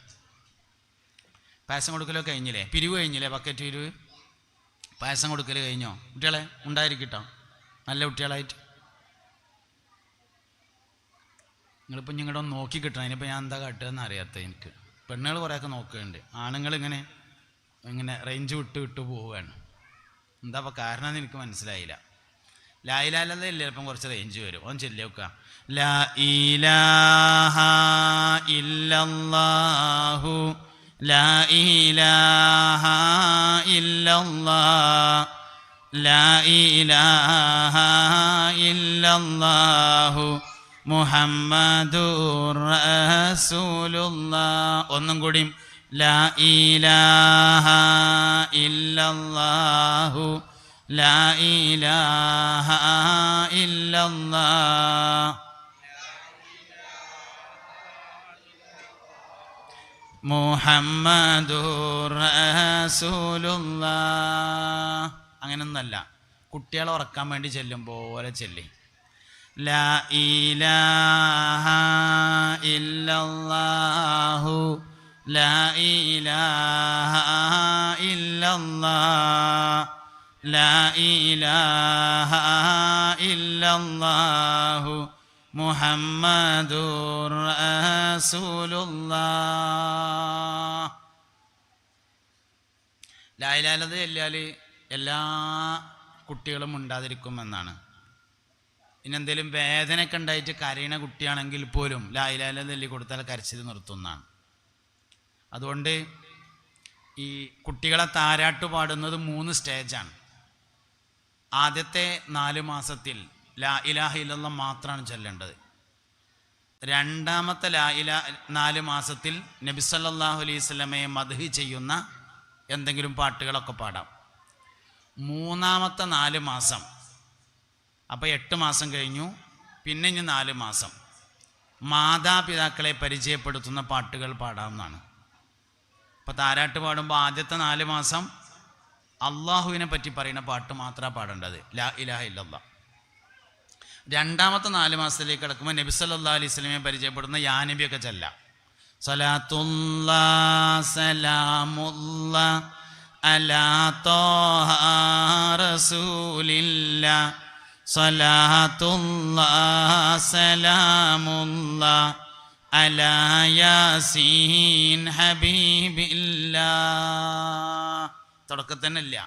പായസം കൊടുക്കലോ കഴിഞ്ഞില്ലേ? പിരിവ് കഴിഞ്ഞില്ലേ? ബക്കറ്റ് പിരിവ്, പായസം കൊടുക്കൽ കഴിഞ്ഞോ? കുട്ടികളെ ഉണ്ടായിരിക്കട്ടോ, നല്ല കുട്ടികളായിട്ട്. നിങ്ങളിപ്പോൾ നിങ്ങളുടെ ഒന്ന് നോക്കി കിട്ടണം. അതിനിപ്പോൾ ഞാൻ എന്താ കാട്ടുകയെന്ന് അറിയാത്ത എനിക്ക്. പെണ്ണുകൾ കുറേയൊക്കെ നോക്കുന്നുണ്ട്, ആണുങ്ങൾ ഇങ്ങനെ റേഞ്ച് വിട്ട് പോവുകയാണ്. എന്താ അപ്പോൾ കാരണം എന്ന് എനിക്ക് മനസ്സിലായില്ല. ലാ ഇലാഹ ഇല്ലല്ലാഹ് ചിലപ്പം കുറച്ച് റേഞ്ച് വരും. ഒന്ന് ചൊല്ലി നോക്കുക. ലാ ഇലാഹ ഇല്ലല്ലാഹു ലാ ഇലാഹ ഇല്ലല്ലാഹ് ലാ ഇലാഹ ഇല്ലല്ലാഹു മുഹമ്മദുർ റസൂലുള്ളാഹ്. ഒന്നും കൂടി. ലാ ഇലാഹ ഇല്ലല്ലാഹു ലാ ഇലാഹ ഇല്ലല്ലാഹ് മുഹമ്മദുർ റസൂലുള്ളാഹ്. അങ്ങനൊന്നല്ല, കുട്ടികളെ ഉറക്കാൻ വേണ്ടി ചെല്ലും പോലെ ചെല്ലി. ലാ ഇലാഹ ഇല്ലല്ലാഹു ലാ ഇലാഹ ഇല്ലല്ലാഹ് ലാ ഇലാഹ ഇല്ലല്ലാഹു മുഹമ്മദുർ റസൂലുള്ളാഹ്. ലാ ഇലാഹ ഇല്ലല്ലാഹ് ചൊല്ലിയാൽ എല്ലാ കുട്ടികളും ഉണ്ടാതിരിക്കുമെന്നാണ്. ഇനെന്തെങ്കിലും വേദനയൊക്കെ ഉണ്ടായിട്ട് കരയണ കുട്ടിയാണെങ്കിൽ പോലും ലാ ഇലാഹ ഇല്ലല്ലാഹ് ചൊല്ലി കൊടുത്താൽ കരച്ചിൽ നിർത്തുന്നതാണ്. അതുകൊണ്ട് ഈ കുട്ടികളെ താരാട്ട് പാടുന്നത് 3 സ്റ്റേജാണ്. ആദ്യത്തെ 4 മാസത്തിൽ ലാ ഇലാഹ ഇല്ലല്ലാഹ് മാത്രമാണ് ചൊല്ലേണ്ടത്. രണ്ടാമത്തെ 4 മാസത്തിൽ നബി സല്ലല്ലാഹു അലൈഹി വസല്ലമയെ മദ്ഹ് ചെയ്യുന്ന എന്തെങ്കിലും പാട്ടുകളൊക്കെ പാടാം. മൂന്നാമത്തെ 4 മാസം, അപ്പോൾ 8 മാസം കഴിഞ്ഞു. പിന്നെ ഇനി 4 മാസം മാതാപിതാക്കളെ പരിചയപ്പെടുത്തുന്ന പാട്ടുകൾ പാടാമെന്നാണ്. അപ്പോൾ താരാട്ട് പാടുമ്പോൾ ആദ്യത്തെ 4 മാസം അള്ളാഹുവിനെ പറ്റി പറയുന്ന പാട്ട് മാത്രമാണ് പാടേണ്ടത്, ലാ ഇലാഹ ഇല്ലല്ലാഹ്. രണ്ടാമത്തെ 4 മാസത്തിലേക്ക് കിടക്കുമ്പോൾ നബി സല്ലല്ലാഹു അലൈഹി വസല്ലമയെ പരിചയപ്പെടുന്ന യാ നബിയൊക്കെ ചൊല്ലാം. സ്വലാത്തുല്ലാഹ് സലാമുല്ലാഹ് അലാ ത്വാഹ റസൂലില്ലാഹ് സ്വലാത്തുല്ലാഹ് സലാമുല്ലാഹ് അലാ യാസീൻ ഹബീബില്ലാഹ്. തുടക്കത്തിൽ തന്നെ ഇല്ല,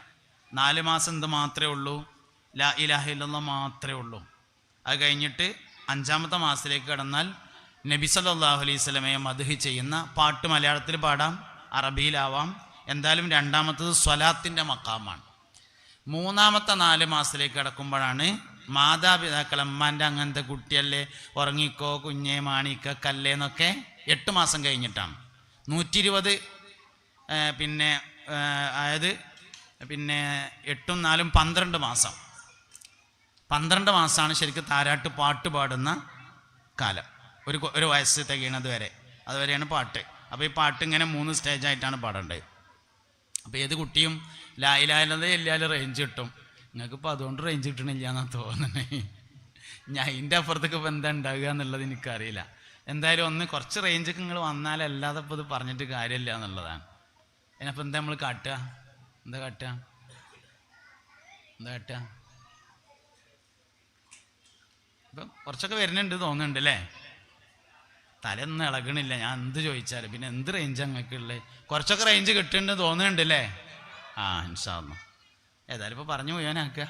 4 മാസം എന്ത് മാത്രമേ ഉള്ളൂ, ലാ ഇലാഹ ഇല്ലല്ലാഹ് മാത്രമേ ഉള്ളൂ. അത് കഴിഞ്ഞിട്ട് 5-ാമത്തെ മാസത്തിലേക്ക് കടന്നാൽ നബി സല്ലല്ലാഹു അലൈഹി വസല്ലമയെ മദ്ഹ് ചെയ്യുന്ന പാട്ട് മലയാളത്തിൽ പാടാം, അറബിയിലാവാം. എന്തായാലും രണ്ടാമത്തത് സ്വലാത്തിൻ്റെ മക്കാമാണ്. മൂന്നാമത്തെ 4 മാസത്തിലേക്ക് കടക്കുമ്പോഴാണ് മാതാപിതാക്കൾ അമ്മാൻ്റെ അങ്ങനത്തെ കുട്ടിയല്ലേ, ഉറങ്ങിക്കോ കുഞ്ഞേ മാണിക്ക കല്ലേന്നൊക്കെ 8 മാസം കഴിഞ്ഞിട്ടാണ്. 120 പിന്നെ അതായത് പിന്നെ 8ഉം 4ഉം 12 മാസം. 12 മാസമാണ് ശരിക്കും താരാട്ട് പാട്ട് പാടുന്ന കാലം. ഒരു വയസ്സ് തികയണത് വരെ, അതുവരെയാണ് പാട്ട്. അപ്പോൾ ഈ പാട്ട് ഇങ്ങനെ 3 സ്റ്റേജായിട്ടാണ് പാടേണ്ടത്. അപ്പോൾ ഏത് കുട്ടിയും ലാ ഇലാഹ ഇല്ലല്ലാഹ് എല്ലാവരും റേഞ്ച് കിട്ടും. നിങ്ങൾക്കിപ്പോൾ അതുകൊണ്ട് റേഞ്ച് കിട്ടണില്ല എന്നാണ് തോന്നുന്നത്. ഞാൻ അതിൻ്റെ അപ്പുറത്തേക്ക് ഇപ്പോൾ എന്താ ഉണ്ടാകുക എന്നുള്ളത് എനിക്കറിയില്ല. എന്തായാലും ഒന്ന് കുറച്ച് റേഞ്ചൊക്കെ നിങ്ങൾ വന്നാലല്ലാതെ ഇപ്പോൾ ഇത് പറഞ്ഞിട്ട് കാര്യമില്ല എന്നുള്ളതാണ്. അതിനപ്പോൾ എന്താ നമ്മൾ കാട്ടുക, എന്താ കാട്ടുക? ഇപ്പം കുറച്ചൊക്കെ വരുന്നുണ്ട് തോന്നുന്നുണ്ട് അല്ലേ? തലയൊന്നും ഇളകണില്ല ഞാൻ എന്ത് ചോദിച്ചാലും. പിന്നെ എന്ത് റേഞ്ച് അങ്ങക്ക് ഉള്ളത്? കുറച്ചൊക്കെ റേഞ്ച് കിട്ടുന്നുണ്ട് തോന്നുന്നുണ്ട് അല്ലേ? ഇൻഷാ അല്ലാഹ്. ഏതായാലും ഇപ്പോൾ പറഞ്ഞു പോയാനാക്കുക.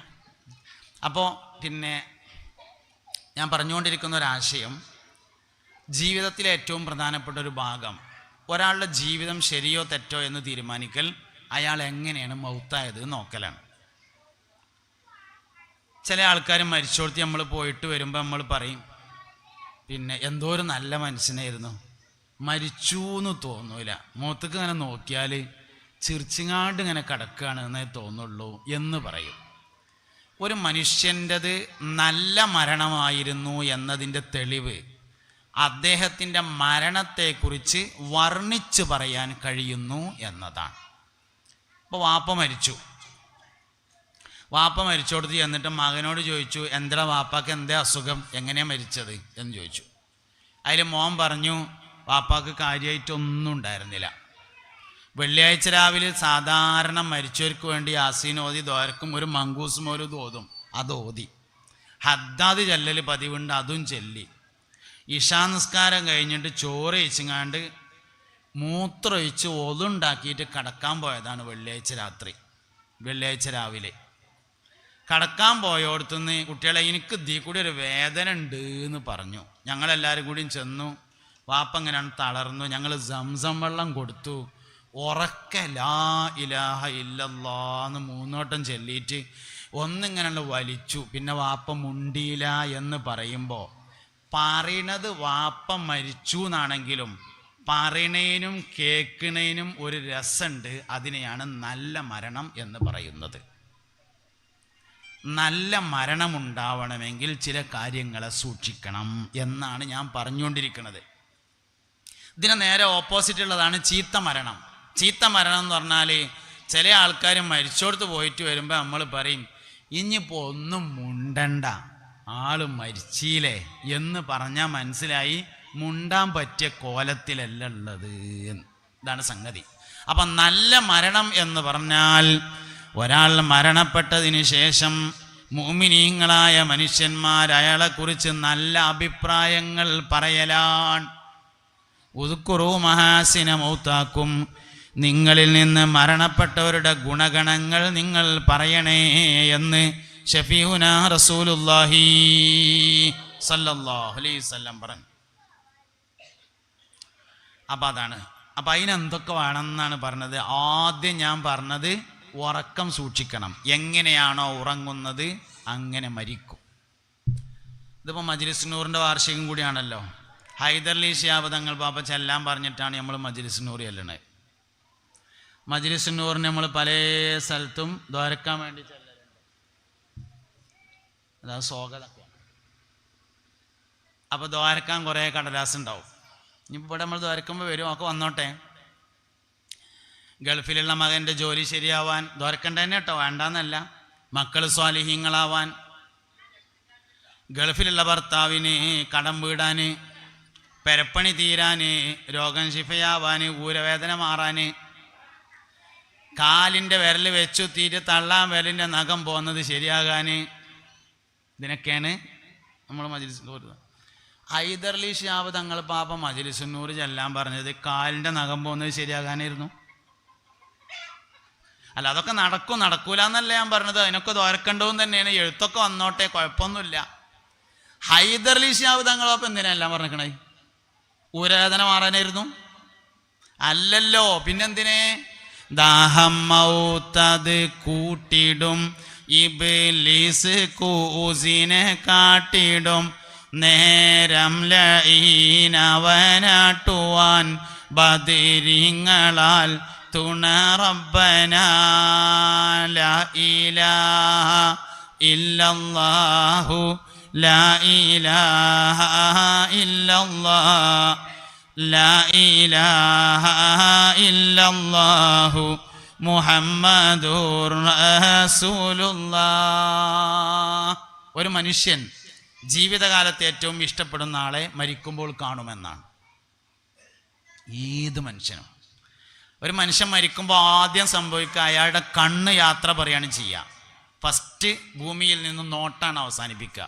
അപ്പോൾ പിന്നെ ഞാൻ പറഞ്ഞുകൊണ്ടിരിക്കുന്ന ഒരാശയം, ജീവിതത്തിലെ ഏറ്റവും പ്രധാനപ്പെട്ട ഒരു ഭാഗം ഒരാളുടെ ജീവിതം ശരിയോ തെറ്റോ എന്ന് തീരുമാനിക്കൽ അയാൾ എങ്ങനെയാണ് മൗത്തായത് നോക്കലാണ്. ചില ആൾക്കാർ മരിച്ചോടത്ത് നമ്മൾ പോയിട്ട് വരുമ്പോൾ നമ്മൾ പറയും, പിന്നെ എന്തോ ഒരു നല്ല മനുഷ്യനായിരുന്നു, മരിച്ചു എന്ന് തോന്നൂല, മുഖത്തേക്ക് ഇങ്ങനെ നോക്കിയാൽ ചിരിച്ചിങ്ങാണ്ട് ഇങ്ങനെ കിടക്കുകയാണ് എന്നേ തോന്നുള്ളൂ എന്ന് പറയും. ഒരു മനുഷ്യൻ്റെത് നല്ല മരണമായിരുന്നു എന്നതിൻ്റെ തെളിവ് അദ്ദേഹത്തിൻ്റെ മരണത്തെക്കുറിച്ച് വർണ്ണിച്ച് പറയാൻ കഴിയുന്നു എന്നതാണ്. ഇപ്പോൾ വാപ്പ മരിച്ചോടത്ത് ചെന്നിട്ട് മകനോട് ചോദിച്ചു, എന്താ വാപ്പാക്ക് എന്താ അസുഖം, എങ്ങനെയാണ് മരിച്ചത് എന്ന് ചോദിച്ചു. അതിൽ മോൻ പറഞ്ഞു, വാപ്പാക്ക് കാര്യമായിട്ടൊന്നും ഉണ്ടായിരുന്നില്ല. വെള്ളിയാഴ്ച രാവിലെ സാധാരണ മരിച്ചവർക്ക് വേണ്ടി യാസീൻ ഓതി ദ്വാരക്കും ഒരു മങ്കൂസും ഒരു തോതും, അതോതി ഹദ്ദാദ് ചെല്ലൽ പതിവുണ്ട്, അതും ചെല്ലി ഇശാ നിസ്കാരം കഴിഞ്ഞിട്ട് ചോറ് കഴിച്ചങ്ങാണ്ട് മൂത്രമൊഴിച്ച് ഒതുണ്ടാക്കിയിട്ട് കടക്കാൻ പോയതാണ് വെള്ളിയാഴ്ച രാവിലെ. കടക്കാൻ പോയോടത്തുനിന്ന് കുട്ടികളെ എനിക്ക് ഇതിൽ കൂടി ഒരു വേദന ഉണ്ട് എന്ന് പറഞ്ഞു. ഞങ്ങളെല്ലാവരും കൂടിയും ചെന്നു. വാപ്പ ഇങ്ങനെയാണ് തളർന്നു. ഞങ്ങൾ സംസം വെള്ളം കൊടുത്തു. ഉറക്കെ ലാ ഇലാഹ ഇല്ലല്ലാഹ് 3 വട്ടം ചൊല്ലിയിട്ട് ഒന്നിങ്ങനെ വലിച്ചു. പിന്നെ വാപ്പ മുണ്ടിയില്ല എന്ന് പറയുമ്പോൾ പറയണത് വാപ്പ മരിച്ചു എന്നാണെങ്കിലും പറയണേനും കേൾക്കണേനും ഒരു രസമുണ്ട്. അതിനെയാണ് നല്ല മരണം എന്ന് പറയുന്നത്. നല്ല മരണമുണ്ടാവണമെങ്കിൽ ചില കാര്യങ്ങളെ സൂക്ഷിക്കണം എന്നാണ് ഞാൻ പറഞ്ഞുകൊണ്ടിരിക്കുന്നത്. ഇതിന് നേരെ ഓപ്പോസിറ്റ് ഉള്ളതാണ് ചീത്ത മരണം. ചീത്ത മരണം എന്ന് പറഞ്ഞാൽ ചില ആൾക്കാർ മരിച്ചോടത്ത് പോയിട്ട് വരുമ്പോൾ നമ്മൾ പറയും, ഇനിയിപ്പോൾ ഒന്നും മുണ്ടണ്ട, ആള് മരിച്ചില്ലേ എന്ന് പറഞ്ഞാൽ മനസ്സിലായി മുണ്ടാൻ പറ്റിയ കോലത്തിലല്ല ഉള്ളത്. ഇതാണ് സംഗതി. അപ്പം നല്ല മരണം എന്ന് പറഞ്ഞാൽ ഒരാൾ മരണപ്പെട്ടതിന് ശേഷം മുഅ്മിനീങ്ങളായ മനുഷ്യന്മാർ അയാളെക്കുറിച്ച് നല്ല അഭിപ്രായങ്ങൾ പറയലാണ്. ഉദ്കുറൂ മഹാസിന മൗതാക്കും, നിങ്ങളിൽ നിന്ന് മരണപ്പെട്ടവരുടെ ഗുണഗണങ്ങൾ നിങ്ങൾ പറയണേ എന്ന് ഷഫീഉനാ റസൂലുള്ളാഹി സല്ലല്ലാഹു അലൈഹി വസല്ലം പറഞ്ഞു. അപ്പം അതാണ്. അപ്പം അതിനെന്തൊക്കെ വേണമെന്നാണ് പറഞ്ഞത്. ആദ്യം ഞാൻ പറഞ്ഞത് ഉറക്കം സൂക്ഷിക്കണം. എങ്ങനെയാണോ ഉറങ്ങുന്നത് അങ്ങനെ മരിക്കും. ഇതിപ്പോൾ മജ്‌ലിസ് നൂറിൻ്റെ വാർഷികം കൂടിയാണല്ലോ. ഹൈദർലി ശിഹാബ് തങ്ങൾ പാപ്പ ചെല്ലാൻ പറഞ്ഞിട്ടാണ് നമ്മൾ മജ്ലിസ് നൂർ ചെല്ലണത്. മജ്ലിസ് നൂറിന് നമ്മൾ പല സ്ഥലത്തും ദ്വാരക്കാൻ വേണ്ടി ചെല്ലലുണ്ട്. അതായത് സ്വാഗതമൊക്കെ. അപ്പോൾ ദ്വാരക്കാൻ കുറേ കടലാസ് ഉണ്ടാവും. ഇനിയിപ്പോൾ ഇവിടെ നമ്മൾ ദ്വാരക്കുമ്പോൾ വരും, ഒക്കെ വന്നോട്ടെ. ഗൾഫിലുള്ള മകൻ്റെ ജോലി ശരിയാവാൻ ദ്വാരക്കണ്ട തന്നെ കേട്ടോ, വേണ്ടാന്നല്ല. മക്കൾ സ്വാലിഹീങ്ങളാവാൻ, ഗൾഫിലുള്ള ഭർത്താവിന് കടം വീടാൻ, പെരപ്പണി തീരാൻ, രോഗം ശിഫയാവാൻ, ഊരവേദന മാറാൻ, കാലിൻ്റെ വിരൽ വെച്ചു തീരെ തള്ളാൻ വിരലിൻ്റെ നഖം പോകുന്നത് ശരിയാകാൻ, ഇതിനൊക്കെയാണ് നമ്മൾ മജ്ലിസ് നൂർ. ഹൈദർലി ശിഹാബ് തങ്ങൾ പാപ്പ മജ്ലിസ് നൂർ ചെല്ലാൻ പറഞ്ഞത് കാലിൻ്റെ നഖം പോകുന്നത് ശരിയാകാനായിരുന്നു. അല്ല, അതൊക്കെ നടക്കൂല എന്നല്ല ഞാൻ പറഞ്ഞത്. അതിനൊക്കെ ദ്വാരക്കണ്ടവും തന്നെയാണ്. എഴുത്തൊക്കെ വന്നോട്ടെ, കുഴപ്പമൊന്നുമില്ല. ഹൈദർലി ശിഹാബ് തങ്ങൾ പാപ്പ എന്തിനെല്ലാം പറഞ്ഞേക്കണേ? ഊരവേദന മാറാനായിരുന്നു? അല്ലല്ലോ, പിന്നെന്തിനെ? ദാഹം മൗത്തത് കൂട്ടിടും, ഇബ്ലീസ് കൂസിനെ കാട്ടിടും, നേരം ലഈനവനാട്ടുവാൻ ബദരിങ്ങളാൽ തുണ റബ്ബനാ ലാ ഇലാഹ ഇല്ലല്ലാഹു ലാ ഇലാഹ ഇല്ലല്ലാഹ് ലാ ഇലാഹ ഇല്ലല്ലാഹു മുഹമ്മദുർ റസൂലുള്ളാഹ്. ഒരു മനുഷ്യൻ ജീവിതകാലത്ത് ഏറ്റവും ഇഷ്ടപ്പെടുന്ന ആളെ മരിക്കുമ്പോൾ കാണുമെന്നാണ്. ഏത് മനുഷ്യനും ഒരു മനുഷ്യൻ മരിക്കുമ്പോൾ ആദ്യം സംഭവിക്കുക അയാളുടെ കണ്ണ് യാത്ര പറയുകയാണ് ചെയ്യുക. ഫസ്റ്റ് ഭൂമിയിൽ നിന്ന് നോട്ടാണ് അവസാനിപ്പിക്കുക.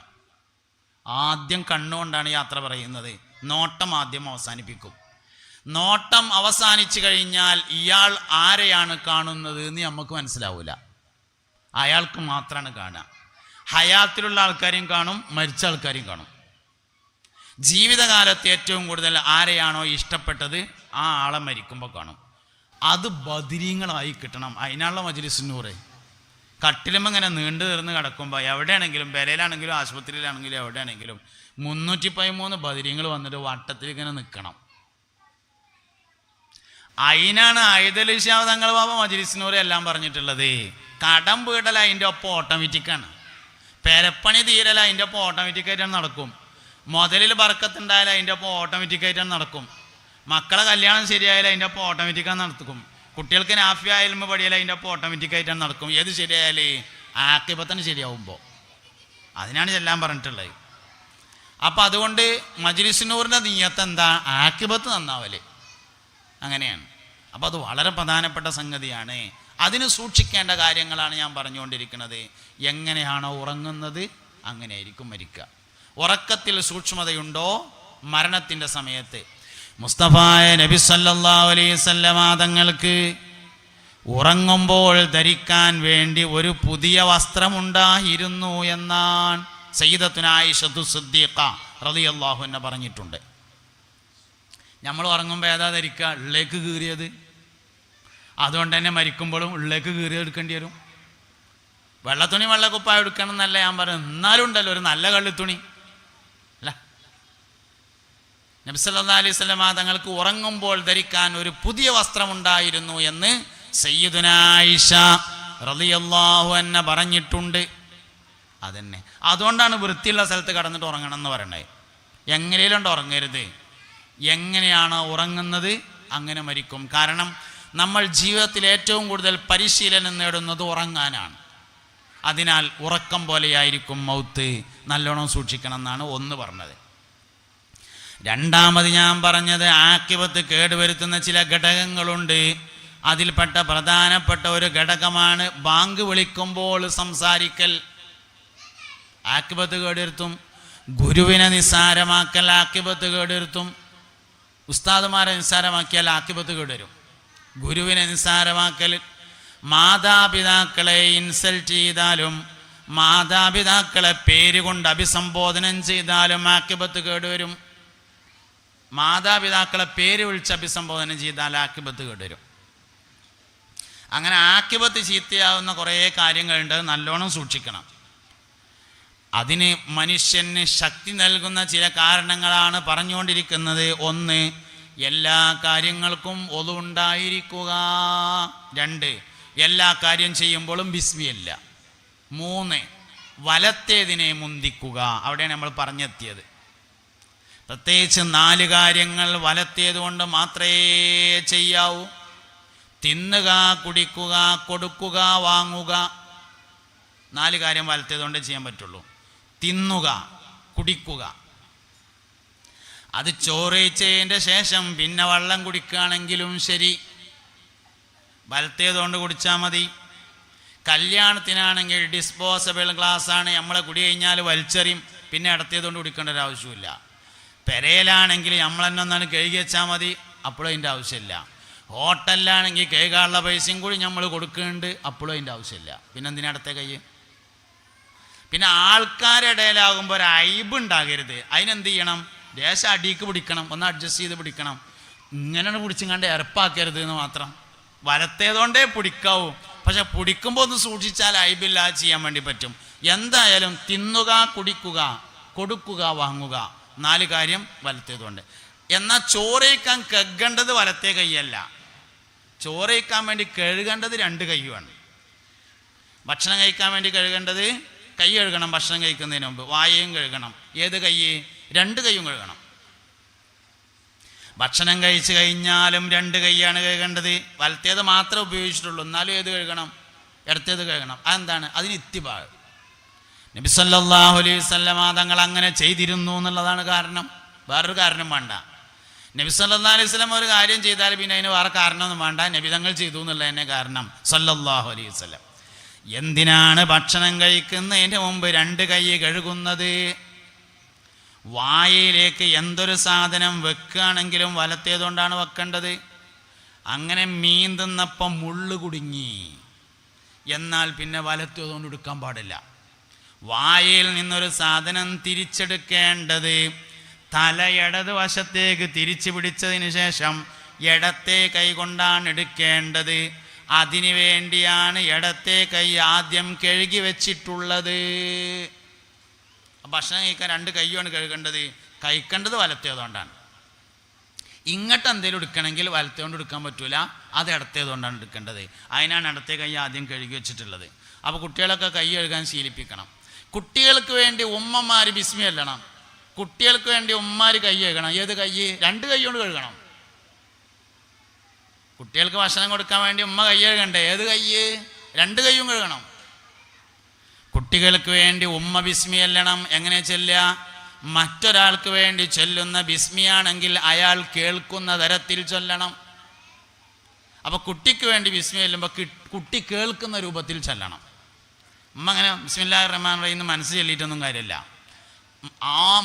ആദ്യം കണ്ണുകൊണ്ടാണ് യാത്ര പറയുന്നത്. നോട്ടം ആദ്യം അവസാനിപ്പിക്കും. നോട്ടം അവസാനിച്ചു കഴിഞ്ഞാൽ ഇയാൾ ആരെയാണ് കാണുന്നത് എന്ന് നമുക്ക് മനസ്സിലാവില്ല. അയാൾക്ക് മാത്രമാണ് കാണുക. ഹയാത്തിലുള്ള ആൾക്കാരെയും കാണും, മരിച്ച ആൾക്കാരെയും കാണും. ജീവിതകാലത്ത് ഏറ്റവും കൂടുതൽ ആരെയാണോ ഇഷ്ടപ്പെട്ടത് ആ ആളെ മരിക്കുമ്പോൾ കാണും. അത് ബദരീങ്ങളായി കിട്ടണം. അതിനുള്ള മജ്ലിസ് നൂർ. കട്ടിലുമ്പോൾ ഇങ്ങനെ നീണ്ടു തീർന്ന് കിടക്കുമ്പോൾ എവിടെയാണെങ്കിലും, പെരയിലാണെങ്കിലും ആശുപത്രിയിലാണെങ്കിലും എവിടെയാണെങ്കിലും 313 ബദരീങ്ങൾ വന്നിട്ട് വട്ടത്തിൽ ഇങ്ങനെ നിൽക്കണം. അതിനാണ് ഹൈദർലി ശിഹാബ് തങ്ങൾ ബാബ മജ്ലിസ് നൂർ എല്ലാം പറഞ്ഞിട്ടുള്ളത്. കടം വീടൽ അതിൻ്റെ ഒപ്പം ഓട്ടോമാറ്റിക്കാണ്. പെരപ്പണി തീരൽ അതിൻ്റെ ഒപ്പം ഓട്ടോമാറ്റിക്കായിട്ടാണ് നടക്കും. മുതലിൽ ബർക്കത്തുണ്ടായാലും അതിൻ്റെ ഒപ്പം ഓട്ടോമാറ്റിക്കായിട്ടാണ് നടക്കും. മക്കളെ കല്യാണം ശരിയായാലും അതിൻ്റെ ഒപ്പം ഓട്ടോമാറ്റിക്കാണ് നടക്കും. കുട്ടികൾക്ക് നാഫിയ ഇൽമ പഠിയാലും അതിൻ്റെ ഒപ്പം ഓട്ടോമാറ്റിക്കായിട്ടാണ് നടക്കും. ഏത് ശരിയായാലേ? ആക്കിബത്തിന് ശരിയാവുമ്പോൾ. അതിനാണ് ചെല്ലാൻ പറഞ്ഞിട്ടുള്ളത്. അപ്പം അതുകൊണ്ട് മജ്ലിസ് നൂറിൻ്റെ നിയ്യത്ത് എന്താ? ആക്കിബത്ത് നന്നാവല്. അങ്ങനെയാണ്. അപ്പോൾ അത് വളരെ പ്രധാനപ്പെട്ട സംഗതിയാണ്. അതിന് സൂക്ഷിക്കേണ്ട കാര്യങ്ങളാണ് ഞാൻ പറഞ്ഞുകൊണ്ടിരിക്കുന്നത്. എങ്ങനെയാണോ ഉറങ്ങുന്നത് അങ്ങനെയായിരിക്കും മരിക്കുക. ഉറക്കത്തിൽ സൂക്ഷ്മതയുണ്ടോ? മരണത്തിൻ്റെ സമയത്ത് മുസ്തഫായ നബി സല്ലല്ലാഹു അലൈഹി വസല്ലമ തങ്ങൾക്ക് ഉറങ്ങുമ്പോൾ ധരിക്കാൻ വേണ്ടി ഒരു പുതിയ വസ്ത്രമുണ്ടായിരുന്നു എന്നാണ് സയ്യിദത്തുന ആയിഷത്തു സിദ്ദീഖ റളിയല്ലാഹു അൻഹ പറഞ്ഞിട്ടുണ്ട്. നമ്മൾ ഉറങ്ങുമ്പോൾ ഏതാ ധരിക്കുക? ഉള്ളിലേക്ക് കീറിയത്. അതുകൊണ്ട് തന്നെ മരിക്കുമ്പോഴും ഉള്ളിലേക്ക് കീറി എടുക്കേണ്ടി വരും. വെള്ളത്തുണി വെള്ളക്കുപ്പായ എടുക്കണം എന്നല്ല ഞാൻ പറയുന്നത്. എന്നാലും ഉണ്ടല്ലോ ഒരു നല്ല കള്ളിത്തുണി അല്ല. നബി സല്ലല്ലാഹു അലൈഹി വസല്ലം തങ്ങൾക്ക് ഉറങ്ങുമ്പോൾ ധരിക്കാൻ ഒരു പുതിയ വസ്ത്രമുണ്ടായിരുന്നു എന്ന് സയ്യിദുന ആയിഷ റളിയല്ലാഹു അൻഹ പറഞ്ഞിട്ടുണ്ട്. അതന്നെ, അതുകൊണ്ടാണ് വൃത്തിയുള്ള സ്ഥലത്ത് കടന്നിട്ട് ഉറങ്ങണം എന്ന് പറയണത്. എങ്ങനെയുണ്ട് ഉറങ്ങരുത്. എങ്ങനെയാണ് ഉറങ്ങുന്നത് അങ്ങനെ മരിക്കും. കാരണം നമ്മൾ ജീവിതത്തിൽ ഏറ്റവും കൂടുതൽ പരിശീലനം നേടുന്നത് ഉറങ്ങാനാണ്. അതിനാൽ ഉറക്കം പോലെയായിരിക്കും മൗത്ത്. നല്ലോണം സൂക്ഷിക്കണം എന്നാണ് ഒന്ന് പറഞ്ഞത്. രണ്ടാമത് ഞാൻ പറഞ്ഞത് ആക്കിബത്ത് കേടുവരുത്തുന്ന ചില ഘടകങ്ങളുണ്ട്. അതിൽപ്പെട്ട പ്രധാനപ്പെട്ട ഒരു ഘടകമാണ് ബാങ്ക് വിളിക്കുമ്പോൾ സംസാരിക്കൽ. ആക്കിബത്ത് കേടുവരുത്തും. ഗുരുവിനെ നിസ്സാരമാക്കൽ ആക്കിബത്ത് കേടുവരുത്തും. ഉസ്താദുമാരെ നിസ്സാരമാക്കിയാൽ ആക്കിബത്ത് കേടുവരും. ഗുരുവിനെ നിസ്സാരമാക്കൽ, മാതാപിതാക്കളെ ഇൻസൾട്ട് ചെയ്താലും മാതാപിതാക്കളെ പേര് കൊണ്ട് അഭിസംബോധനം ചെയ്താലും ആക്കിബത്ത് കേടുവരും. മാതാപിതാക്കളെ പേര് വിളിച്ച് അഭിസംബോധന ചെയ്താൽ ആക്കിബത്ത് കേടുവരും. അങ്ങനെ ആക്കിബത്ത് ചീത്തയാവുന്ന കുറേ കാര്യങ്ങളുണ്ട്. നല്ലോണം സൂക്ഷിക്കണം. അതിന് മനുഷ്യന് ശക്തി നൽകുന്ന ചില കാരണങ്ങളാണ് പറഞ്ഞുകൊണ്ടിരിക്കുന്നത്. ഒന്ന്, എല്ലാ കാര്യങ്ങൾക്കും ഒളു ഉണ്ടായിരിക്കുക. 2, എല്ലാ കാര്യം ചെയ്യുമ്പോഴും ബിസ്മില്ല. 3, വലത്തേതിനെ മുന്തിക്കുക. അവിടെയാണ് നമ്മൾ പറഞ്ഞെത്തിയത്. പ്രത്യേകിച്ച് 4 കാര്യങ്ങൾ വലത്തേത് കൊണ്ട് മാത്രമേ ചെയ്യാവൂ. തിന്നുക, കുടിക്കുക, കൊടുക്കുക, വാങ്ങുക. 4 കാര്യം വലത്തേത് കൊണ്ടേ ചെയ്യാൻ പറ്റുള്ളൂ. തിന്നുക, കുടിക്കുക, അത് ചോറയിച്ചതിൻ്റെ ശേഷം പിന്നെ വെള്ളം കുടിക്കുകയാണെങ്കിലും ശരി വലത്തേതുകൊണ്ട് കുടിച്ചാൽ മതി. കല്യാണത്തിനാണെങ്കിൽ ഡിസ്പോസബിൾ ഗ്ലാസ്സാണ്, നമ്മളെ കുടി കഴിഞ്ഞാൽ വലിച്ചെറിയും, പിന്നെ ഇടത്തേതുകൊണ്ട് കുടിക്കേണ്ട ഒരു ആവശ്യമില്ല. പെരയിലാണെങ്കിൽ നമ്മൾ തന്നെ ഒന്നാണ് കഴുകി വെച്ചാൽ മതി, അപ്പോഴും അതിൻ്റെ ആവശ്യമില്ല. ഹോട്ടലിലാണെങ്കിൽ കഴുകാനുള്ള പൈസയും കൂടി നമ്മൾ കൊടുക്കുന്നുണ്ട്, അപ്പോഴും അതിൻ്റെ ആവശ്യമില്ല. പിന്നെ എന്തിനാ ഇടത്തെ കൈ? പിന്നെ ആൾക്കാരുടെ ഇടയിലാകുമ്പോൾ ഒരു ഐബ് ഉണ്ടാകരുത്. അതിനെന്ത് ചെയ്യണം? ദേശം അടിക്ക് പിടിക്കണം, ഒന്ന് അഡ്ജസ്റ്റ് ചെയ്ത് പിടിക്കണം. ഇങ്ങനെ പിടിച്ചും കണ്ട് ഇറപ്പാക്കരുത് എന്ന് മാത്രം. വലത്തേതുകൊണ്ടേ പിടിക്കാവൂ, പക്ഷെ പിടിക്കുമ്പോൾ ഒന്ന് സൂക്ഷിച്ചാൽ ഐബില്ലാതെ ചെയ്യാൻ വേണ്ടി പറ്റും. എന്തായാലും തിന്നുക, കുടിക്കുക, കൊടുക്കുക, വാങ്ങുക, 4 കാര്യം വലത്തേതുകൊണ്ട്. എന്നാൽ ചോറയിക്കാൻ കഴുകേണ്ടത് വലത്തേ കൈയല്ല. ചോറയിക്കാൻ വേണ്ടി കഴുകേണ്ടത് 2 കൈയുമാണ്. ഭക്ഷണം കഴിക്കാൻ വേണ്ടി കഴുകേണ്ടത് കൈ കഴുകണം. ഭക്ഷണം കഴിക്കുന്നതിന് മുമ്പ് വായയും കഴുകണം. ഏത് കൈ? 2 കൈയും കഴുകണം. ഭക്ഷണം കഴിച്ച് കഴിഞ്ഞാലും 2 കൈയാണ് കഴുകേണ്ടത്. വലത്തേത് മാത്രമേ ഉപയോഗിച്ചിട്ടുള്ളൂ, എന്നാലും ഏത് കഴുകണം? ഇടത്തേത് കഴുകണം. അതെന്താണ്? അതിന് ഇത്തിബാ. നബി സല്ലല്ലാഹു അലൈഹി വസല്ലമ തങ്ങൾ അങ്ങനെ ചെയ്തിരുന്നു എന്നുള്ളതാണ് കാരണം. വേറൊരു കാരണം വേണ്ട. നബി സല്ലല്ലാഹു അലൈഹി വസല്ലം ഒരു കാര്യം ചെയ്താൽ പിന്നെ അതിന് വേറെ കാരണമൊന്നും വേണ്ട. നബി തങ്ങൾ ചെയ്തു എന്നുള്ളത് തന്നെ കാരണം. സല്ലല്ലാഹു അലൈഹി വസല്ലം എന്തിനാണ് ഭക്ഷണം കഴിക്കുന്നതിൻ്റെ മുമ്പ് 2 കൈ കഴുകുന്നത്? വായയിലേക്ക് എന്തൊരു സാധനം വെക്കുകയാണെങ്കിലും വലത്തേതുകൊണ്ടാണ് വെക്കേണ്ടത്. അങ്ങനെ മീൻ തിന്നപ്പം മുള്ളു കുടുങ്ങി, എന്നാൽ പിന്നെ വലത്തേതുകൊണ്ട് എടുക്കാൻ പാടില്ല. വായയിൽ നിന്നൊരു സാധനം തിരിച്ചെടുക്കേണ്ടത് തല ഇടത് വശത്തേക്ക് തിരിച്ചു പിടിച്ചതിന് ശേഷം ഇടത്തെ കൈ കൊണ്ടാണ് എടുക്കേണ്ടത്. അതിനു വേണ്ടിയാണ് ഇടത്തെ കൈ ആദ്യം കഴുകി വെച്ചിട്ടുള്ളത്. ഭക്ഷണം കഴിക്കാൻ 2 കൈയാണ് കഴുകേണ്ടത്. കഴിക്കേണ്ടത് വലത്തേതുകൊണ്ടാണ്. ഇങ്ങോട്ട് എന്തെങ്കിലും എടുക്കണമെങ്കിൽ വലത്തേതുകൊണ്ട് എടുക്കാൻ പറ്റൂല, അത് ഇടത്തേതുകൊണ്ടാണ് എടുക്കേണ്ടത്. അതിനാണ് ഇടത്തെ കൈ ആദ്യം കഴുകി വെച്ചിട്ടുള്ളത്. അപ്പോൾ കുട്ടികളൊക്കെ കൈ കഴുകാൻ ശീലിപ്പിക്കണം. കുട്ടികൾക്ക് വേണ്ടി ഉമ്മമാർ ബിസ്മി ചൊല്ലണം. കുട്ടികൾക്ക് വേണ്ടി ഉമ്മമാർ കൈ കഴുകണം. ഏത് കൈ? 2 കൈ കൊണ്ട് കഴുകണം. കുട്ടികൾക്ക് ഭക്ഷണം കൊടുക്കാൻ വേണ്ടി ഉമ്മ കൈ കഴുകണ്ടേ? ഏത് കൈ? 2 കൈയും കഴുകണം. കുട്ടികൾക്ക് വേണ്ടി ഉമ്മ ബിസ്മി ചൊല്ലണം. എങ്ങനെ ചൊല്ലുക? മറ്റൊരാൾക്ക് വേണ്ടി ചൊല്ലുന്ന ബിസ്മിയാണെങ്കിൽ അയാൾ കേൾക്കുന്ന തരത്തിൽ ചൊല്ലണം. അപ്പോൾ കുട്ടിക്ക് വേണ്ടി ബിസ്മി ചൊല്ലുമ്പോൾ കുട്ടി കേൾക്കുന്ന രൂപത്തിൽ ചൊല്ലണം. ഉമ്മ അങ്ങനെ ബിസ്മില്ലാഹിർ റഹ്മാനിർ റഹീം എന്ന് മനസ്സ് ചൊല്ലിയിട്ടൊന്നും കാര്യമില്ല.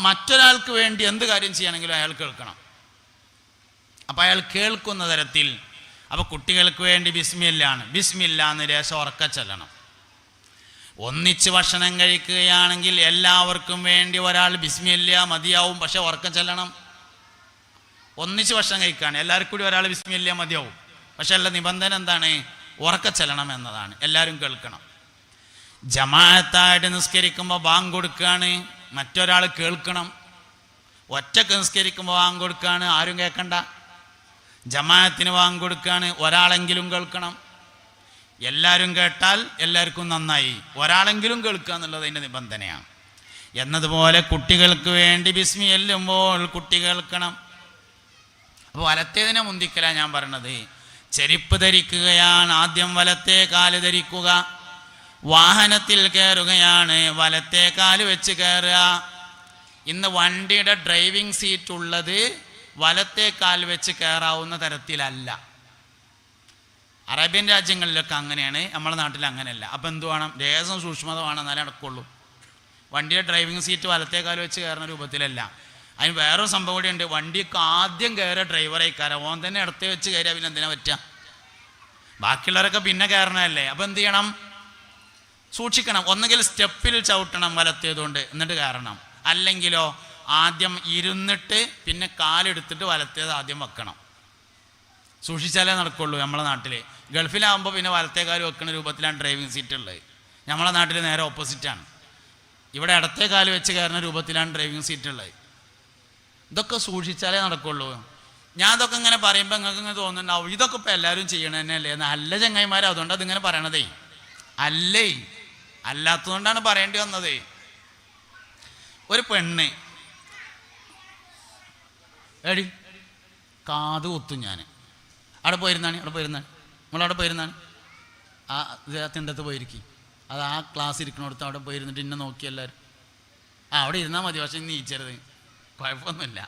മറ്റൊരാൾക്ക് വേണ്ടി എന്ത് കാര്യം ചെയ്യണമെങ്കിലും അയാൾ കേൾക്കണം. അപ്പോൾ അയാൾ കേൾക്കുന്ന തരത്തിൽ. അപ്പോൾ കുട്ടികൾക്ക് വേണ്ടി ബിസ്മില്ലാണ്. ബിസ്മില്ല എന്ന് ലേശം ഉറക്ക ചൊല്ലണം. ഒന്നിച്ച് ഭക്ഷണം കഴിക്കുകയാണെങ്കിൽ എല്ലാവർക്കും വേണ്ടി ഒരാൾ ബിസ്മില്ല മതിയാവും, പക്ഷെ ഉറക്കം ചൊല്ലണം. ഒന്നിച്ച് ഭക്ഷണം കഴിക്കുകയാണ്, എല്ലാവർക്കും കൂടി ഒരാൾ ബിസ്മില്ല മതിയാവും, പക്ഷെ എല്ലാ നിബന്ധന എന്താണ്? ഉറക്ക ചൊല്ലണം എന്നതാണ്. എല്ലാവരും കേൾക്കണം. ജമാഅത്തായിട്ട് നിസ്കരിക്കുമ്പോൾ ബാങ്ക് കൊടുക്കുകയാണ്, മറ്റൊരാൾ കേൾക്കണം. ഒറ്റക്ക് നിസ്കരിക്കുമ്പോൾ ബാങ്ക് കൊടുക്കുകയാണ്, ആരും കേൾക്കണ്ട. ജമാഅത്തിന് ബാങ്ക് കൊടുക്കുകയാണ്, ഒരാളെങ്കിലും കേൾക്കണം. എല്ലാവരും കേട്ടാൽ എല്ലാവർക്കും നന്നായി, ഒരാളെങ്കിലും കേൾക്കുക എന്നുള്ളത് അതിൻ്റെ നിബന്ധനയാണ്. എന്നതുപോലെ കുട്ടികൾക്ക് വേണ്ടി ബിസ്മി ചൊല്ലുമ്പോൾ കുട്ടി കേൾക്കണം. അപ്പോൾ വലത്തേതിനെ മുന്തിക്കലാണ് ഞാൻ പറഞ്ഞത്. ചെരുപ്പ് ധരിക്കുകയാണ്, ആദ്യം വലത്തേ കാല് ധരിക്കുക. വാഹനത്തിൽ കയറുകയാണ്, വലത്തേ കാല് വെച്ച് കയറുക. ഇന്ന് വണ്ടിയുടെ ഡ്രൈവിംഗ് സീറ്റ് ഉള്ളത് വലത്തേ കാൽ വെച്ച് കയറാവുന്ന തരത്തിലല്ല. അറേബ്യൻ രാജ്യങ്ങളിലൊക്കെ അങ്ങനെയാണ്, നമ്മുടെ നാട്ടിൽ അങ്ങനെയല്ല. അപ്പം എന്ത് വേണം? ലേശം സൂക്ഷ്മത വേണം, എന്നാലേ നടക്കുള്ളൂ. വണ്ടിയുടെ ഡ്രൈവിംഗ് സീറ്റ് വലത്തേ കാൽ വെച്ച് കയറുന്ന രൂപത്തിലല്ല. അതിന് വേറൊരു സംഭവം കൂടി ഉണ്ട്. വണ്ടിക്ക് ആദ്യം കയറുക ഡ്രൈവറെ കയറാം, ഓൻ തന്നെ ഇടത്തെ വെച്ച് കയറിയാൽ പിന്നെ എന്തിനാ പറ്റുക? ബാക്കിയുള്ളവരൊക്കെ പിന്നെ കയറണമല്ലേ. അപ്പം എന്ത് ചെയ്യണം? സൂക്ഷിക്കണം. ഒന്നുകിൽ സ്റ്റെപ്പിൽ ചവിട്ടണം വലത്തേതുകൊണ്ട്, എന്നിട്ട് കയറണം. അല്ലെങ്കിലോ ആദ്യം ഇരുന്നിട്ട് പിന്നെ കാലെടുത്തിട്ട് വലത്തേത് ആദ്യം വെക്കണം. സൂക്ഷിച്ചാലേ നടക്കുള്ളൂ. നമ്മളെ നാട്ടിൽ ഗൾഫിലാകുമ്പോൾ പിന്നെ വലത്തേക്കാൽ വെക്കുന്ന രൂപത്തിലാണ് ഡ്രൈവിംഗ് സീറ്റ് ഉള്ളത്. നമ്മളെ നാട്ടിൽ നേരെ ഓപ്പോസിറ്റാണ്. ഇവിടെ ഇടത്തെ കാല് വെച്ച് കയറുന്ന രൂപത്തിലാണ് ഡ്രൈവിംഗ് സീറ്റുള്ളത്. ഇതൊക്കെ സൂക്ഷിച്ചാലേ നടക്കുള്ളൂ. ഞാൻ ഇതൊക്കെ ഇങ്ങനെ പറയുമ്പോൾ നിങ്ങൾക്ക് ഇങ്ങനെ തോന്നുന്നുണ്ടാവും ഇതൊക്കെ ഇപ്പോൾ എല്ലാവരും ചെയ്യണ തന്നെയല്ലേ. നല്ല ചങ്ങായിമാർ, അതുകൊണ്ട് അതിങ്ങനെ പറയണതേ അല്ലേ, അല്ലാത്തതുകൊണ്ടാണ് പറയേണ്ടി വന്നത്. ഒരു പെണ്ണ് എടി കാത് കുത്തും. ഞാൻ അവിടെ പോയിരുന്നാണ് നമ്മളവിടെ പോയിരുന്നാണ് ആ തിണ്ടത്ത് പോയിരിക്കും. അത് ആ ക്ലാസ് ഇരിക്കണോടത്ത് അവിടെ പോയിരുന്നിട്ട് ഇന്നെ നോക്കി എല്ലാവരും. അവിടെ ഇരുന്നാൽ മതി, പക്ഷെ നീച്ചരുത്, കുഴപ്പമൊന്നുമില്ല,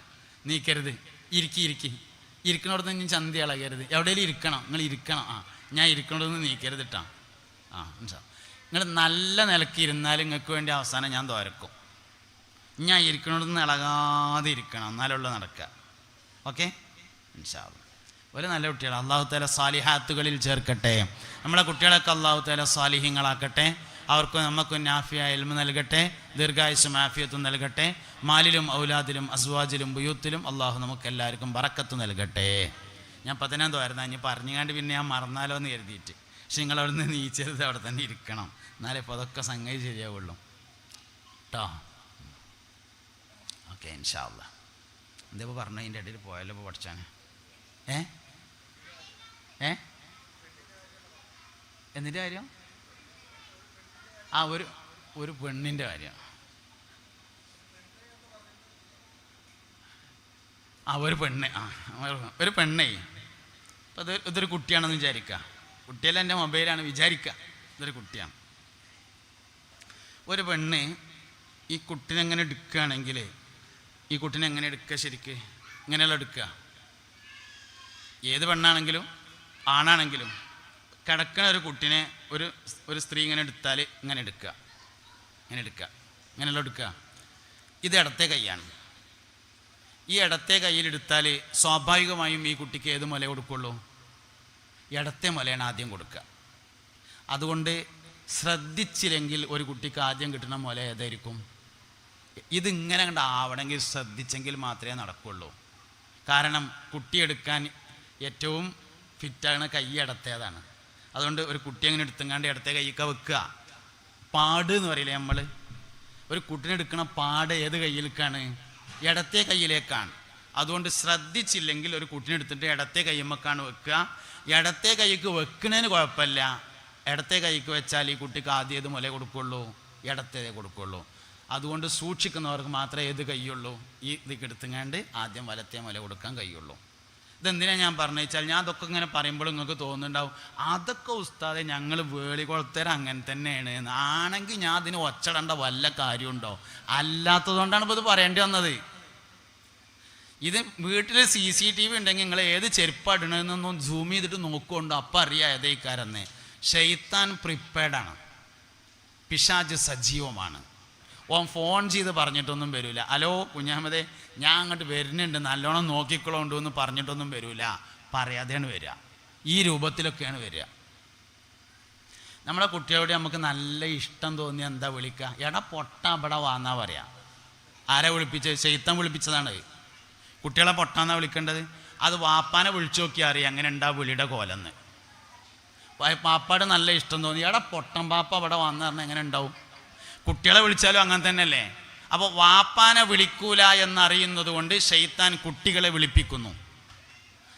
നീക്കരുത്, ഇരിക്കണോടത്ത് ഞാൻ ചന്തി ഇളകരുത്, എവിടെയെങ്കിലും ഇരിക്കണം, നിങ്ങൾ ഇരിക്കണം. ഞാൻ ഇരിക്കണോടൊന്ന് നീക്കരുത് കേട്ടോ. നിങ്ങൾ നല്ല നിലക്ക് ഇരുന്നാലും നിങ്ങൾക്ക് വേണ്ടി അവസാനം ഞാൻ തോരക്കും. ഞാൻ ഇരിക്കണോടൊന്ന് ഇളകാതെ ഇരിക്കണം, എന്നാലുള്ള നടക്കുക. ഓക്കെ, ഇൻഷാ അല്ലാഹ്. ഒരു നല്ല കുട്ടികൾ അല്ലാഹു തആല സാലിഹാത്തുകളിൽ ചേർക്കട്ടെ. നമ്മളെ കുട്ടികളൊക്കെ അല്ലാഹു തആല സാലിഹ്യങ്ങളാക്കട്ടെ. അവർക്ക് നമുക്കും നാഫിയായ ഇൽമ നൽകട്ടെ, ദീർഘായുസ്സും ആഫിയത്തും നൽകട്ടെ. മാലിലും ഔലാദിലും അസ്വാജിലും ബുയൂത്തിലും അള്ളാഹു നമുക്ക് എല്ലാവർക്കും ബറക്കത്ത് നൽകട്ടെ. ഞാൻ 15 വരുന്ന ഇനി പറഞ്ഞുകൊണ്ട് പിന്നെ ഞാൻ മറന്നാലോ എന്ന് കരുതിയിട്ട്. പക്ഷെ നിങ്ങൾ അവിടെ നിന്ന് നീച്ചരുത്, അവിടെ തന്നെ ഇരിക്കണം, എന്നാലേ ഇപ്പോൾ അതൊക്കെ സംഗതി ശരിയാവുള്ളൂ കേട്ടോ. ഓക്കെ, ഇൻഷാ അല്ലാഹ്. എന്തപ്പോൾ പറഞ്ഞു അതിൻ്റെ ഇടയിൽ പോയാലോ ഇപ്പോൾ പഠിച്ചാൻ എന്നിൻ്റെ കാര്യം ഒരു പെണ്ണിൻ്റെ കാര്യം. ഒരു പെണ്ണേ അപ്പം ഇതൊരു കുട്ടിയാണെന്ന് വിചാരിക്കുക. കുട്ടിയല്ല, എൻ്റെ മൊബൈലാണ് വിചാരിക്കുക, ഇതൊരു കുട്ടിയാണ്. ഒരു പെണ്ണ് ഈ കുട്ടിനെ എങ്ങനെ എടുക്കുകയാണെങ്കിൽ ഈ കുട്ടിനെ എങ്ങനെ എടുക്കുക? ശരിക്ക് ഇങ്ങനെയുള്ള എടുക്കുക. ഏത് പെണ്ണാണെങ്കിലും ആണാണെങ്കിലും കിടക്കുന്ന ഒരു കുട്ടിനെ ഒരു സ്ത്രീ ഇങ്ങനെ എടുത്താൽ ഇങ്ങനെ എടുക്കുക, ഇങ്ങനെയുള്ള എടുക്കുക. ഇത് ഇടത്തെ കൈയാണ്. ഈ ഇടത്തെ കയ്യിലെടുത്താൽ സ്വാഭാവികമായും ഈ കുട്ടിക്ക് ഏത് മുല കൊടുക്കുള്ളൂ? ഇടത്തെ മുലയാണ് ആദ്യം കൊടുക്കുക. അതുകൊണ്ട് ശ്രദ്ധിച്ചില്ലെങ്കിൽ ഒരു കുട്ടിക്ക് ആദ്യം കിട്ടുന്ന മുല ഏതായിരിക്കും? ഇതിങ്ങനെ കണ്ട് ആവണമെങ്കിൽ ശ്രദ്ധിച്ചെങ്കിൽ മാത്രമേ നടക്കുള്ളൂ. കാരണം കുട്ടിയെടുക്കാൻ ഏറ്റവും ഫിറ്റാണ് കൈ ഇടത്തേതാണ്. അതുകൊണ്ട് ഒരു കുട്ടി അങ്ങനെ എടുത്തുങ്ങാണ്ട് ഇടത്തെ കൈയൊക്കെ വെക്കുക. പാട് എന്ന് പറയില്ലേ നമ്മൾ, ഒരു കുട്ടിനെ എടുക്കണ പാട് ഏത് കയ്യിലേക്കാണ്? ഇടത്തെ കയ്യിലേക്കാണ്. അതുകൊണ്ട് ശ്രദ്ധിച്ചില്ലെങ്കിൽ ഒരു കുട്ടിനെ എടുത്തിട്ട് ഇടത്തെ കയ്യുമ്മക്കാണ് വെക്കുക. ഇടത്തെ കൈക്ക് വെക്കുന്നതിന് കുഴപ്പമില്ല, ഇടത്തെ കൈക്ക് വെച്ചാൽ ഈ കുട്ടിക്ക് ആദ്യം ഏത് മുല കൊടുക്കുള്ളൂ? ഇടത്തേതേ കൊടുക്കുള്ളൂ. അതുകൊണ്ട് സൂക്ഷിക്കുന്നവർക്ക് മാത്രമേ ഏത് കൈയുള്ളൂ? ഈ ഇതിക്ക് എടുത്തുങ്ങാണ്ട് ആദ്യം വലത്തെ മുല കൊടുക്കാൻ കഴിയുള്ളൂ. ഇതെന്തിനാണ് ഞാൻ പറഞ്ഞു വെച്ചാൽ, ഞാൻ അതൊക്കെ ഇങ്ങനെ പറയുമ്പോൾ നിങ്ങൾക്ക് തോന്നുന്നുണ്ടാവും അതൊക്കെ ഉസ്താദെ ഞങ്ങൾ വേളികുളത്തേര അങ്ങനെ തന്നെയാണ് ആണെങ്കിൽ ഞാൻ അതിന് ഒച്ചടേണ്ട വല്ല കാര്യമുണ്ടോ? അല്ലാത്തതുകൊണ്ടാണ് ഇപ്പോൾ ഇത് പറയേണ്ടി വന്നത്. ഇത് വീട്ടിൽ CCTV ഉണ്ടെങ്കിൽ നിങ്ങൾ ഏത് ചെരുപ്പാടണമെന്നൊന്നും സൂം ചെയ്തിട്ട് നോക്കുകൊണ്ടോ അപ്പം അറിയാം ഏതേക്കാരെന്ന്. ഷെയ്ത്താൻ പ്രിപ്പയർഡാണ്, പിശാച് സജീവമാണ്. ഓൻ ഫോൺ ചെയ്ത് പറഞ്ഞിട്ടൊന്നും വരില്ല. ഹലോ കുഞ്ഞാമതേ ഞാൻ അങ്ങോട്ട് വരുന്നുണ്ട്, നല്ലോണം നോക്കിക്കൊള്ളോണ്ടു എന്ന് പറഞ്ഞിട്ടൊന്നും വരില്ല, പറയാതെയാണ് വരിക. ഈ രൂപത്തിലൊക്കെയാണ് വരിക. നമ്മളെ കുട്ടികളോട് നമുക്ക് നല്ല ഇഷ്ടം തോന്നിയാൽ എന്താ വിളിക്കുക? എടാ പൊട്ട ഇവിടെ വാന്നാ പറയാം. ആരെ വിളിപ്പിച്ചത്? ഷെയ്ത്താൻ വിളിപ്പിച്ചതാണ്. കുട്ടികളെ പൊട്ടാന്നാ വിളിക്കേണ്ടത്. അത് വാപ്പാനെ വിളിച്ചു നോക്കിയാൽ അറിയാം അങ്ങനെ ഉണ്ടാ വിളിയുടെ കോലെന്ന്. പാപ്പാട് നല്ല ഇഷ്ടം തോന്നി, എടാ പൊട്ടൻ പാപ്പ ഇവിടെ വന്ന് പറഞ്ഞാൽ എങ്ങനെ ഉണ്ടാവും? കുട്ടികളെ വിളിച്ചാലും അങ്ങനെ തന്നെയല്ലേ. അപ്പോൾ വാപ്പാനെ വിളിക്കൂല എന്നറിയുന്നത് കൊണ്ട് ഷെയ്ത്താൻ കുട്ടികളെ വിളിപ്പിക്കുന്നു.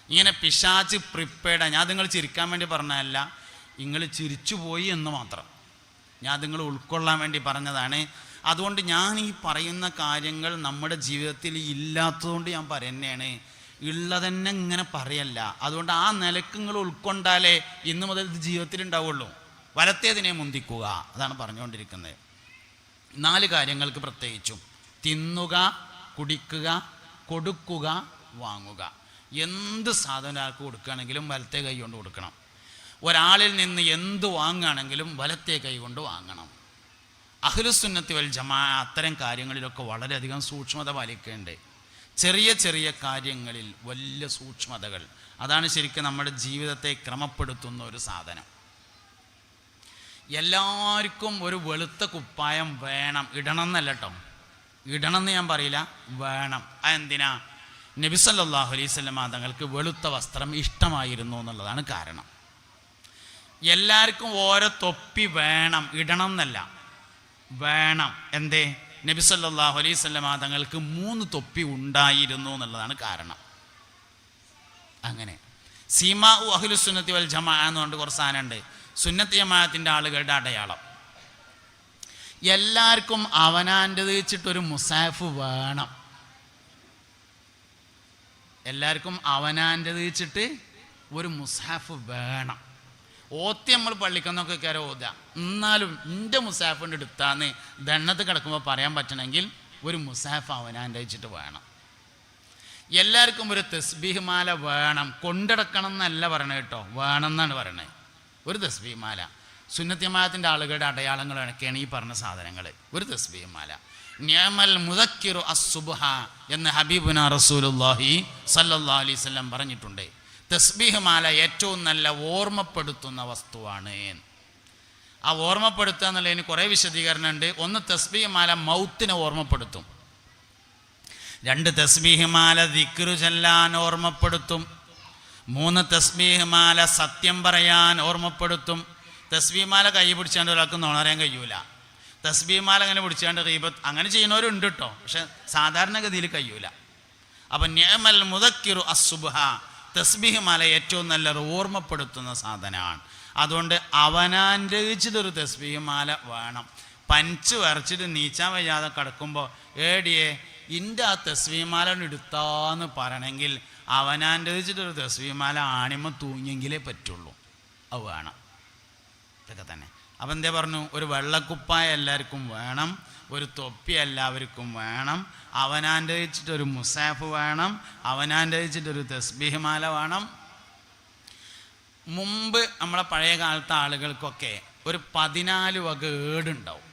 ഇങ്ങനെ പിശാച് പ്രിപ്പയർഡാണ്. ഞാൻ നിങ്ങൾ ചിരിക്കാൻ വേണ്ടി പറഞ്ഞതല്ല, നിങ്ങൾ ചിരിച്ചു പോയി എന്ന് മാത്രം. ഞാൻ നിങ്ങൾ ഉൾക്കൊള്ളാൻ വേണ്ടി പറഞ്ഞതാണ്. അതുകൊണ്ട് ഞാൻ ഈ പറയുന്ന കാര്യങ്ങൾ നമ്മുടെ ജീവിതത്തിൽ ഇല്ലാത്തതുകൊണ്ട് ഞാൻ പറയുന്നതാണ്, ഉള്ളതന്നെ ഇങ്ങനെ പറയല്ല. അതുകൊണ്ട് ആ നിലക്ക് നിങ്ങൾ ഉൾക്കൊണ്ടാലേ ഇന്ന് മുതൽ ഇത് ജീവിതത്തിൽ ഉണ്ടാവുള്ളൂ. വലത്തേതിനെ മുന്തിക്കുക, അതാണ് പറഞ്ഞുകൊണ്ടിരിക്കുന്നത്. 4 കാര്യങ്ങൾക്ക് പ്രത്യേകിച്ചും: തിന്നുക, കുടിക്കുക, കൊടുക്കുക, വാങ്ങുക. എന്ത് സാധനം ഒരാൾക്ക് കൊടുക്കുകയാണെങ്കിലും വലത്തെ കൈ കൊണ്ട് കൊടുക്കണം. ഒരാളിൽ നിന്ന് എന്ത് വാങ്ങുകയാണെങ്കിലും വലത്തെ കൈ കൊണ്ട് വാങ്ങണം. അഹ്ലുസുന്നത്തി വൽ ജമാ അത്തരം കാര്യങ്ങളിലൊക്കെ വളരെയധികം സൂക്ഷ്മത പാലിക്കേണ്ടത്. ചെറിയ ചെറിയ കാര്യങ്ങളിൽ വലിയ സൂക്ഷ്മതകൾ, അതാണ് ശരിക്കും നമ്മുടെ ജീവിതത്തെ ക്രമപ്പെടുത്തുന്ന ഒരു സാധനം. എല്ലാവർക്കും ഒരു വെളുത്ത കുപ്പായം വേണം, ഇടണം എന്നല്ല കേട്ടോ, ഇടണം എന്ന് ഞാൻ പറയില്ല, വേണം. അതെന്തിനാ? നബി സല്ലല്ലാഹു അലൈഹി വസല്ലം തങ്ങൾക്ക് വെളുത്ത വസ്ത്രം ഇഷ്ടമായിരുന്നു എന്നുള്ളതാണ് കാരണം. എല്ലാവർക്കും ഓരോ തൊപ്പി വേണം, ഇടണം എന്നല്ല, വേണം. എന്തേ? നബി സല്ലല്ലാഹു അലൈഹി വസല്ലം തങ്ങൾക്ക് 3 തൊപ്പി ഉണ്ടായിരുന്നു എന്നുള്ളതാണ് കാരണം. അങ്ങനെ സീമാഉ അഹ്ലുസുന്നത്തി വൽ ജമാഅ എന്ന് പറഞ്ഞിട്ട് കുറച്ച് സാധനമുണ്ട്. സുന്നത്ത് ജമാഅത്തിൻ്റെ ആളുകളുടെ അടയാളം. എല്ലാവർക്കും അവനാൻ്റെത് വെച്ചിട്ടൊരു മുസാഫ് വേണം. എല്ലാവർക്കും അവനാൻ്റെത് വെച്ചിട്ട് ഒരു മുസാഫ് വേണം. ഓത്തി നമ്മൾ പള്ളിക്കുന്നൊക്കെ കയറി ഓതുക, എന്നാലും എൻ്റെ മുസാഫിൻ്റെ എടുത്താന്ന് ദണ്ണത്ത് കിടക്കുമ്പോൾ പറയാൻ പറ്റണമെങ്കിൽ ഒരു മുസാഫ് അവനാൻ്റെ വെച്ചിട്ട് വേണം. എല്ലാവർക്കും ഒരു തസ്ബീഹ് മാല വേണം. കൊണ്ടിടക്കണം എന്നല്ല പറയണത് കേട്ടോ, വേണം എന്നാണ് പറയണത്. ഒരു തസ്ബീഹ് മാല സുന്നത്ത് ജമാഅത്തിൻ്റെ ആളുകളുടെ അടയാളങ്ങളൊക്കെയാണ് ഈ പറഞ്ഞ സാധനങ്ങൾ. ഒരു തസ്ബീഹ് മാല. നിഅമൽ മുദക്കിറു അസ്സുബ്ഹ എന്ന് ഹബീബുന റസൂലുള്ളാഹി സല്ലല്ലാഹു അലൈഹി വസല്ലം പറഞ്ഞിട്ടുണ്ട്. തസ്ബീഹ് മാല ഏറ്റവും നല്ല ഓർമ്മപ്പെടുത്തുന്ന വസ്തുവാണ്. ആ ഓർമ്മപ്പെടുത്തുക എന്നുള്ളതിന് കുറേ വിശദീകരണം ഉണ്ട്. ഒന്ന്, തസ്ബീഹ് മാല മൗത്തിനെ ഓർമ്മപ്പെടുത്തും. 2, തസ്ബീഹ് മാല ദിക്റ് ചൊല്ലാൻ ഓർമ്മപ്പെടുത്തും. 3, തസ്ബീഹ് മാല സത്യം പറയാൻ ഓർമ്മപ്പെടുത്തും. തസ്ബീഹ് മാല കൈ പിടിച്ചാണ്ട് ഒരാൾക്ക് നുണ പറയാൻ കഴിയൂല. തസ്ബീഹ് മാല അങ്ങനെ പിടിച്ചാണ്ട് ഗീബത്ത് അങ്ങനെ ചെയ്യുന്നവരുണ്ട് കേട്ടോ, പക്ഷെ സാധാരണഗതിയിൽ കഴിയൂല. അപ്പം നിഅമൽ മുദക്കിറു അസ്സുബ്ഹ, തസ്ബീഹ് മാല ഏറ്റവും നല്ല ഓർമ്മപ്പെടുത്തുന്ന സാധനമാണ്. അതുകൊണ്ട് അവനാൻ്റെ വെച്ചിട്ടൊരു തസ്ബീഹ് മാല വേണം. പഞ്ച് വരച്ചിട്ട് നീച്ചാൻ വയ്യാതെ കിടക്കുമ്പോൾ ഏടിയെ ഇൻ്റെ ആ തസ്ബീഹ് മാല എടുത്താന്ന് പറയണമെങ്കിൽ അവനാൻ്റെ വെച്ചിട്ടൊരു തസ്ബീഹ് മാല ആണിമ തൂങ്ങിയെങ്കിലേ പറ്റുള്ളൂ. അത് വേണം. ഇതൊക്കെ തന്നെ. അപ്പം എന്തേ പറഞ്ഞു? ഒരു വെള്ളക്കുപ്പായ എല്ലാവർക്കും വേണം, ഒരു തൊപ്പി എല്ലാവർക്കും വേണം, അവനാൻ്റെ വെച്ചിട്ടൊരു മുസാഫ് വേണം, അവനാൻ്റെ വെച്ചിട്ടൊരു തസ്ബീഹ് മാല വേണം. മുമ്പ് നമ്മളെ പഴയ കാലത്തെ ആളുകൾക്കൊക്കെ ഒരു 14 വക ഏടുണ്ടാവും.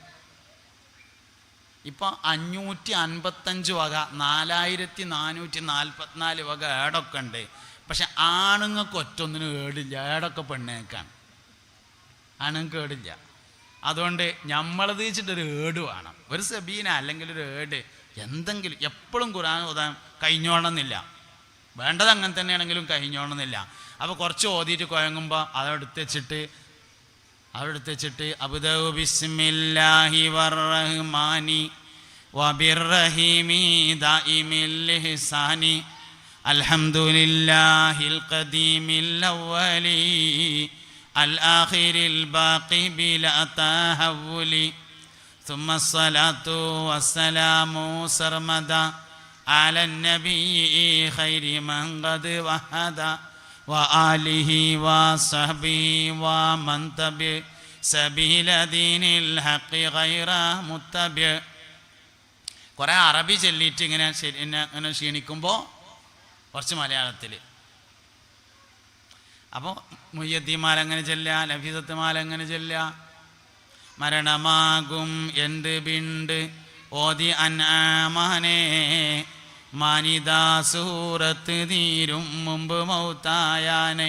ഇപ്പോൾ 555 വക 4444 വക ഏടൊക്കെ ഉണ്ട്. പക്ഷെ ആണുങ്ങൾക്ക് ഒറ്റൊന്നിനും ഏടില്ല. ഏടൊക്കെ പെണ്ണേക്കാണ്, ആണുങ്ങൾക്ക് ഏടില്ല. അതുകൊണ്ട് നമ്മളത് വെച്ചിട്ടൊരു ഏട് വേണം. ഒരു സബീന അല്ലെങ്കിൽ ഒരു ഏട് എന്തെങ്കിലും. എപ്പോഴും ഖുർആൻ ഓതാൻ കഴിഞ്ഞോണമെന്നില്ല, വേണ്ടത് അങ്ങനെ തന്നെയാണെങ്കിലും കഴിഞ്ഞോണമെന്നില്ല. അപ്പോൾ കുറച്ച് ഓതിയിട്ട് കുഴങ്ങുമ്പോൾ അതെടുത്ത് വെച്ചിട്ട് അബ്ദഉ ബിസ്മില്ലാഹി വറഹ്മാനി വബിർറഹീമി ദായിമിൽ ഇഹ്സാനി അൽഹംദുലില്ലാഹിൽ ഖദീമിൽ അവ്വലി الآخر الباقي بلا تهول ثم الصلاة والسلام سرمدا على النبي خير من قد وحدا وآله وصحبه ومن تبع سبيل دين الحق غير متبع. കുറേ അറബി ചൊല്ലിയിട്ട് ഇങ്ങനെ ക്ഷീണിക്കുമ്പോൾ കുറച്ച് മലയാളത്തിൽ. അപ്പോൾ മുയ്യത്തിമാല എങ്ങനെ ചെല്ലുക, ലഫീസത്തുമാല എങ്ങനെ ചെല്ലുക? മരണമാകും എന്ത് ബിണ്ട് ഓതി അൻആമാനെ മാനിദാ സൂറത്ത് തീരും മുമ്പ് മൗത്തായാനെ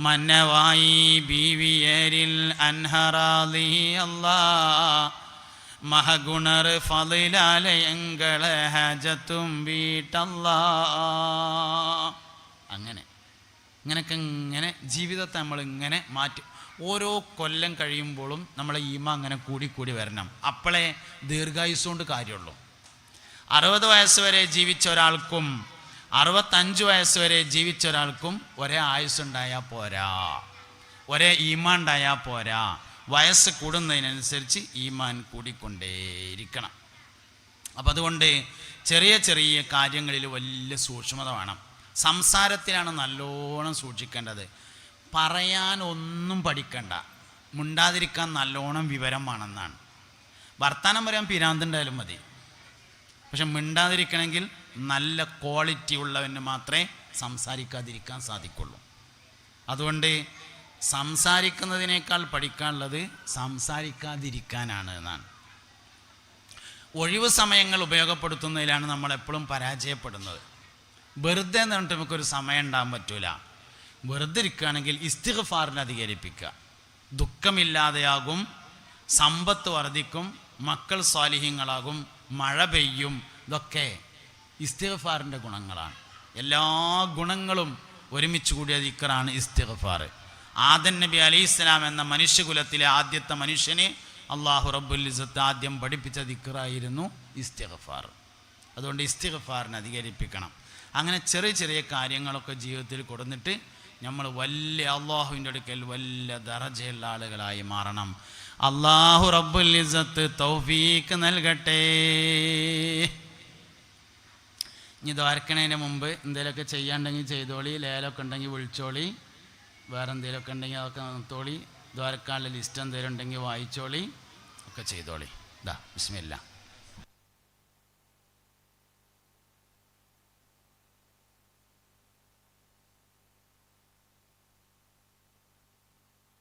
മന്നവായി ബീവിയരിൽ അൻഹറാലി അല്ലാ മഹഗുണർ ഫളിലാലയങ്ങളെ ഹജത്തും വീട്ടല്ലാ. ഇങ്ങനെയൊക്കെ ഇങ്ങനെ ജീവിതത്തെ നമ്മളിങ്ങനെ മാറ്റും. ഓരോ കൊല്ലം കഴിയുമ്പോഴും നമ്മളെ ഈമ അങ്ങനെ കൂടി വരണം. അപ്പോഴേ ദീർഘായുസ് കൊണ്ട് കാര്യമുള്ളൂ. 60 വയസ്സ് വരെ ജീവിച്ച ഒരാൾക്കും 65 വയസ്സ് വരെ ജീവിച്ച ഒരാൾക്കും ഒരേ ആയുസ്സുണ്ടായാൽ പോരാ, ഒരേ ഈമാൻ ഉണ്ടായാൽ പോരാ. വയസ്സ് കൂടുന്നതിനനുസരിച്ച് ഈമാൻ കൂടിക്കൊണ്ടേയിരിക്കണം. അപ്പം അതുകൊണ്ട് ചെറിയ ചെറിയ കാര്യങ്ങളിൽ വലിയ സൂക്ഷ്മത വേണം. സംസാരത്തിലാണ് നല്ലോണം സൂക്ഷിക്കേണ്ടത്. പറയാൻ ഒന്നും പഠിക്കണ്ട, മുണ്ടാതിരിക്കാൻ നല്ലോണം വിവരം വേണമെന്നാണ്. വർത്താനം പറയാൻ പിരാന്തുണ്ടായാലും മതി, പക്ഷെ മിണ്ടാതിരിക്കണമെങ്കിൽ നല്ല ക്വാളിറ്റി ഉള്ളവന് മാത്രമേ സംസാരിക്കാതിരിക്കാൻ സാധിക്കുള്ളൂ. അതുകൊണ്ട് സംസാരിക്കുന്നതിനേക്കാൾ പഠിക്കാനുള്ളത് സംസാരിക്കാതിരിക്കാനാണ് എന്നാണ്. ഒഴിവ് സമയങ്ങൾ ഉപയോഗപ്പെടുത്തുന്നതിലാണ് നമ്മളെപ്പോഴും പരാജയപ്പെടുന്നത്. വെറുതെ എന്ന് പറഞ്ഞിട്ട് നമുക്കൊരു സമയം ഉണ്ടാകാൻ പറ്റൂല. വെറുതെ ഇരിക്കുകയാണെങ്കിൽ ഇസ്തിഗ്ഫാറിനെ അധികരിപ്പിക്കുക. ദുഃഖമില്ലാതെയാകും, സമ്പത്ത് വർദ്ധിക്കും, മക്കൾ സ്വാലിഹീങ്ങളാകും, മഴ പെയ്യും. ഇതൊക്കെ ഇസ്തിഗ്ഫാറിൻ്റെ ഗുണങ്ങളാണ്. എല്ലാ ഗുണങ്ങളും ഒരുമിച്ച് കൂടിയ ദിക്റാണ് ഇസ്തിഗ്ഫാർ. ആദം നബി അലൈഹിസ്സലാം എന്ന മനുഷ്യകുലത്തിലെ ആദ്യത്തെ മനുഷ്യന് അള്ളാഹു റബ്ബുൽ ഇസ്സത്ത് ആദ്യം പഠിപ്പിച്ച ദിക്റായിരുന്നു ഇസ്തിഗ്ഫാർ. അതുകൊണ്ട് ഇസ്തിഗ്ഫാറിനെ അധികരിപ്പിക്കണം. അങ്ങനെ ചെറിയ ചെറിയ കാര്യങ്ങളൊക്കെ ജീവിതത്തിൽ കൊടുത്തിട്ട് നമ്മൾ വലിയ അള്ളാഹുവിൻ്റെ അടുക്കൽ വലിയ ദറജയുള്ള ആളുകളായി മാറണം. അള്ളാഹു റബ്ബുൽ ഇസ്സത്ത് തൗഫീക്ക് നൽകട്ടെ. ഇനി ദ്വാരക്കണേൻ്റെ മുമ്പ് എന്തെങ്കിലുമൊക്കെ ചെയ്യാണ്ടെങ്കിൽ ചെയ്തോളി, ലേലമൊക്കെ ഉണ്ടെങ്കിൽ വിളിച്ചോളി, വേറെ എന്തെങ്കിലുമൊക്കെ ഉണ്ടെങ്കിൽ അതൊക്കെ നിർത്തോളി, ദ്വാരക്കാനുള്ള ലിസ്റ്റ് എന്തെങ്കിലും ഉണ്ടെങ്കിൽ വായിച്ചോളി, ഒക്കെ ചെയ്തോളി. ബിസ്മില്ലാ.